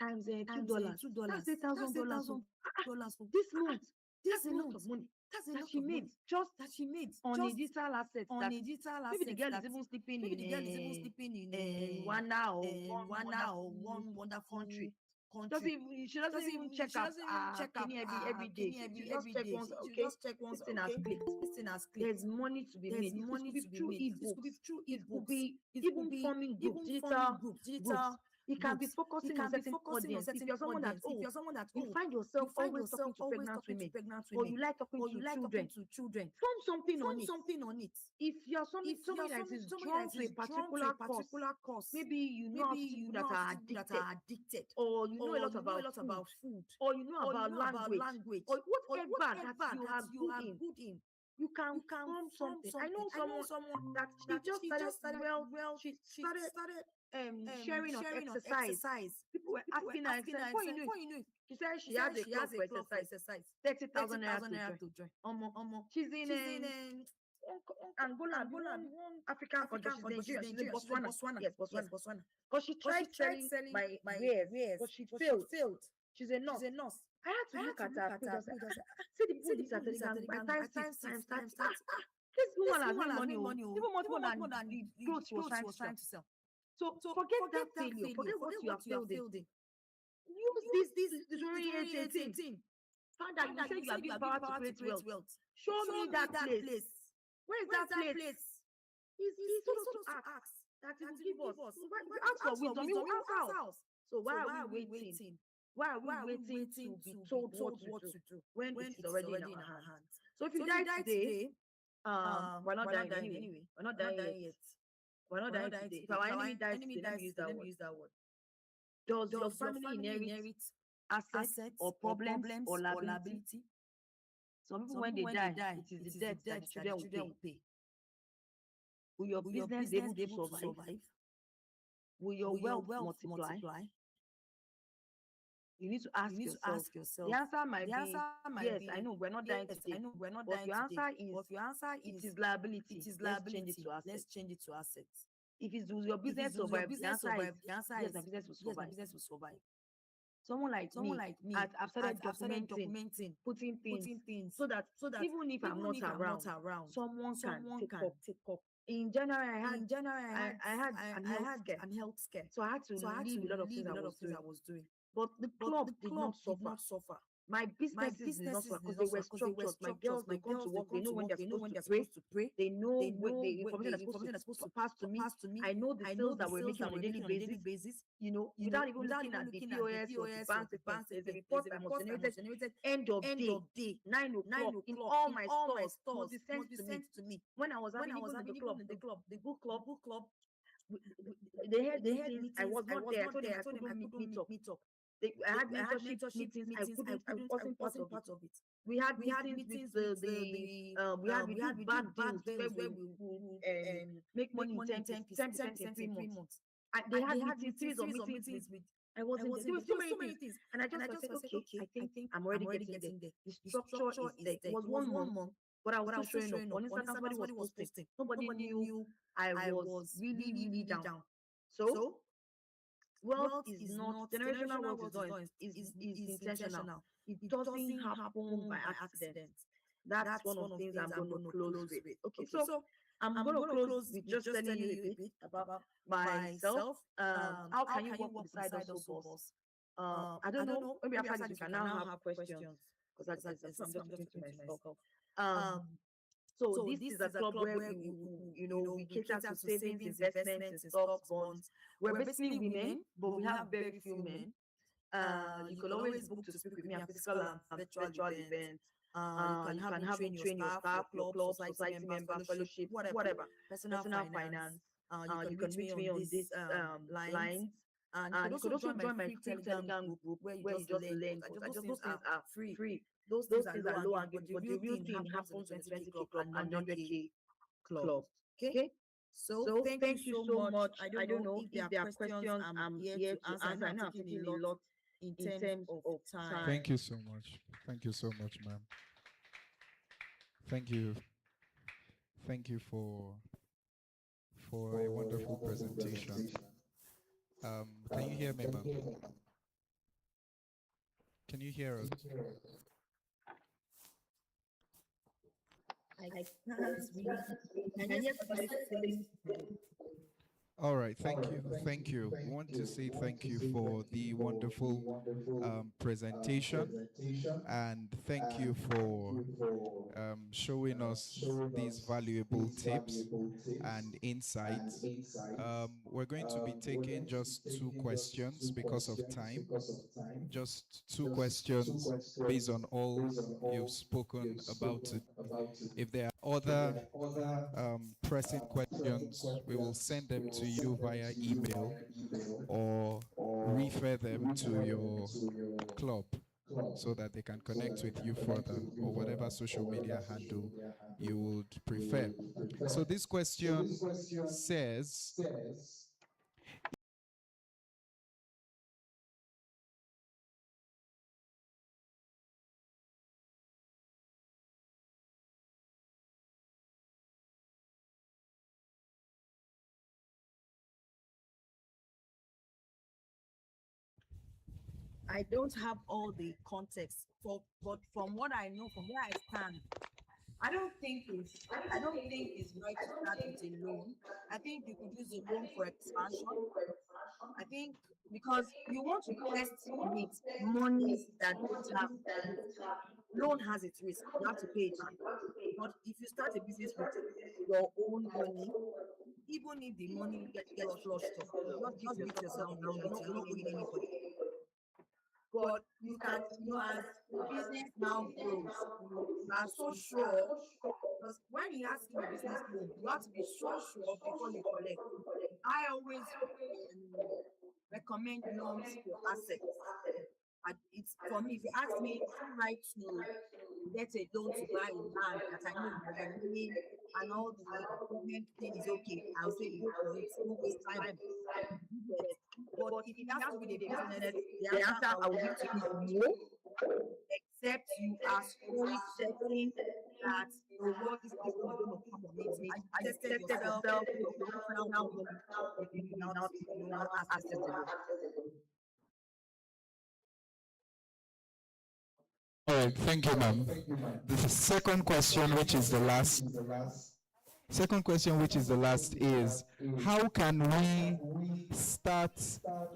[SPEAKER 5] That's $8,000 this month. That's a lot of money. That's a lot she made just on a digital asset. Maybe the girl is even sleeping in one one wonderful country. She doesn't even check every day. She just check once. Okay, this thing has clicked. There's money to be made. It could be through ebooks. It could be even forming groups, digital groups. It can be focusing on certain audience. If you're someone that you find yourself always talking to pregnant women, or you like talking to children, form something on it. If you're somebody that is drawn to a particular cause, maybe you know of people that are addicted, or you know a lot about food, or you know about language, or whatever that you are good in, you can form something. I know someone that she just started, she started sharing on exercise. People were asking her, before you know it, she said she has a club for exercise. 30,000 naira to join. She's in Angola, one African country. She's Nigeria. She's in Botswana. Yes, Botswana. Because she tried selling my wares, but she failed. She's a nurse. I had to look at her. See the people this are telling her by times 6 times 30. This woman has made money, even much more than the clothes she was trying to sell. So forget that failure. Forget what you have failed in. Use this 2018. Find that you say you have the power to create wealth. Show me that place. Where is that place? He's supposed to ask that he will give us. Ask for wisdom, he will answer us. So why are we waiting? Why are we waiting to be told what to do when it's already in our hands? So if you die today, we're not dying anyway. We're not dying yet. We're not dying today. If our enemy dies today, let me use that word. Does your family inherit assets or problems or liability? Some people, when they die, it is the debt that the children will pay. Will your business be able to survive? Will your wealth multiply? You need to ask yourself. The answer might be yes. I know we're not dying today. But your answer is it is liability. Let's change it to assets. If it's will your business survive, the answer is yes, my business will survive. Someone like me, I've started documenting, putting things so that even if I'm not around, someone can take up. In January, I had an health scare, so I had to leave a lot of things I was doing. But the club did not suffer. My businesses did not suffer because they were structured. My girls, they come to work, they know when they're supposed to pray. They know the information that's supposed to pass to me. I know the sales that we're making on a daily basis. You know, without even looking at the POS or the bank statements, there's a report that must generated end of day, 9 o'clock in all my stores must be sent to me. When I was having even the book club, they had meetings. I was not there. I told them I couldn't meet up. I had mentorship meetings. I wasn't part of it. We had meetings with we had bad deals where we make money 10% in 3 months. They had series of meetings with. I wasn't there. There were so many things, and I just said, okay, I think I'm already getting there. The structure is there. It was 1 month, but I was still showing up. On Instagram, somebody was posting. Nobody knew I was really down. So wealth is not generational. Wealth is intentional. It doesn't happen by accident. That's one of the things I'm going to close with. Okay, so I'm going to close with just telling you a bit about myself. How can you work with the side hustle boss? I don't know. Maybe after this we can now have questions because I'm just talking to myself. So this is a club where we cater to savings, investments, and stocks, bonds. We're basically women, but we have very few men. You can always book to speak with me at physical and virtual events. You can have me train your staff, your club, society member, fellowship, whatever. Personal finance. You can reach me on this lines. And you could also join my free Telegram group where you just learn. Those things are free. Those things are low hanging, but the real thing happens in the 20K club and 100K club. Okay? So thank you so much. I don't know if there are questions I'm here to answer. I know I'm taking a lot in terms of time.
[SPEAKER 4] Thank you so much. Thank you so much, ma'am. Thank you. Thank you for a wonderful presentation. Can you hear me, ma'am? Can you hear us?
[SPEAKER 5] I can't really. Can you hear somebody saying?
[SPEAKER 4] All right, thank you. Thank you. We want to say thank you for the wonderful presentation, and thank you for showing us these valuable tips and insights. We're going to be taking just two questions because of time. Just two questions based on all you've spoken about today. If there are other pressing questions, we will send them to you via email or refer them to your club so that they can connect with you further, or whatever social media handle you would prefer. So this question says,
[SPEAKER 5] I don't have all the context, but from what I know, from where I stand, I don't think it's right to start with a loan. I think you could use a loan for expansion. I think because you want to test with monies that don't have risk. Loan has its risk. You have to pay it back. But if you start a business with your own money, even if the money gets flushed up, just beat yourself around it. You're not owing anybody. But you can, as the business now grows, you are so sure. Because when you ask you a business loan, you have to be so sure before you collect. I always recommend loans for assets. And it's for me, if you ask me, is it right to get a loan to buy a land that I know will remain and all the government thing is okay, I'll say go for it, no waste time. Do it. But if it has to be the business, the answer I will give to you is no, except you are very certain that what this person is going to come on it. You tested yourself, your personal money, then you now access the loan.
[SPEAKER 4] all right, thank you, ma'am. The second question, which is the last, second question, which is the last, is how can we start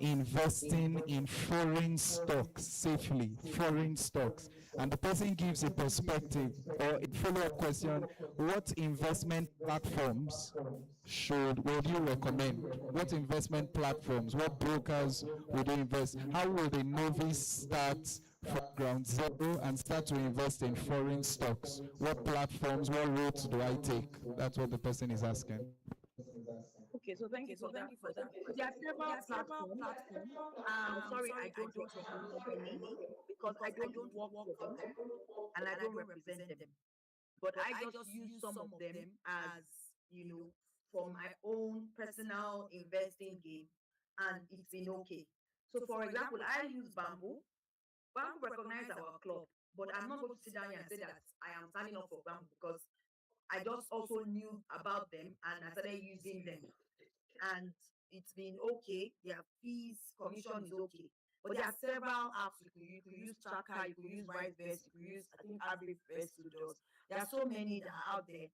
[SPEAKER 4] investing in foreign stocks safely? Foreign stocks. And the person gives a perspective or a follow-up question: what investment platforms would you recommend? What investment platforms, what brokers would you invest? How will the novice start from ground zero and start to invest in foreign stocks? What platforms, what routes do I take? That's what the person is asking.
[SPEAKER 5] Okay, so thank you for that question. So there are several platforms. Sorry, I don't recommend any because I don't work for them and I don't represent them. But I just use some of them as, for my own personal investing game, and it's been okay. So, for example, I use Bamboo. Bamboo recognize our club, but I'm not going to sit down here and say that I am signing up for Bamboo because I just also knew about them and I started using them. And it's been okay. Their fees, commission is okay. But there are several apps you could use. You could use Tracker, you could use RiseVest, you could use, I think, AgriVest to does. There are so many that are out there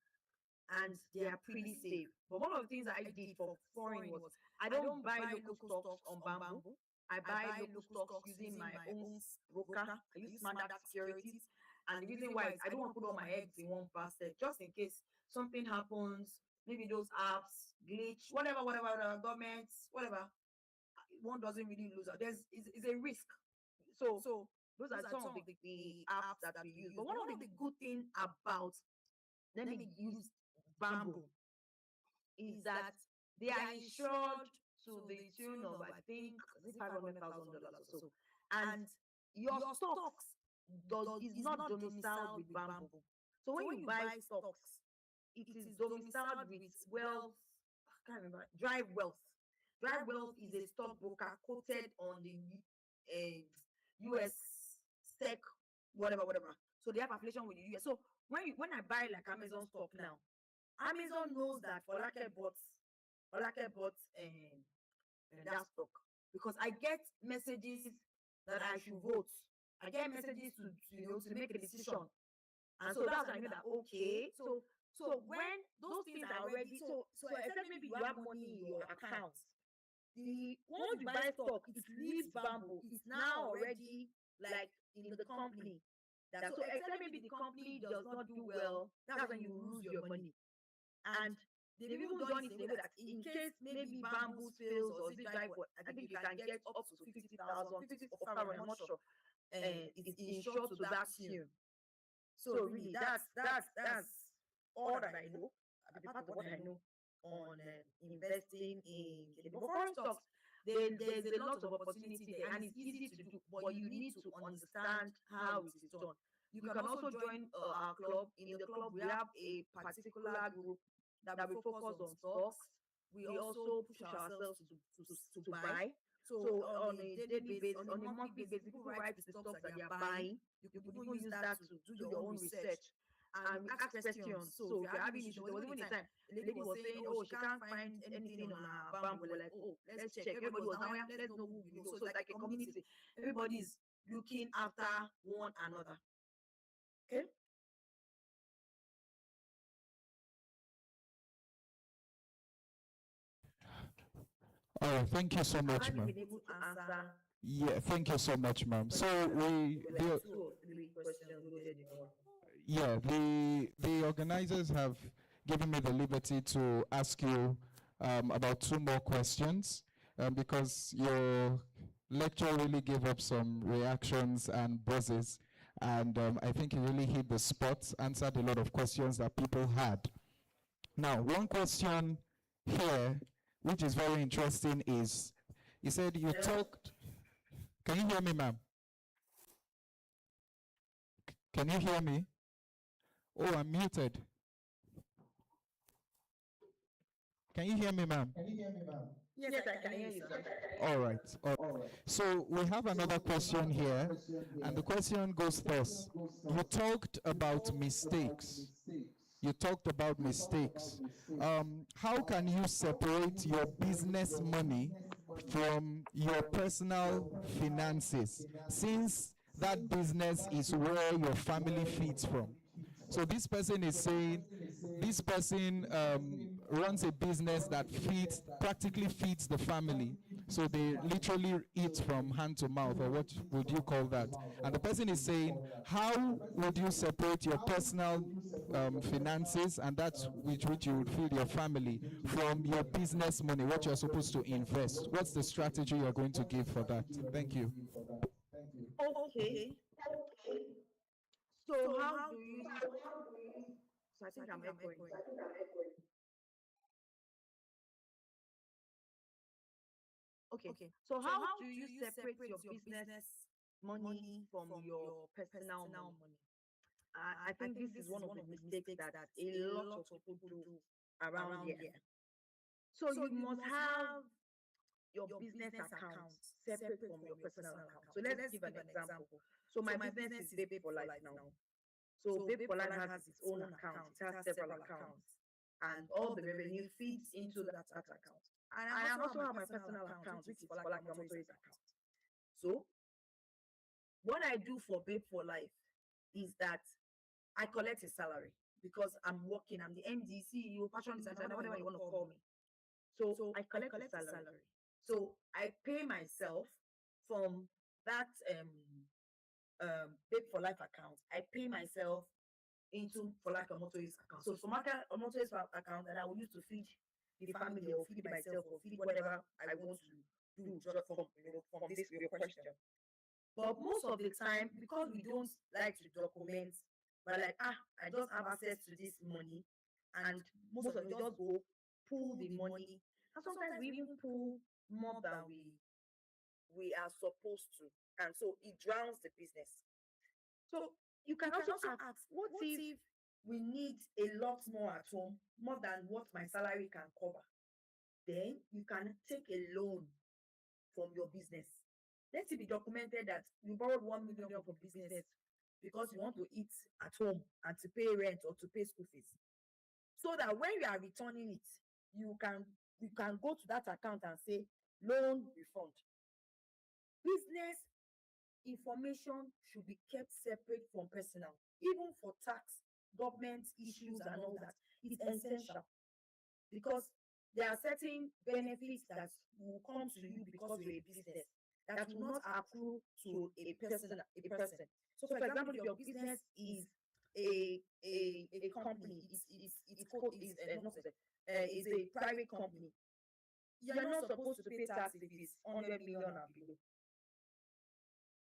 [SPEAKER 5] and they are pretty safe. But one of the things I did for foreign was I don't buy local stocks on Bamboo. I buy local stocks using my own broker. I use Smart Securities. And the reason why is I don't want to put all my eggs in one basket just in case something happens. Maybe those apps glitch, whatever, governments, whatever. One doesn't really lose out. It's a risk. So those are some of the apps that we use. But one of the good things about, let me use Bamboo, is that they are insured to the tune of, I think, $500,000 or so. And your stocks is not domiciled with Bamboo. So when you buy stocks, it is domiciled with Wealth, I can't remember, Drive Wealth. Drive Wealth is a stockbroker quoted on the US SEC, whatever. So they have affiliation with the US. So when I buy like Amazon stock now, Amazon knows that Folake bought that stock because I get messages that I should vote. I get messages to make a decision. And so that's when I know that, okay, so So when those things are already so except maybe you have money in your account, the once you buy stock, it leaves bamboo. It's now already like in the company. That so except maybe the company does not do well, that's when you lose your money. And they've even done it in a way that in case maybe bamboo fails or is it dry for, I think you can get up to 50,000, 50 or 500, I'm not sure. It's insured to that tune. So really, that's all that I know. The part of what I know on investing in foreign stocks. There's a lot of opportunity there, and it's easy to do, but you need to understand how it is done. You can also join our club. In the club, we have a particular group that we focus on stocks. We also push ourselves to buy. So on a daily basis, on a monthly basis, people write the stocks that they are buying. You could even use that to do your own research. And we ask questions. So if you're having issues, there was even a time the lady was saying, oh, she can't find anything on her bank. We're like, oh, let's check. Everybody was now, let's know who we know. So it's like a community. Everybody's looking after one another. Okay?
[SPEAKER 4] All right, thank you so much,
[SPEAKER 5] Have you
[SPEAKER 4] ma'am.
[SPEAKER 5] been able to answer?
[SPEAKER 4] Yeah, thank you so much, ma'am. So
[SPEAKER 5] Like 2 or 3 questions loaded in one.
[SPEAKER 4] yeah, the organizers have given me the liberty to ask you about 2 more questions because your lecture really gave up some reactions and buzzes, and I think it really hit the spot, answered a lot of questions that people had. Now, one question here, which is very interesting, is you said you talked. Can you hear me, ma'am? Can you hear me? Oh, I'm muted. Can you hear me, ma'am?
[SPEAKER 5] Yes, I can hear you, sir.
[SPEAKER 4] All right. So we have another question here, and the question goes thus. You talked about mistakes. You talked about mistakes. How can you separate your business money from your personal finances, since that business is where your family feeds from? So this person is saying this person runs a business that practically feeds the family. So they literally eat from hand to mouth, or what would you call that? And the person is saying, how would you separate your personal finances, and that's which you would feed your family, from your business money, what you're supposed to invest? What's the strategy you're going to give for that? Thank you.
[SPEAKER 5] Okay. So how do you? So I think I'm echoing. Okay. So how do you separate your business money from your personal money? I think this is one of the mistakes that a lot of people do around here. So you must have your business account separate from your personal account. So let's give an example. So my business is Babe for Life now. So Babe for Life has its own account. It has several accounts, and all the revenue feeds into that account. And I also have my personal account, which is for like my motorist account. So what I do for Babe for Life is that I collect a salary because I'm working. I'm the MD, CEO, fashion designer, whatever you want to call me. So I collect a salary. So I pay myself from that Babe for Life account. I pay myself into for like a motorist account. So for my motorist account that I will use to feed the family or feed myself or feed whatever I want to do just from this your question. But most of the time, because we don't like to document, but like I just have access to this money, and most of it just go pull the money, and sometimes we even pull more than we are supposed to, and so it drowns the business. So you can also ask, what if we need a lot more at home, more than what my salary can cover? Then you can take a loan from your business. Let it be documented that you borrowed 1 million from business because you want to eat at home and to pay rent or to pay school fees. So that when you are returning it, you can go to that account and say loan refund. Business information should be kept separate from personal, even for tax government issues and all that, it's essential because there are certain benefits that will come to you because you're a business that will not accrue to a person. So, for example, if your business is a company, is a private company, you're not supposed to pay tax if it's 100 million and below.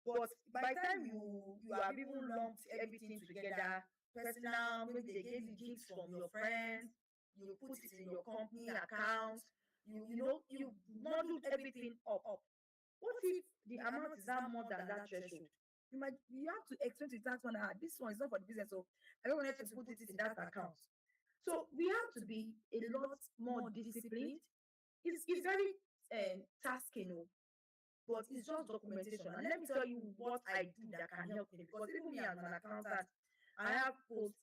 [SPEAKER 5] But by the time you have even lumped everything together, personal, maybe they gave you gifts from your friends, you put it in your company account, you modeled everything up. What if the amount is now more than that threshold? You have to explain to the tax man, this one is not for the business, so I don't want to put it in that account. So we have to be a lot more disciplined. It's very tasking, but it's just documentation. And let me tell you what I do that can help me, because even me as an accountant, I have post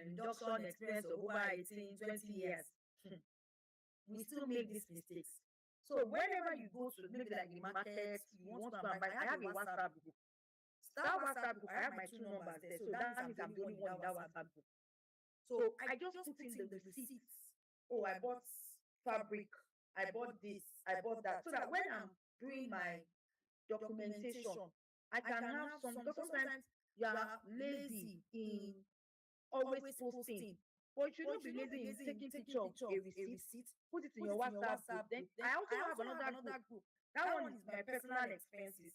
[SPEAKER 5] induction experience of over 18, 20 years. We still make these mistakes. So whenever you go to maybe like the market, you want to go and buy, I have a WhatsApp group. That WhatsApp group, I have my 2 numbers there. So that means I'm the only one in that WhatsApp group. So I just put in the receipts. Oh, I bought fabric, I bought this, I bought that. So that when I'm doing my documentation, I can have some, because sometimes you are lazy in always posting. But you should not be lazy in taking picture of a receipt, put it in your WhatsApp group. Then I also have another group. That one is my personal expenses.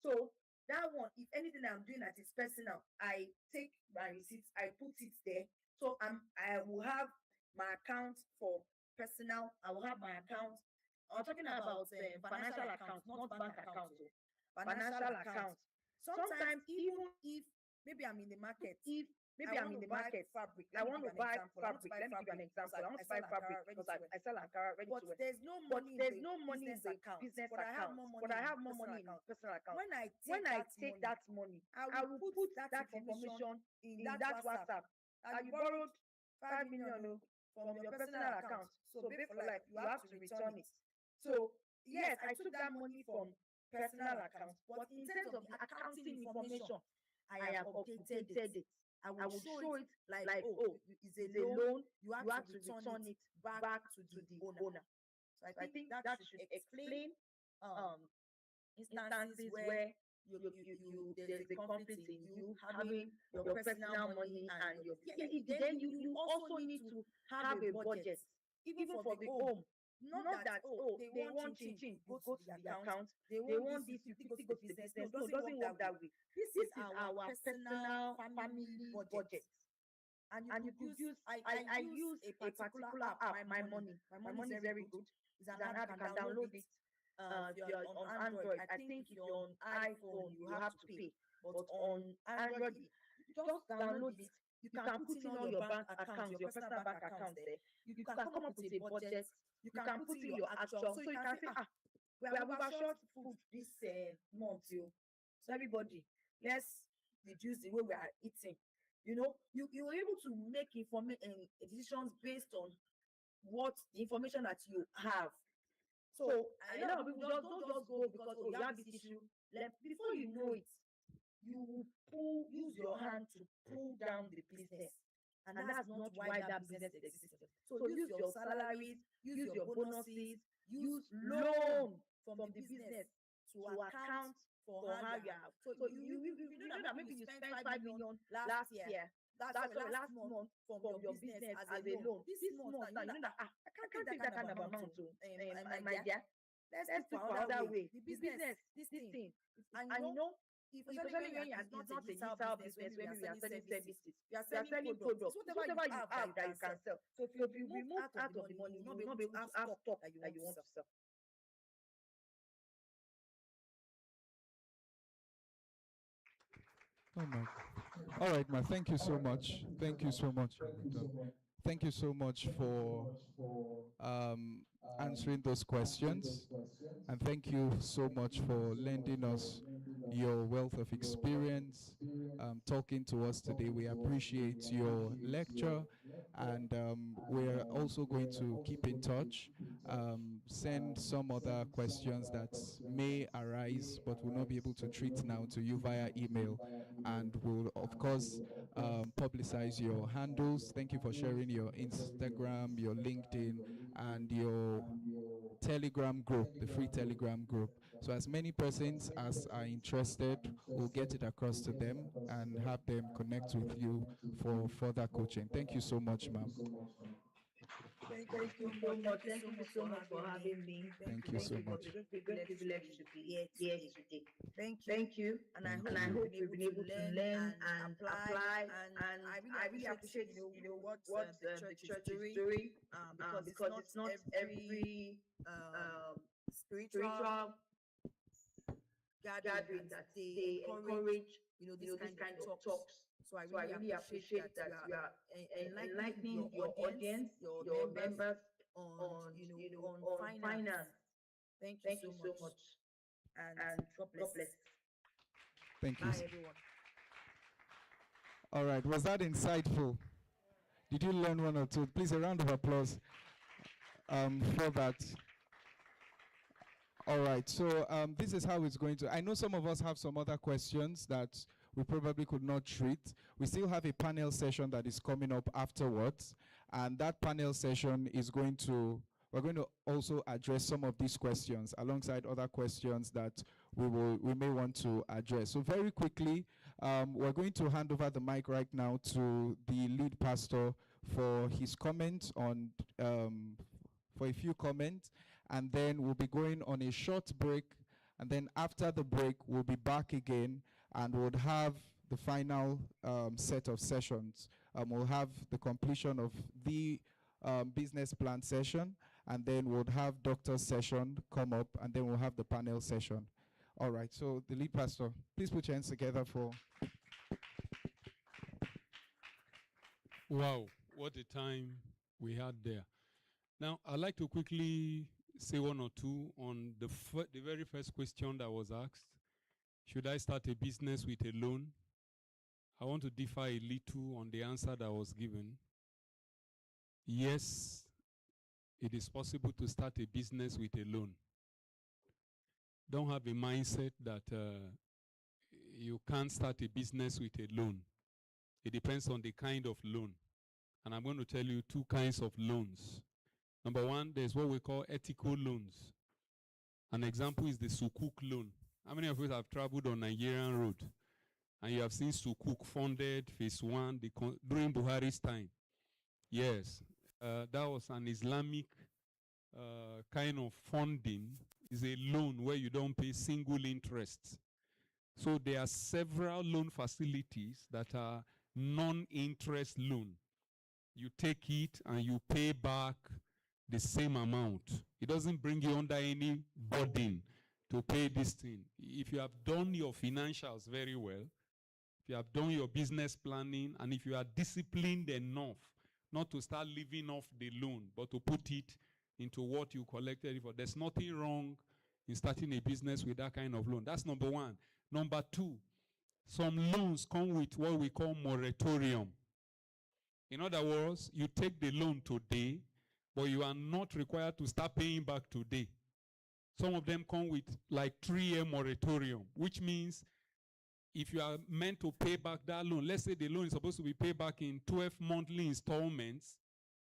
[SPEAKER 5] So that one, if anything I'm doing that is personal, I take my receipts, I put it there. So I will have my account for personal. I will have my account. I'm talking about financial accounts, not bank accounts. Financial accounts. Sometimes even if maybe I'm in the market, fabric. I want to buy fabric. Let me give you an example. I want to buy fabric because I sell Ankara ready to wear. There's no money in the business account. But I have more money in personal account. When I take that money, I will put that information in that WhatsApp. And you borrowed 5 million from your personal account. So pay for life, you have to return it. So yes, I took that money from personal account, but in terms of the accounting information, I have updated it. I will show it like oh, it's a loan. You have to return it back to the owner. So I think that should explain instances where there's a conflict in you having your personal money and your then you also need to have a budget, even for the home. Not that they want change, go to the account, they want this, you quickly go to the business. No, it doesn't work that way. This is our personal family budget. And you could use I use a particular app, my money is very good. It's an app, you can download it. If you're on Android, I think if you're on iPhone, you have to pay. But on Android, just download it. You can put in all your bank accounts, your personal bank accounts there. You can come up with a budget. You can put in your actual. So you can say, we have overshot food this month. So everybody, let's reduce the way we are eating. You're able to make decisions based on what the information that you have. So a lot of people don't just go because you have this issue. Before you know it, you use your hand to pull down the business, and that's not why that business exists. So use your salaries, use your bonuses, use loan from the business to account for how you have. So you know that maybe you spent 5 million last year. Last month from your business as a loan. This month now, you know that I can't take that kind of amount to my dear. Let's do for another way. The business, this thing. And especially when it's not a digital business, when we are selling services, we are selling products. It's whatever you have that you can sell. So if you remove out of the money, you will not be able to have stock that you want to sell.
[SPEAKER 4] Oh my. All right, ma. Thank you so much. Thank you so much. Thank you so much for answering those questions. And thank you so much for lending us your wealth of experience, talking to us today. We appreciate your lecture And we're also going to keep in touch, send some other questions that may arise but will not be able to treat now to you via email. And we'll, of course, publicize your handles. Thank you for sharing your Instagram, your LinkedIn, and your Telegram group, the free Telegram group. So as many persons as are interested, we'll get it across to them and have them connect with you for further coaching. Thank you so much, ma'am.
[SPEAKER 5] Thank you so much. Thank you so much for having me.
[SPEAKER 4] Thank you so much.
[SPEAKER 5] It's a great privilege to be here today.
[SPEAKER 2] Thank you.
[SPEAKER 5] Thank you.
[SPEAKER 2] And I
[SPEAKER 4] Thank
[SPEAKER 2] hope
[SPEAKER 5] And I
[SPEAKER 4] you.
[SPEAKER 5] hope
[SPEAKER 2] you've been able to learn and apply. And I really appreciate, what the church is doing, because it's not every um, spiritual gathering that they encourage, this kind of talks. So I really appreciate that you are enlightening your audience, your members on, on finance. Thank you so much. And God bless.
[SPEAKER 4] Thank you.
[SPEAKER 2] Bye, everyone.
[SPEAKER 4] All right. Was that insightful? Did you learn one or two? Please, a round of applause for that. All right. So this is how it's going to. I know some of us have some other questions that we probably could not treat. We still have a panel session that is coming up afterwards, and that panel session is going to. We're going to also address some of these questions alongside other questions that we may want to address. So very quickly, we're going to hand over the mic right now to the lead pastor for his comments on for a few comments, and then we'll be going on a short break, and then after the break we'll be back again and we'll have the final set of sessions. We'll have the completion of the business plan session, and then we'll have doctor's session come up, and then we'll have the panel session. All right, so the lead pastor, please put your hands together for...
[SPEAKER 1] Wow, what a time we had there. Now, I'd like to quickly say one or two on the very first question that was asked. Should I start a business with a loan? I want to differ a little on the answer that was given. Yes, it is possible to start a business with a loan. Don't have a mindset that you can't start a business with a loan. It depends on the kind of loan. And I'm going to tell you two kinds of loans. Number one, there's what we call ethical loans. An example is the Sukuk loan. How many of you have traveled on Nigerian road? And you have seen Sukuk funded, phase one, during Buhari's time? Yes, that was an Islamic kind of funding. Is a loan where you don't pay single interest. So there are several loan facilities that are non-interest loan. You take it and you pay back the same amount. It doesn't bring you under any burden to pay this thing. If you have done your financials very well, if you have done your business planning, and if you are disciplined enough not to start living off the loan, but to put it into what you collected it for, there's nothing wrong in starting a business with that kind of loan. That's number one. Number two, some loans come with what we call moratorium. In other words, you take the loan today, but you are not required to start paying back today. Some of them come with like 3-year moratorium, which means if you are meant to pay back that loan, let's say the loan is supposed to be paid back in 12 monthly installments,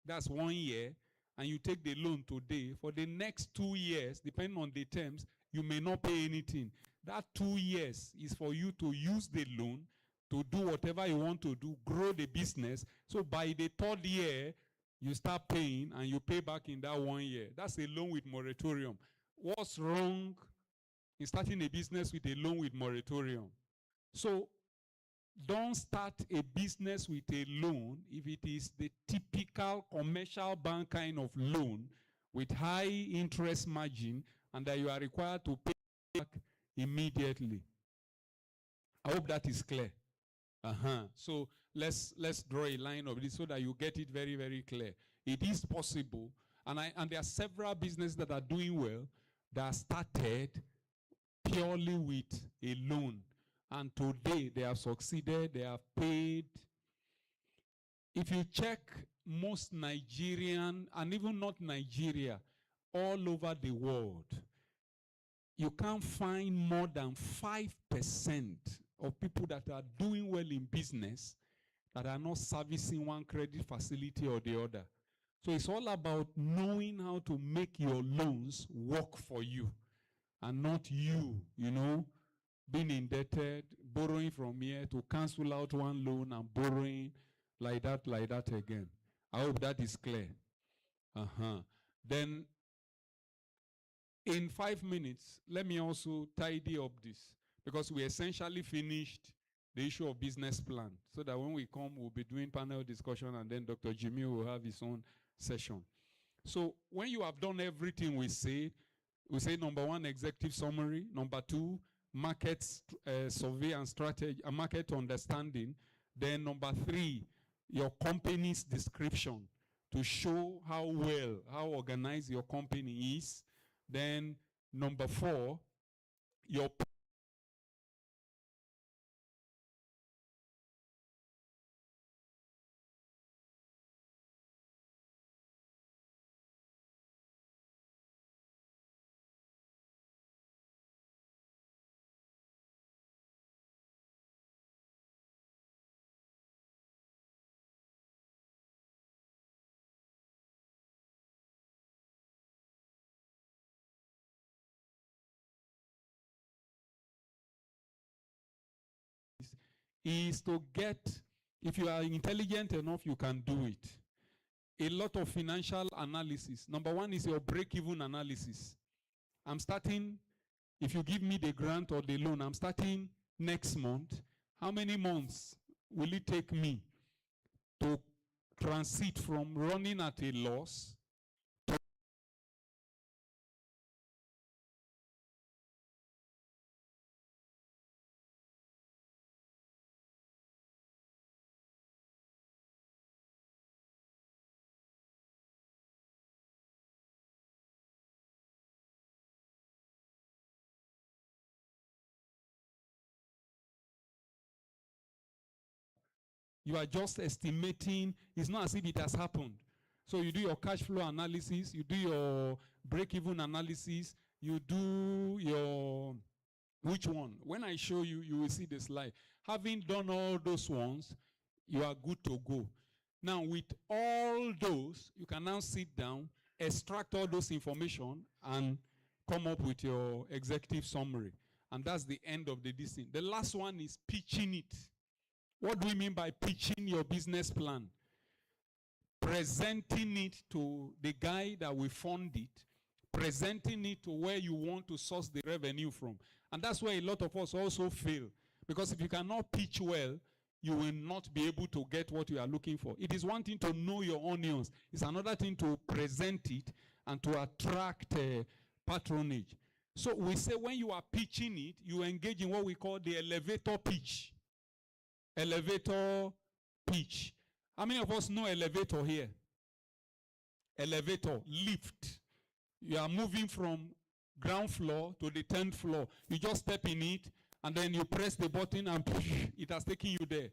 [SPEAKER 1] that's 1 year, and you take the loan today, for the next 2 years, depending on the terms, you may not pay anything. That 2 years is for you to use the loan to do whatever you want to do, grow the business. So by the 3rd year, you start paying and you pay back in that 1 year. That's a loan with moratorium. What's wrong in starting a business with a loan with moratorium? So don't start a business with a loan if it is the typical commercial bank kind of loan with high interest margin and that you are required to pay back immediately. I hope that is clear. So let's draw a line of this so that you get it very, very clear. It is possible, and there are several businesses that are doing well that started purely with a loan. And today they have succeeded, they have paid If you check most Nigerian, and even not Nigeria, all over the world, you can't find more than 5% of people that are doing well in business that are not servicing one credit facility or the other. So it's all about knowing how to make your loans work for you and not you, being indebted, borrowing from here to cancel out one loan and borrowing like that again. I hope that is clear. Then in 5 minutes, let me also tidy up this, because we essentially finished the issue of business plan, so that when we come, we'll be doing panel discussion, and then Dr. Jimmy will have his own session. So when you have done everything we say number 1, executive summary, number 2, market survey and strategy, market understanding, then number 3, your company's description to show how organized your company is. Then number 4, your is to get, if you are intelligent enough, you can do it. A lot of financial analysis. Number 1 is your break-even analysis. I'm starting, if you give me the grant or the loan, I'm starting next month. How many months will it take me to transit from running at a loss to you are just estimating. It's not as if it has happened. So you do your cash flow analysis, you do your break-even analysis, you do your, which one? When I show you, you will see the slide. Having done all those ones, you are good to go. Now, with all those, you can now sit down, extract all those information, and come up with your executive summary. And that's the end of the listing. The last one is pitching it. What do we mean by pitching your business plan? Presenting it to the guy that will fund it, presenting it to where you want to source the revenue from. And that's where a lot of us also fail. Because if you cannot pitch well, you will not be able to get what you are looking for. It is one thing to know your onions. It's another thing to present it and to attract patronage. So we say when you are pitching it, you engage in what we call the elevator pitch. Elevator pitch. How many of us know elevator here? Elevator, lift. You are moving from ground floor to the 10th floor. You just step in it, and then you press the button, and it has taken you there.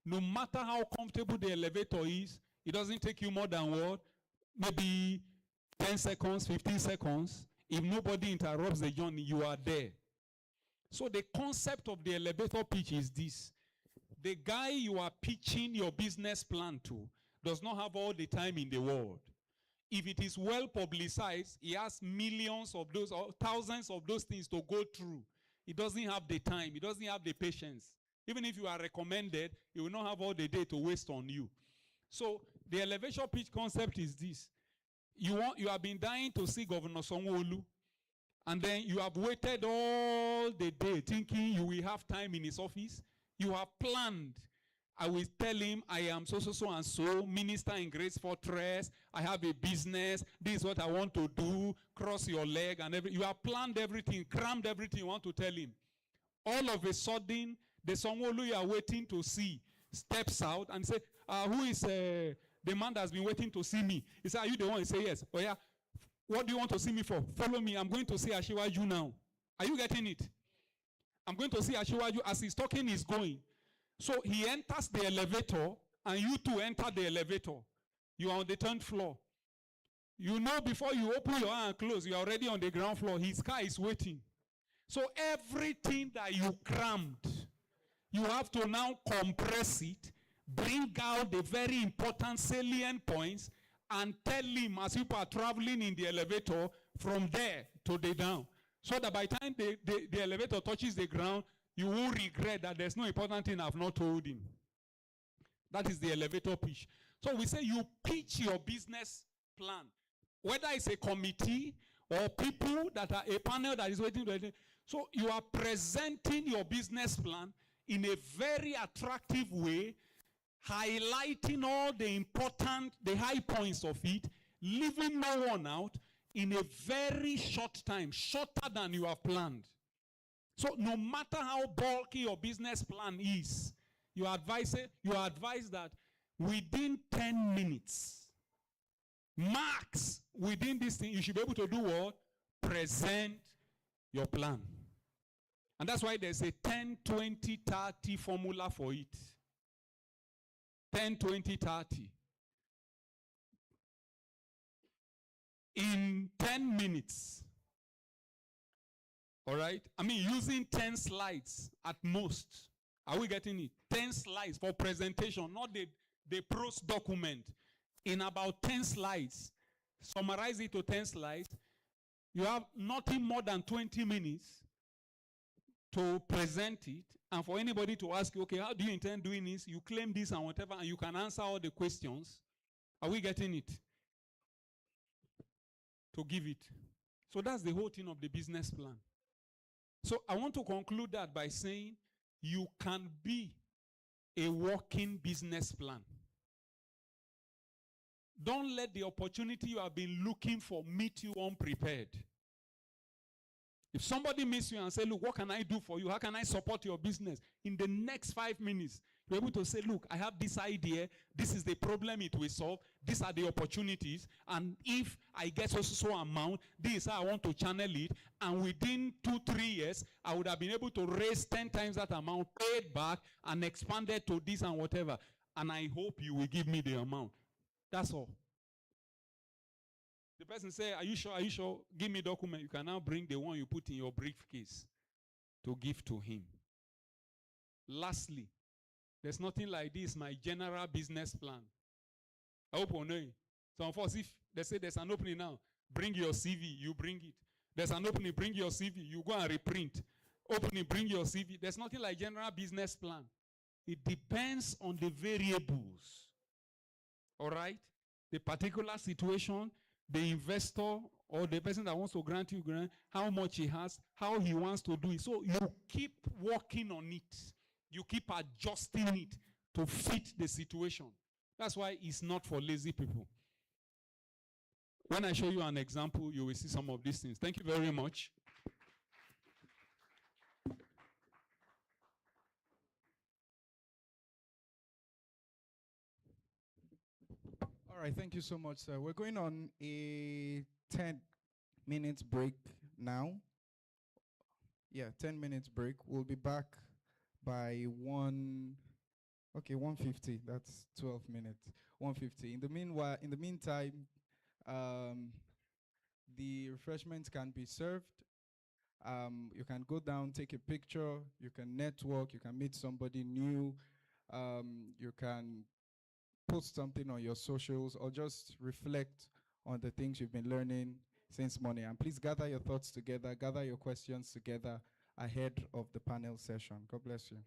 [SPEAKER 1] No matter how comfortable the elevator is, it doesn't take you more than what? Maybe 10 seconds, 15 seconds. If nobody interrupts the journey, you are there. So the concept of the elevator pitch is this. The guy you are pitching your business plan to does not have all the time in the world. If it is well publicized, he has millions of those or thousands of those things to go through. He doesn't have the time. He doesn't have the patience. Even if you are recommended, he will not have all the day to waste on you. So the elevation pitch concept is this. You have been dying to see Governor Sanwo-Olu, and then you have waited all the day thinking you will have time in his office. You have planned. I will tell him I am so and so, minister in Grace Fortress. I have a business. This is what I want to do. Cross your leg and everything. You have planned everything, crammed everything you want to tell him. All of a sudden, the Sanwo-Olu you are waiting to see steps out and say, who is the man that's been waiting to see me? He said, are you the one? He said, yes. Oh yeah. What do you want to see me for? Follow me. I'm going to see Asiwaju now. Are you getting it? I'm going to see Asiwaju. As he's talking, he's going. So he enters the elevator, and you two enter the elevator. You are on the 10th floor. You know before you open your eye and close, you are already on the ground floor. His car is waiting. So everything that you crammed, you have to now compress it, bring out the very important salient points, and tell him as people are traveling in the elevator from there to the down. So that by the time the elevator touches the ground, you won't regret that there's no important thing I've not told him. That is the elevator pitch. So we say you pitch your business plan. Whether it's a committee or people that are a panel that is waiting. So you are presenting your business plan in a very attractive way, highlighting all the high points of it, leaving no one out in a very short time, shorter than you have planned. So no matter how bulky your business plan is, you are advised that within 10 minutes, max, within this thing, you should be able to do what? Present your plan. And that's why there's a 10, 20, 30 formula for it. 10, 20, 30. In 10 minutes. All right? I mean, using 10 slides at most. Are we getting it? 10 slides for presentation, not the prose document. In about 10 slides, summarize it to 10 slides, you have nothing more than 20 minutes to present it, and for anybody to ask you, okay, how do you intend doing this? You claim this and whatever, and you can answer all the questions. Are we getting it? To give it. So that's the whole thing of the business plan. So I want to conclude that by saying you can be a working business plan. Don't let the opportunity you have been looking for meet you unprepared. If somebody meets you and say, look, what can I do for you? How can I support your business? In the next 5 minutes, you're able to say, look, I have this idea. This is the problem it will solve. These are the opportunities. And if I get so amount, this is how I want to channel it. And within 2-3 years, I would have been able to raise 10 times that amount, pay it back, and expand it to this and whatever. And I hope you will give me the amount. That's all. The person say, are you sure? Are you sure? Give me document. You can now bring the one you put in your briefcase to give to him. Lastly, there's nothing like this, my general business plan. I hope you know it. Some of us, if they say there's an opening now, bring your CV, you bring it. There's an opening, bring your CV, you go and reprint. Opening, bring your CV. There's nothing like general business plan. It depends on the variables. All right? The particular situation, the investor or the person that wants to grant you grant, how much he has, how he wants to do it. So you keep working on it. You keep adjusting it to fit the situation. That's why it's not for lazy people. When I show you an example, you will see some of these things. Thank you very much.
[SPEAKER 4] All right, thank you so much, sir. We're going on a 10 minutes break now. Yeah, 10 minutes break. We'll be back by 1:50. That's 12 minutes. 1:50. In the meantime, the refreshments can be served. You can go down, take a picture, you can network, you can meet somebody new, you can post something on your socials, or just reflect on the things you've been learning since morning. And please gather your thoughts together, gather your questions together ahead of the panel session. God bless you.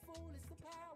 [SPEAKER 6] beautiful is the power